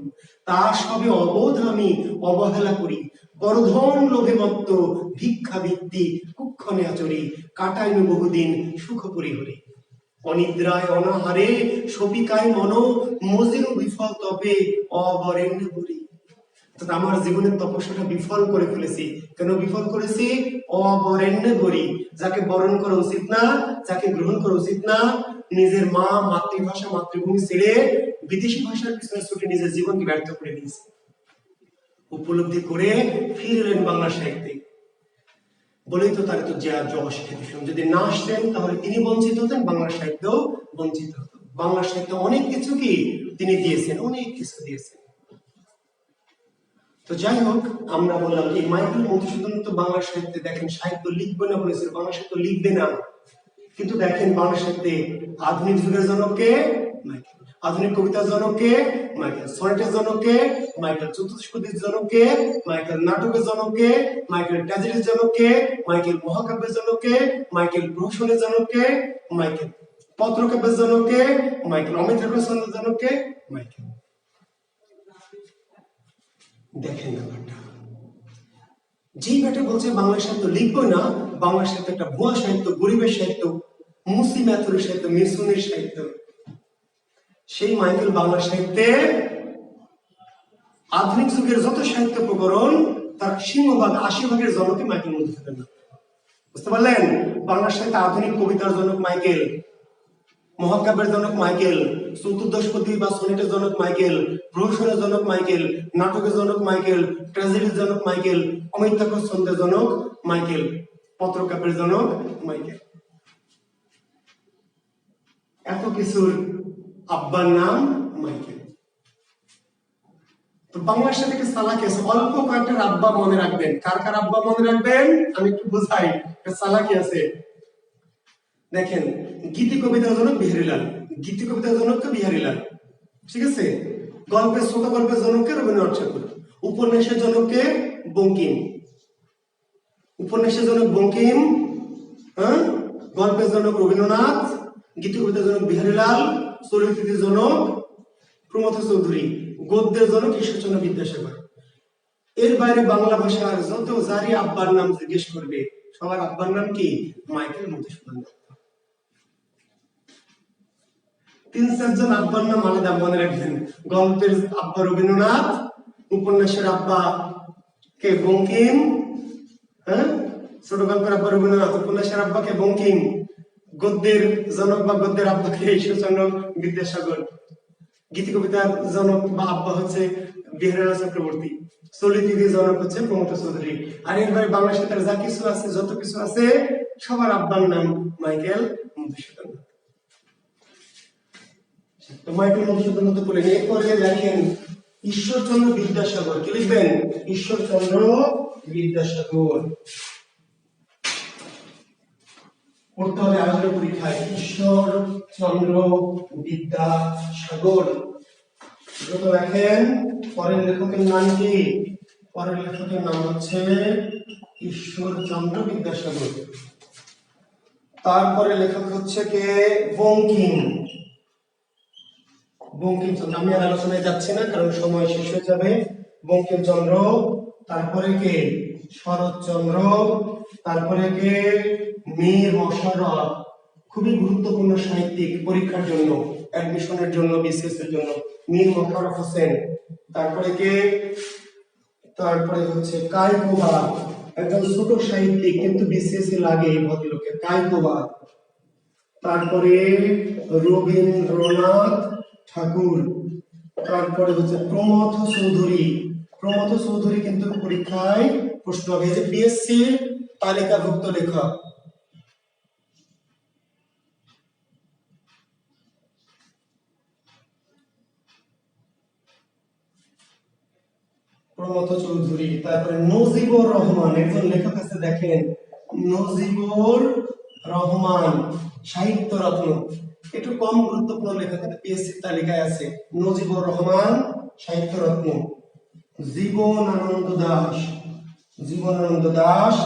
তা সবে অবোধ আমি অবহেলা করি, পরধন লোভে মত্ত ভিক্ষা বৃত্তি কুক্ষণে আচরি, কাটাইনু বহুদিন সুখ পরিহরি, অনিদ্রায় অনাহারে শপিকায় মন, মজিনু বিফল তবে অবরেণ্যে করি। আমার জীবনের তপস্যাটা বিফল করে ফেলেছি। কেন বিফল করেছি? অবরেণ্যে করি, যাকে বরণ করা উচিত না, যাকে গ্রহণ করা উচিত না, নিজের মা মাতৃভাষা মাতৃভূমি ছেড়ে বিদেশি ভাষার পিছনে ছুটে নিজের জীবনকে ব্যর্থ করে দিয়েছে। উপলব্ধি করে ফিরলেন বাংলা সাহিত্যে, বলেই তো তার তো যশ খ্যাতি। যদি না আসতেন তাহলে তিনি বঞ্চিত হতেন, বাংলা সাহিত্য বঞ্চিত হতো। বাংলা সাহিত্য অনেক কিছু কি তিনি দিয়েছেন, অনেক কিছু দিয়েছেন। তো যাই হোক, আমরা বললাম এই মাইকেল মধুসূদন তো বাংলা সাহিত্যে দেখেন সাহিত্য লিখবে না বলেছিল, বাংলা সাহিত্য লিখবে না, কিন্তু দেখেন বাংলা সাহিত্যে আধুনিক যুগের জনককে মাইকেল, আধুনিক কবিতার জনককে মাইকেল, সনেটের জনককে মাইকেল, চতুষ্পদীর জনককে মাইকেল, নাটকের জনককে মাইকেল, ট্র্যাজেডির জনককে মাইকেল, মহাকাব্যের জনককে মাইকেল, প্রহসনের জনককে মাইকেল, পত্রকাব্যের জনককে মাইকেল, অমিত ছন্দের জনককে মাইকেল। দেখেন ব্যাপারটা, যেই ব্যাটা বলছে বাংলা সাহিত্য লিখবো না, বাংলা সাহিত্য একটা ভুয়া সাহিত্য, গরিবের সাহিত্য, মুসলিম এতরের সাহিত্য, মিশনের সাহিত্য, সেই মাইকেল বাংলা সাহিত্যে আধুনিক যুগের যত সাহিত্য প্রকরণ তার সিংহভাগ 80% জনকে মাইকেল মধুসূদন। বুঝতে পারলেন? বাংলা সাহিত্যে আধুনিক কবিতার জনক মাইকেল, মহাকাব্যের জনক মাইকেল, চতুর্দশপদী বা সনেটের জনক মাইকেল, প্রহসনের জনক মাইকেল, নাটকের জনক মাইকেল, ট্র্যাজেডির জনক মাইকেল, অমিত ছন্দের জনক মাইকেল, পত্রকাব্যের জনক মাইকেল। এত কিছুর আব্বার নাম মাইকেল। তো বাংলার সাথে একটা চালাকি আছে, অল্প কয়েকটার আব্বা মনে রাখবেন। কার কার আব্বা মনে রাখবেন আমি একটু বুঝাই, একটা চালাকি আছে। দেখেন, গীতি কবিতার জনক বিহারীলাল, গীতি কবিতার জনক বিহারীলাল, ঠিক আছে। গল্পের, ছোট গল্পের জনককে রবীন্দ্রনাথ ঠাকুর, উপন্যাসের জনককে বঙ্কিম, উপন্যাসের জনক বঙ্কিম, হ্যাঁ, গল্পের জনক রবীন্দ্রনাথ, গীতি কবিতার জনক বিহারীলাল, চরিত্রের জনক প্রমথ চৌধুরী, গদ্যের জনক ঈশ্বরচন্দ্র বিদ্যাসাগর। এর বাইরে বাংলা ভাষার যত যারই আব্বার নাম জিজ্ঞেস করবে সবার আব্বার নাম কি? মাইকেল মধুসূদন দত্ত। 3-4 জন আব্বার নাম আলাদা মনে রাখবেন। গল্পের আব্বা রবীন্দ্রনাথ, উপন্যাসের আব্বা কে বঙ্কিম, হ্যাঁ, ছোট গল্পের আব্বা রবীন্দ্রনাথ, উপন্যাসের আব্বা কে বঙ্কিম, গদ্যের জনক বা গদ্যের আব্বা কে ঈশ্বরচন্দ্র বিদ্যাসাগর, গীতি কবিতার জনক বা আব্বা হচ্ছে বিহারীলাল চক্রবর্তী, চলিতির জনক হচ্ছে প্রমথ চৌধুরী। আর এর বাইরে বাংলা সাহিত্যের যা কিছু আছে, যত কিছু আছে, সবার আব্বার নাম মাইকেল মধুসূদন। তো মাইকেল মধুসূদন দত্ত বলেন। এরপরে লেখেন ঈশ্বরচন্দ্র বিদ্যাসাগর। কি লিখবেন? ঈশ্বরচন্দ্র বিদ্যাসাগর। পড়তে হবে আজকের পরীক্ষায়, ঈশ্বরচন্দ্র বিদ্যাসাগর। যত লেখেন, পরের লেখকের নাম কি? পরের লেখকের নাম হচ্ছে ঈশ্বরচন্দ্র বিদ্যাসাগর। তারপরে লেখক হচ্ছে কে? বঙ্কিম, বঙ্কিমচন্দ্র। আমি আর আলোচনায় যাচ্ছি না কারণ সময় শেষ হয়ে যাবে। বঙ্কিমচন্দ্র, তারপরে কে? শরৎচন্দ্র, তারপরে কে? মীর মশাররফ, খুবই গুরুত্বপূর্ণ সাহিত্যিক পরীক্ষার জন্য, অ্যাডমিশনের জন্য, বিসিএস এর জন্য। মীর মশাররফ হোসেন। তারপরে কে? তারপরে হচ্ছে কায়কোবাদ, একজন ছোট সাহিত্যিক কিন্তু বিসিএস এ লাগে এই ভদ্রলোকের, কায়কোবাদ। তারপরে রবীন্দ্রনাথ ঠাকুর। তারপরে হচ্ছে প্রমথ চৌধুরী। প্রমথ চৌধুরী কিন্তু পরীক্ষায় প্রশ্ন হবে, যে পিএসসি তালিকাভুক্ত লেখক। প্রমথ চৌধুরী। তারপরে নজিবুর রহমান, একজন লেখক আছে, দেখেন, নজিবুর রহমান, সাহিত্য রত্ন। একটু কম গুরুত্বপূর্ণ লেখক, পিএসসি তালিকায় আছে। নজিবুর রহমান, সাহিত্য রত্ন। জীবনানন্দ দাশ, জীবনানন্দ দাশ।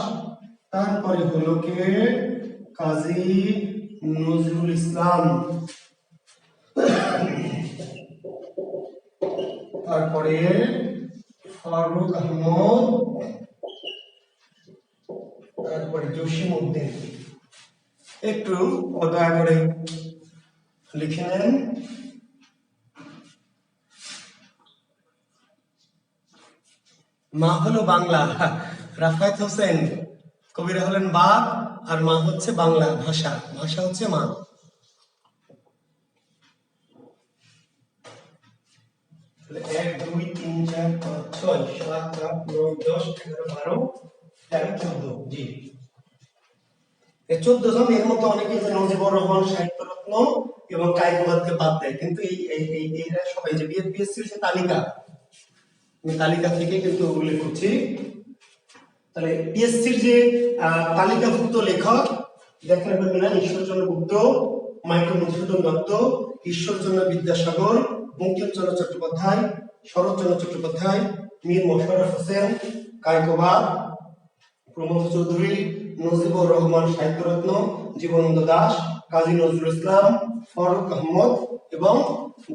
তারপরে হলো কে? কাজী নজরুল ইসলাম। তারপরে ফারুক আহমদ, তারপরে জসিমউদ্দিন। একটু দয়া করে লিখে নেন। মা হলো বাংলা, রাফায়েত হোসেন। কবিরা হলেন বাপ, আর মা হচ্ছে বাংলা ভাষা, ভাষা হচ্ছে মা। এক, দুই, তিন, চার, পাঁচ, ছয়, সাত, আট, নয়, 10, 11, 12, 13, 14। জি, 14 জন। এর মধ্যে অনেকে নজিবুর রহমান, সাহিত্য রত্ন এবং কায়কোবাদকে বাদ দেয়, কিন্তু এইরা সবাই যে বিএসসির যে তালিকা, আমি তালিকা থেকে কিন্তু উল্লেখ করছি। তাহলে পিএসসির যে তালিকাভুক্ত লেখক দেখেন, ঈশ্বরচন্দ্র গুপ্ত, মাইকেল মধুসূদন দত্ত, ঈশ্বরচন্দ্র বিদ্যাসাগর, বঙ্কিমচন্দ্র চট্টোপাধ্যায়, শরৎচন্দ্র চট্টোপাধ্যায়, মীর মশাররফ হোসেন, কায়কোবাদ, প্রমথ চৌধুরী, নজিবুর রহমান, সাহিত্যরত্ন, জীবনানন্দ দাশ, কাজী নজরুল ইসলাম, ফারুক আহমদ এবং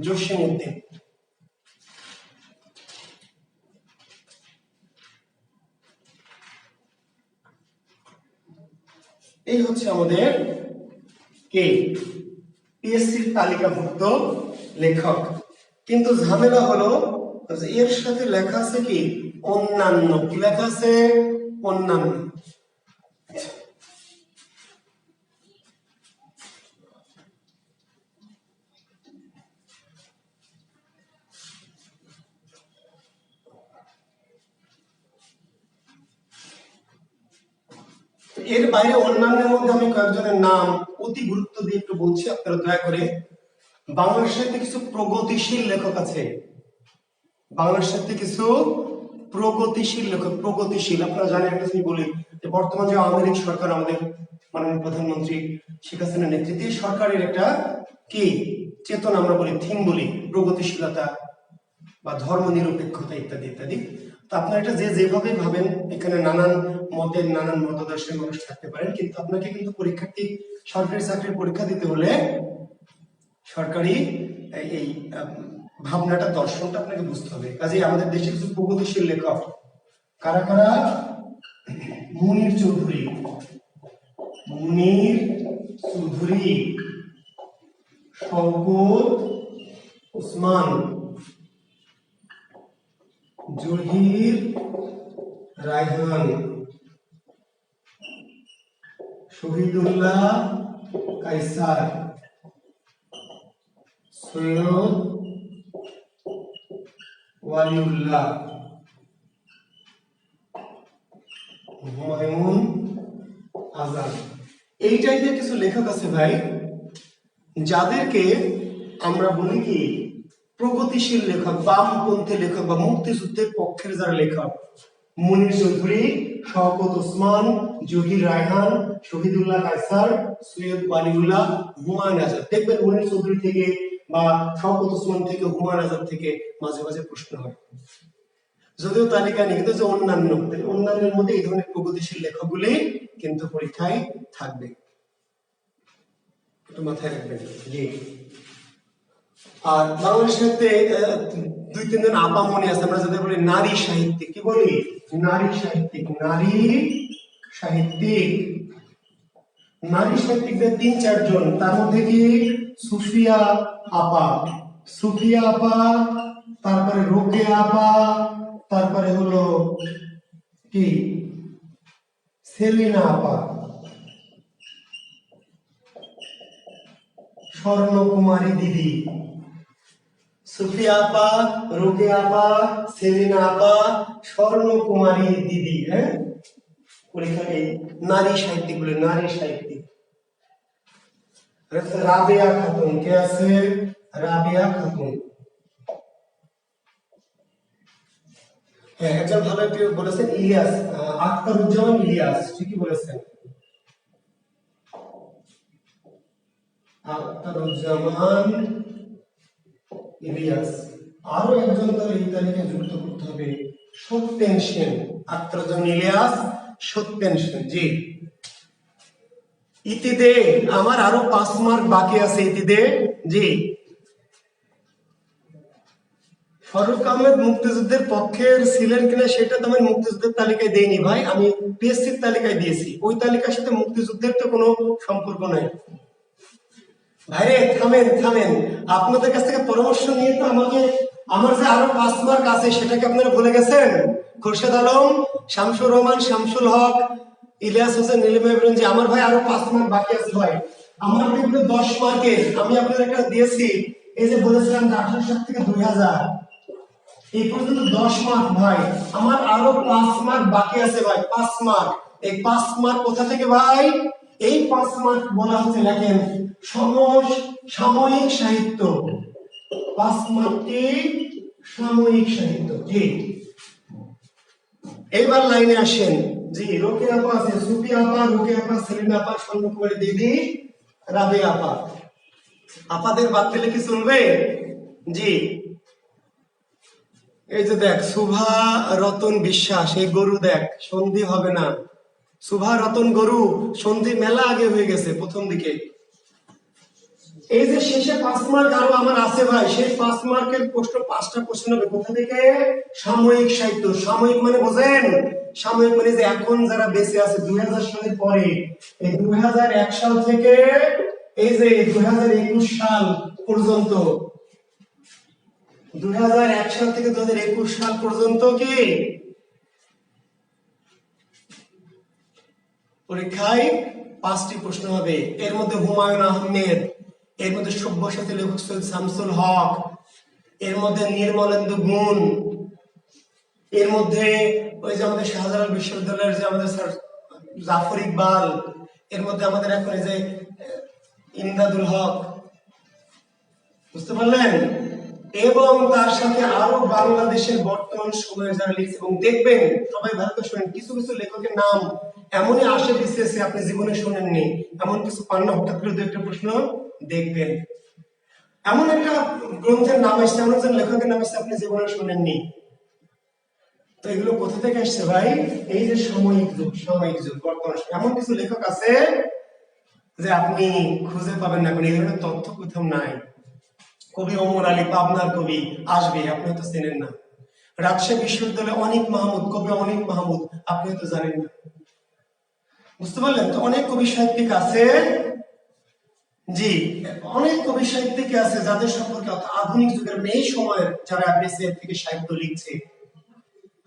জসিমউদ্দিন। এই হচ্ছে আমাদের কে? পিএসসির তালিকাভুক্ত লেখক। কিন্তু ঝামেলা হলো এর সাথে লেখা আছে কি? অন্যান্য। কি লেখা আছে? অন্যান্য। এর বাইরে অন্যান্যের মধ্যে আমি কয়েকজনের নাম অতি গুরুত্ব দিয়ে একটু বলছি, আপনারা দয়া করে বাংলা সাহিত্যে কিছু প্রগতিশীল লেখক আছে, বাংলা সাহিত্যে কিছু প্রগতিশীল লেখক। প্রগতিশীল আপনারা জানেন, একটা যদি বলি যে বর্তমান যে আওয়ামী লীগ সরকার, আমাদের মাননীয় প্রধানমন্ত্রী শেখ হাসিনার নেতৃত্বে সরকারের একটা কি চেতনা আমরা বলি, থিম বলি, প্রগতিশীলতা বা ধর্ম নিরপেক্ষতা ইত্যাদি ইত্যাদি। তো আপনারা এটা যে যেভাবে ভাবেন, এখানে নানান মতের নানান মতাদর্শের মানুষ থাকতে পারেন, কিন্তু আপনাকে কিন্তু পরীক্ষার্থী সরকারি চাকরির পরীক্ষা দিতে হলে সরকারি এই ভাবনাটা, দর্শনটা আপনাকে বুঝতে হবে। কাজে আমাদের দেশে কিছু প্রগতিশীল লেখক কারা কারা? মুনির চৌধুরী, মুনির চৌধুরী, শওকত ওসমান, জহির রায়হান, শহীদুল্লাহ কায়সার, সৈয়দ ওয়ালিউল্লাহ, হুমায়ুন আজাদ। এই টাইপের কিছু লেখক আছে ভাই, যাদেরকে আমরা বলি কি প্রগতিশীল লেখক, বামপন্থী লেখক বা মুক্তিযুদ্ধের পক্ষের যারা লেখক। মুনির চৌধুরী, শওকত ওসমান, জহির রায়হান, শহীদুল্লাহ কায়সার, সৈয়দ ওয়ালিউল্লাহ, হুমায়ুন আজাদ। দেখবেন মুনির চৌধুরী থেকে বা শওকত ওসমান থেকে, হুমায়ুন আজাদ থেকে মাঝে মাঝে প্রশ্ন হয়, যদিও তালিকা নেই, কিন্তু যে অন্যান্যের মধ্যে এই ধরনের প্রগতিশীল লেখকগুলি কিন্তু পরীক্ষায় থাকবে, একটু মাথায় রাখবেন। জি, আর বাংলা সাহিত্যে দুই তিনজন আপা মনে আছে, আমরা যাদের বলি নারী সাহিত্যিক। কি বলি? নারী সাহিত্যিক। নারী সাহিত্যিক, নারী সাহিত্যিকদের তিন চারজন, তার মধ্যে কি সুফিয়া আপা, সুফিয়া আপা, তারপরে রোকেয়া আপা, তারপরে হলো কি সেলিনা আপা, স্বর্ণকুমারী দিদি। সুফিয়া আপা, রোকেয়া আপা, সেলিনা আপা, স্বর্ণকুমারী দিদি। হ্যাঁ, পরীক্ষায় নারী সাহিত্যিক বলে, নারী সাহিত্যিক। রাবেয়া খাতুন, কে আছে? রাবেয়া খাতুন। হ্যাঁ, একজন ভালো একটি বলেছেন ইলিয়াস, আখতারুজ্জামান ইলিয়াস, ঠিকই বলেছেন, আখতারুজ্জামান ইলিয়াস। আরো একজন তার এই তালিকায় যুক্ত করতে হবে, সত্যেন সেন। আখতারুজ্জামান ইলিয়াস, সত্যেন সেন। জি, ইতিদে আমার আরো 5 মার্ক বাকি আছে। ইতিদে, জি, ফারুক আহমেদ মুক্তিযুদ্ধের পক্ষের ছিলেন কিনা সেটা তো আমি মুক্তিযুদ্ধের তালিকায় দেইনি ভাই, আমি পিএসসির তালিকায় দিয়েছি। ওই তালিকার সাথে মুক্তিযুদ্ধের তো কোনো সম্পর্ক নাই ভাইরে। থামেন থামেন, আপনাদের কাছ থেকে পরামর্শ নিয়ে তো আমাকে, আমার যে আরো 5 মার্ক আছে সেটাকে আপনারা ভুলে গেছেন। খোরশেদ আলম, শামসুর রহমান, শামসুল হক, ইলিয়াস হোসেন, নীলিমা ইব্রাহিম, যে আমার ভাই আরো 5 মার্ক বাকি আছে ভাই। আমার কিন্তু 10 মার্কের আমি আপনাদের একটা দিয়েছি, এই যে বলেছিলাম 1800 থেকে 2000, এই পর্যন্ত 10 মার্ক ভাই। আমার আরো 5 মার্ক বাকি আছে ভাই, 5 মার্ক। এই 5 মার্ক কোথা থেকে ভাই? এই 5 মার্ক বলা হচ্ছে, লেখেন, সাময়িক সাহিত্য। 5 মার্কটি সাময়িক সাহিত্য। জি, এইবার লাইনে আসেন। জি, রোকেয়া আপা আছে, সুফিয়া আপা, রোকেয়া আপা, সেলিনা আপা, স্বর্ণকুমারী দিদি, রাবেয়া আপা। আপাদের বাদ দিলে কি চলবে? জি, এই যে দেখ, সুভা রতন বিশ্বাস, এই গরু দেখ, সন্ধি হবে না। সুভা রতন গরু, সন্ধি মেলা আগে হয়ে গেছে প্রথম দিকে। এই যে শেষে 5 মার্ক আরো আমার আছে ভাই, সেই 5 মার্কের প্রশ্ন 5টা প্রশ্ন হবে কোথা থেকে? সাময়িক সাহিত্য। সাময়িক মানে বোঝেন? সাময়িক মানে যে এখন যারা বেঁচে আছে 2000 সালের পরে, এই 2001 সাল থেকে এই যে 2021 সাল পর্যন্ত, 2001 সাল থেকে 2021 সাল পর্যন্ত কি পরীক্ষায় 5টি প্রশ্ন হবে। এর মধ্যে হুমায়ুন আহমেদ, এর মধ্যে সব্যসাচী লেখক সৈয়দ শামসুল হক, এর মধ্যে নির্মলেন্দু গুণ, এর মধ্যে ওই যে আমাদের শাহজালাল বিশ্ববিদ্যালয়ের যে আমাদের স্যার জাফর ইকবাল, এর মধ্যে আমাদের এখন এই যে ইমদাদুল হক, বুঝতে পারলেন? এবং তার সাথে আরো বাংলাদেশের বর্তমান সময়ে যারা লিখছে, এবং দেখবেন সবাই ভালো করে শুনেন, কিছু কিছু লেখকের নাম এমনই আসে বিসিএসসি আপনি জীবনে শুনেননি, এমন কিছু পান না, হঠাৎ করে দু একটা প্রশ্ন দেখবেন। এমন একটা গ্রন্থের নাম আসছে, এমন একজন লেখকের নাম আসছে আপনি জীবনে শুনেননি। তো এগুলো কোথা থেকে আসছে ভাই? এই যে সাময়িক যুগ, সাময়িক যুগ, বর্তমান এমন কিছু লেখক আছে যে আপনি খুঁজে পাবেন না, এই ধরনের তথ্য কোথাও নাই। কবি ওমর আলী, পাবনার কবি, আসবে, আপনি হয়তো চেনেন না। রাজশাহী বিশ্ববিদ্যালয়ে অনিক মাহমুদ, কবি অনিক মাহমুদ, আপনি হয়তো জানেন না। বুঝতে পারলেন? তো অনেক কবি সাহিত্যিক আছে, জি, অনেক কবি সাহিত্যিক আছে যাদের সম্পর্কে আধুনিক যুগের এই সময়ের যারা বেঁচে থেকে সাহিত্য লিখছে,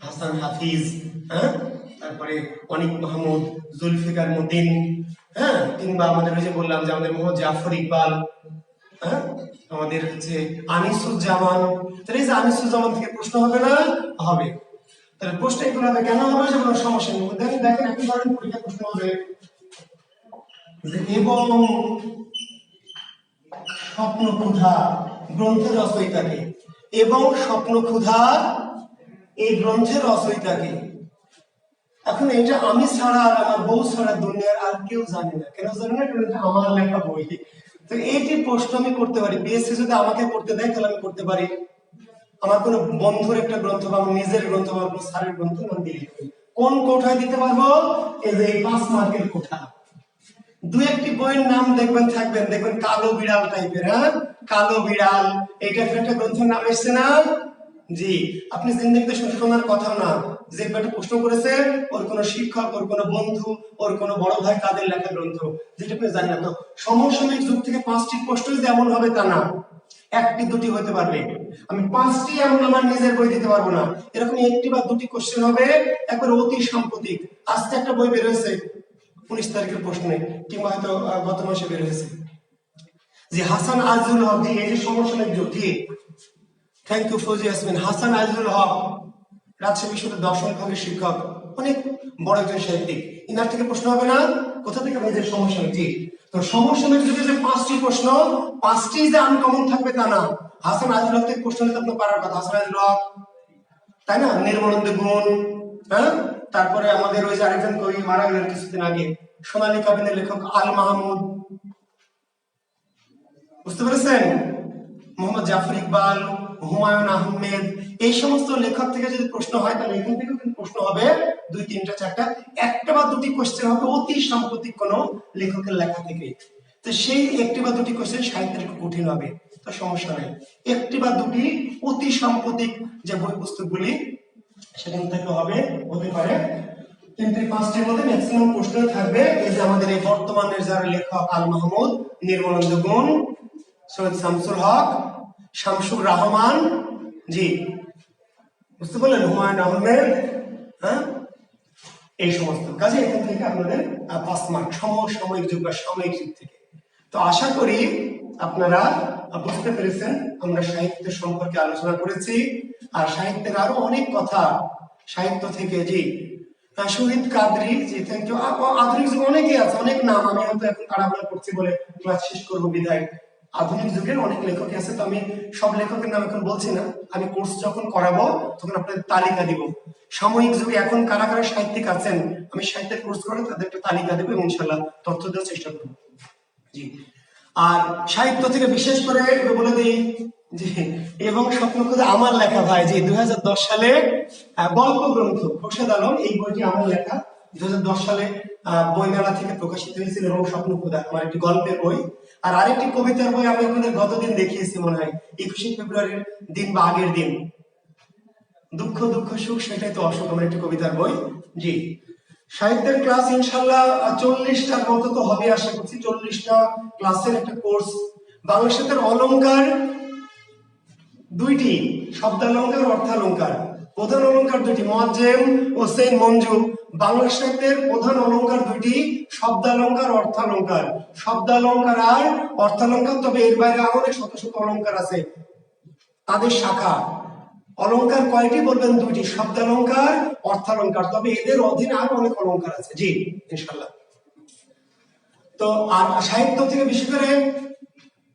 হাসান হাফিজ, হ্যাঁ, তারপরে অনিক মাহমুদ, জুলফিকার মতিন, হ্যাঁ, কিংবা আমাদের ওই যে বললাম যে আমাদের মোহাম্মদ জাফর ইকবাল, হ্যাঁ, আমাদের হচ্ছে আনিসুজ্জামান। তাহলে এই যে আনিসুজ্জামান থেকে প্রশ্ন হবে না? হবে। তাহলে প্রশ্ন এগুলো হবে, কেন হবে? যে কোনো সমস্যা নেই। দেখেন একই ধরনের পরীক্ষা প্রশ্ন হবে এবং স্বপ্ন ক্ষুধা গ্রন্থের রচয়িতাকে, এবং স্বপ্ন ক্ষুধা এই গ্রন্থের রচয়িতাকে। এখন এটা আমি ছাড়া আর আমার বউ ছাড়া দুনিয়ার আর কেউ জানে না। কেন জানে না? কারণ এটা আমার লেখা বই। তো এইটি প্রশ্ন আমি করতে পারি, বিএসসি যদি আমাকে করতে দেয় তাহলে আমি করতে পারি। আমার কোনো বন্ধুর একটা গ্রন্থ বা আমার নিজের গ্রন্থ বা কোনো স্যারের গ্রন্থ আমি দিয়ে দিতে পারি। কোন কোঠায় দিতে পারবো? এই যে 5 মার্কের কোঠা। দু একটি বইয়ের নাম দেখবেন থাকবেন, দেখবেন কালো বিড়াল টাইপের, হ্যাঁ, কালো বিড়াল, এইটা একটা গ্রন্থের নাম এসছে না? জি, আপনি জিন্দেগিতে শোনার কথা না, যে একটা প্রশ্ন করেছে ওর কোনো শিক্ষক, ওর কোনো বন্ধু, ওর কোনো বড় ভাই, তাদের লেখা গ্রন্থ, যেটা আপনি জানেন না। তো সমসাময়িক যুগ থেকে 5টি প্রশ্ন যেমন হবে তা না, একটি দুটি হতে পারবে। আমি 5টি এমন আমার নিজের বই দিতে পারবো না, এরকম একটি বা দুটি কোশ্চেন হবে একবার অতি সাম্প্রতিক। আজকে একটা বই বের হয়েছে 19 তারিখের প্রশ্নে, কিংবা হয়তো গত মাসে বের হয়েছে, যে হাসান আজিজুল হক, জি, এই যে সমসাময়িক যুগ, জি, থ্যাংক ইউ ফৌজি ইয়াসমিন। হাসান আজিজুল হক রাজশাহী বিশ্ববিদ্যালয়ের দর্শন বিভাগের শিক্ষক, অনেক বড় একজন সাহিত্যিক, ইনার থেকে প্রশ্ন হবে না? কোথা থেকে? নিজের সমসাময়িক, জি। তো সমসাময়িক যুগে যে 5টি প্রশ্ন, 5টি যে আনকমন থাকবে তা না। হাসান আজিজুল হক থেকে প্রশ্ন নিতে আপনার পারার কথা। হাসান আজিজুল হক, তাই না? নির্মলেন্দু গুণ, হ্যাঁ, তারপরে আমাদের ওই যে আরেকজন কবি মারা গেলেন কিছুদিন আগে, সোনালী কাবিনের লেখক আল মাহমুদ, বুঝতে পেরেছেন? মোহাম্মদ জাফর ইকবাল, হুমায়ুন আহমেদ, এই সমস্ত লেখক থেকে যদি প্রশ্ন হয় তাহলে এখান থেকেও কিন্তু প্রশ্ন হবে 2, 3টা, 4টা, একটা বা দুটি কোশ্চেন হবে অতি সাম্প্রতিক কোন লেখকের লেখা থেকে। তো সেই একটি বা দুটি কোশ্চেন সাহিত্যের একটু কঠিন হবে, তো সমস্যা নেই। একটি বা দুটি অতি সাম্প্রতিক যে বই পুস্তকগুলি সেখান থেকে হবে, হতে পারে। কিন্তু এই 5টির মধ্যে ম্যাক্সিমাম প্রশ্ন থাকবে এই যে আমাদের এই বর্তমানের যারা লেখক আল মাহমুদ, নির্মলেন্দু গুণ, সৈয়দ শামসুল হক, শামসুর রহমান, জি, বুঝতে পারলেন, হুমায়ুন আহমেদ, হ্যাঁ, এই সমস্ত কাজে এখান থেকে আপনাদের 5 মার্ক সমসাময়িক যুগ বা সাময়িক যুগ থেকে। তো আশা করি আপনারা বুঝতে পেরেছেন আমরা সাহিত্য সম্পর্কে আলোচনা করেছি, আর সাহিত্যের আরো অনেক কথা সাহিত্য থেকে, জি, শহীদ কাদরী, জি, থ্যাংক ইউ। আধুনিক যুগে অনেকেই আছে, অনেক নাম, আমি হয়তো এখন তাড়াহুড়া করছি বলে ক্লাস শেষ করবো বিদায়। আধুনিক যুগের অনেক লেখক আছে, তো আমি সব লেখকের নাম এখন বলছি না, আমি কোর্স যখন করাবো তখন আপনাদের তালিকা দিব। সাময়িক যুগে এখন কারা কারা সাহিত্যিক আছেন, আমি সাহিত্যের কোর্স করে তাদের একটা তালিকা দেবো এবং ইনশাল্লাহ তথ্য দেওয়ার চেষ্টা করবো, জি। আর সাহিত্য থেকে বিশেষ করে বলে দিই, জি, এবং স্বপ্ন ক্ষুধা আমার লেখা ভাই, জি, 2010 সালে গল্প গ্রন্থ খোরশেদ আলম, এই বইটি আমার লেখা, 2010 সালে বইমেলা থেকে প্রকাশিত হয়েছিল, এবং স্বপ্ন ক্ষুধা আমার একটি গল্পের বই। আর আরেকটি কবিতার বই আমি আপনাদের গতদিন দেখিয়েছি মনে হয়, 21শে ফেব্রুয়ারির দিন বা আগের দিন, দুঃখ দুঃখ সুখ সেটাই তো অসুখ, আমার একটি কবিতার বই, জি। সাহিত্যের ক্লাস ইনশাল্লাহ 40টার মতো তো হবে আশা করছি, 40টা ক্লাসের একটা কোর্স। বাংলা সাহিত্যের অলংকার 2টি, শব্দালঙ্কার, অর্থালঙ্কার। প্রধান অলংকার 2টি, মুয়াজ্জেম ও সেন মঞ্জু। বাংলা সাহিত্যের প্রধান অলংকার 2টি, শব্দালঙ্কার, অর্থালঙ্কার। শব্দালঙ্কার আর অর্থালঙ্কার, তবে এর বাইরে আরো অনেক শত শত অলংকার আছে, তাদের শাখা। অলংকার কয়টি বলবেন? 2টি, শব্দালঙ্কার, অর্থালঙ্কার, তবে এদের অধীনে আরো অনেক অলংকার আছে, জি, ইনশাল্লাহ। তো আর সাহিত্য থেকে বিশেষ করে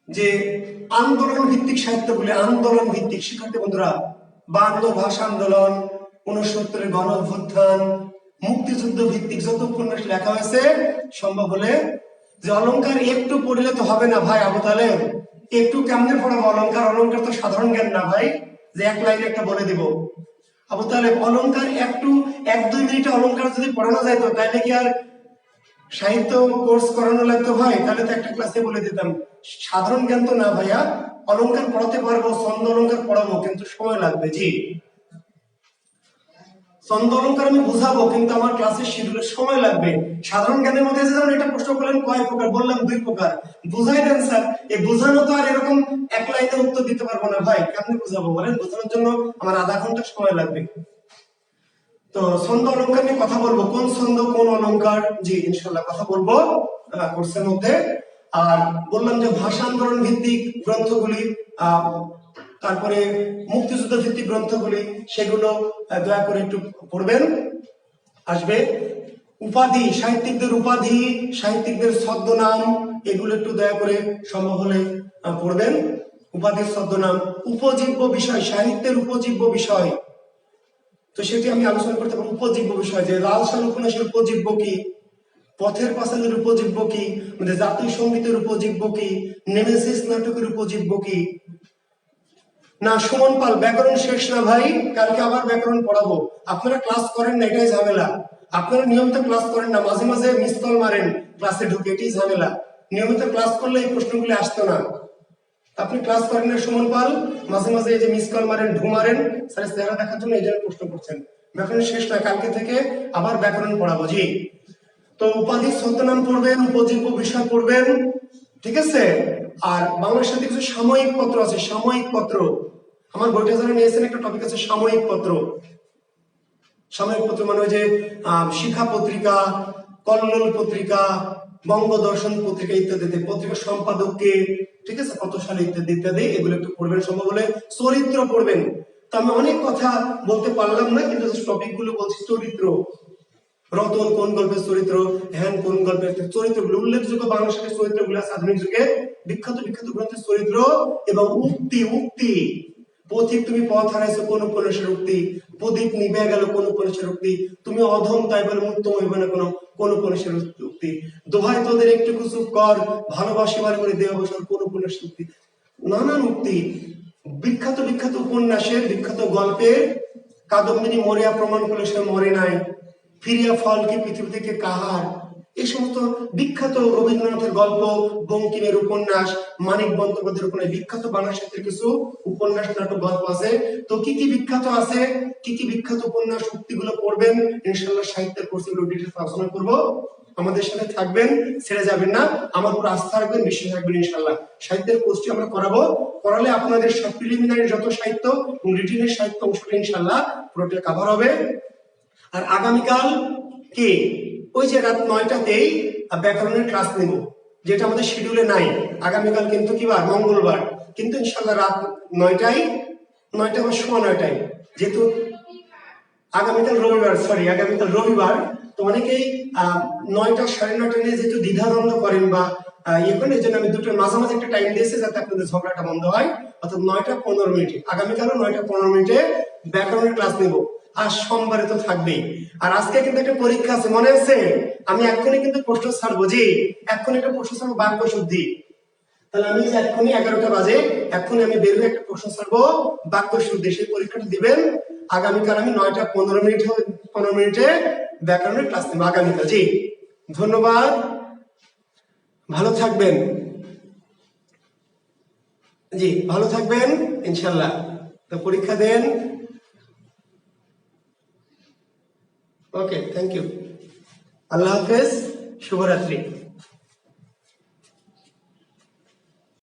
যে আন্দোলন ভিত্তিক সাহিত্যগুলি, আন্দোলন ভিত্তিক শিক্ষার্থী বন্ধুরা, 52 ভাষা আন্দোলন, 69 গণ অভ্যুত্থান, মুক্তিযুদ্ধ ভিত্তিক যত উপন্যাস লেখা হয়েছে সম্ভব হলে, যে অলংকার একটু পড়লে তো হবে না ভাই আবু তালেব, একটু কেমনে পড়াবো অলংকার? অলংকার তো সাধারণ জ্ঞান না ভাই যে এক লাইনে একটা বলে দিব। আবু তালেব অলংকার একটু 1-2 মিনিটে অলংকার যদি পড়ানো যায় তো তাইলে কি আর সাহিত্য কোর্স করানো লাগতো ভাই? তাহলে তো একটা ক্লাসে বলে দিতাম। সাধারণ জ্ঞান তো না ভাইয়া, অলংকার পড়াতে পারবো, ছন্দ অলংকার পড়াবো, কিন্তু সময় লাগবে। জি, ছন্দ অলংকার আমি বুঝাবো, কিন্তু আমার ক্লাসের শিডিউলের সময় লাগবে। সাধারণ জ্ঞানের মধ্যে যেমন এটা প্রশ্ন করলেন কয় প্রকার, বললাম 2 প্রকার। বুঝাই দেন স্যার, এই বোঝানো তো আর এরকম এক লাইনে উত্তর দিতে পারবো না ভাই, কেমনে বুঝাবো বলেন? বোঝানোর জন্য আমার আধা ঘন্টা সময় লাগবে। তো ছন্দ অলংকার নিয়ে কথা বলবো, কোন ছন্দ কোন অলংকার, জি ইনশাল্লাহ কথা বলবো কোর্সের মধ্যে। আর বললাম যে ভাষা আন্দোলন ভিত্তিক গ্রন্থগুলি, তারপরে মুক্তিযুদ্ধ ভিত্তিক গ্রন্থগুলি, সেগুলো দয়া করে একটু পড়বেন। আসবে উপাধি, সাহিত্যিকদের উপাধি, সাহিত্যিকদের ছদ্মনাম, এগুলো একটু দয়া করে সম্ভব হলে পড়বেন। উপাধির ছদ্মনাম, উপজীব্য বিষয়, সাহিত্যের উপজীব্য বিষয়, তো সেটি আমি আলোচনা করতে পারবো। উপজীব্য বিষয়, যে লাল সাল উপন্যাসের উপজীব্য কি, পথের পাঁচালীর উপজীব্য কি, মানে জাতীয় সঙ্গীতের উপজীব্য কি, নেমেসিস নাটকের উপজীব্য কি। না সুমন পাল, ব্যাকরণ শেষ না ভাই, কালকে আবার ব্যাকরণ পড়াবো। আপনারা ক্লাস করেন না, এটাই ঝামেলা। আপনারা নিয়মিত ক্লাস করেন না, মাঝে মাঝে মিস কল মারেন ক্লাসে ঢুকে, এটাই ঝামেলা। নিয়মিত ক্লাস করলে এই প্রশ্নগুলি আসতো না। আপনি ক্লাস করেন না সুমন পাল, মাঝে মাঝে এই যে মিস কল মারেন, ঢু মারেন, স্যার চেহারা দেখার জন্য এই জন্য প্রশ্ন করছেন। ব্যাকরণ শেষ না, কালকে থেকে আবার ব্যাকরণ পড়াবো। জি, তো উপাধি ছদ্মনাম পড়বেন, উপজীব্য বিষয় পড়বেন, ঠিক আছে। আর বাংলার সাথে কিছু সাময়িক পত্র আছে, সাময়িক পত্র। আমার বইটা যারা নিয়েছেন একটা টপিক আছে সাময়িক পত্র। সাময়িক পত্র মানে ওই যে শিক্ষা পত্রিকা, কল্লোল পত্রিকা, বঙ্গদর্শন পত্রিকা ইত্যাদিতে পত্রিকা সম্পাদককে, ঠিক আছে, কত সালে ইত্যাদি ইত্যাদি, এগুলো একটু পড়বেন। সম্ভব হলে চরিত্র পড়বেন। তো আমি অনেক কথা বলতে পারলাম না, কিন্তু টপিক গুলো বলছি। চরিত্র, রতন কোন গল্পের চরিত্র, হ্যান কোন গল্পের চরিত্রগুলো, উল্লেখযোগ্য বাংলা সাহিত্যের চরিত্রগুলো আছে আধুনিক যুগে, বিখ্যাত বিখ্যাত গ্রন্থের চরিত্র এবং উক্তি। উক্তি, পথিক তুমি পথ হারাইছো কোন উপন্যাসের উক্তি, প্রদীপ নিভে গেল কোন উপন্যাসের উক্তি, তুমি অধম তাই বলে মুক্ত হইবে না কোন উপন্যাসের উক্তি, দোহাই তোদের একটু চুপ কর, ভালোবাসিবার করে দেহ বসর কোন উপন্যাসের উক্তি। নানান উক্তি, বিখ্যাত বিখ্যাত উপন্যাসের, বিখ্যাত গল্পের, কাদম্বিনী মরিয়া প্রমাণ করলে সে মরে নাই, ফিরিয়া ফল কি পৃথিবী থেকে কাহার, এই সমস্ত বিখ্যাত রবীন্দ্রনাথের গল্প, বঙ্কিমের উপন্যাস, মানিক বন্দ্যোপাধ্যায়ের উপন্যাস, বিখ্যাত বাংলা সাহিত্যের কিছু উপন্যাস, নাটক, গল্প আছে। তো কি কি বিখ্যাত আছে, কি কি বিখ্যাত উপন্যাস, উক্তিগুলো পড়বেন। ইনশাআল্লাহ সাহিত্যের কোর্সে এগুলো ডিটেইলস আলোচনা করব। আমাদের সাথে থাকবেন, ছেড়ে যাবেন না, আমার উপর আস্থা রাখবেন, বিশ্বাস রাখবেন। ইনশাআল্লাহ সাহিত্যের কোর্সটি আমরা করাবো। করালে আপনাদের সব প্রিলিমিনারি যত সাহিত্য এবং রিটেনের সাহিত্য অংশটা ইনশাআল্লাহ পুরোটা কভার হবে। আর আগামীকাল কি ওই যে রাত 9টাতেই ব্যাকরণের ক্লাস নেব, যেটা আমাদের শিডিউলে নাই। আগামীকাল কিন্তু কি বার, মঙ্গলবার, কিন্তু ইনশাআল্লাহ রাত 9টায়, 9টা বা 9:15টায়, যেহেতু আগামীকাল রবিবার, সরি আগামীকাল রবিবার, তো অনেকেই 9টা 9:30 নিয়ে যেহেতু দ্বিধাদ্বন্দ্ব করেন বা ইয়ে করেন, এই জন্য আমি দুটোর মাঝামাঝি একটা টাইম দিয়েছি যাতে আপনাদের ঝগড়াটা বন্ধ হয়। অর্থাৎ 9টা 15 মিনিটে, আগামীকালও 9টা 15 মিনিটে ব্যাকরণের ক্লাস নেব। আর সোমবারে তো থাকবেই। আর আজকে কিন্তু একটা পরীক্ষা আছে, মনে আছে? আমি এক্ষুনি কিন্তু প্রশ্ন ছাড়বো। জি, এক্ষুনি একটা প্রশ্ন ছাড়বো, বাক্য শুদ্ধি। তাহলে আমি এক্ষুনি 11টা বাজে, এক্ষুনি আমি বের হয়ে একটা প্রশ্ন ছাড়বো, বাক্য শুদ্ধি। সেই পরীক্ষাটা দিবেন আগামীকাল। আমি 9টা 15 মিনিটে ব্যাকরণের ক্লাস নেব আগামীকাল। জি, ধন্যবাদ, ভালো থাকবেন। জি, ভালো থাকবেন ইনশাল্লাহ। তো পরীক্ষা দেন। ওকে, থ্যাংক ইউ। আল্লাহ হাফেজ, শুভরাত্রি।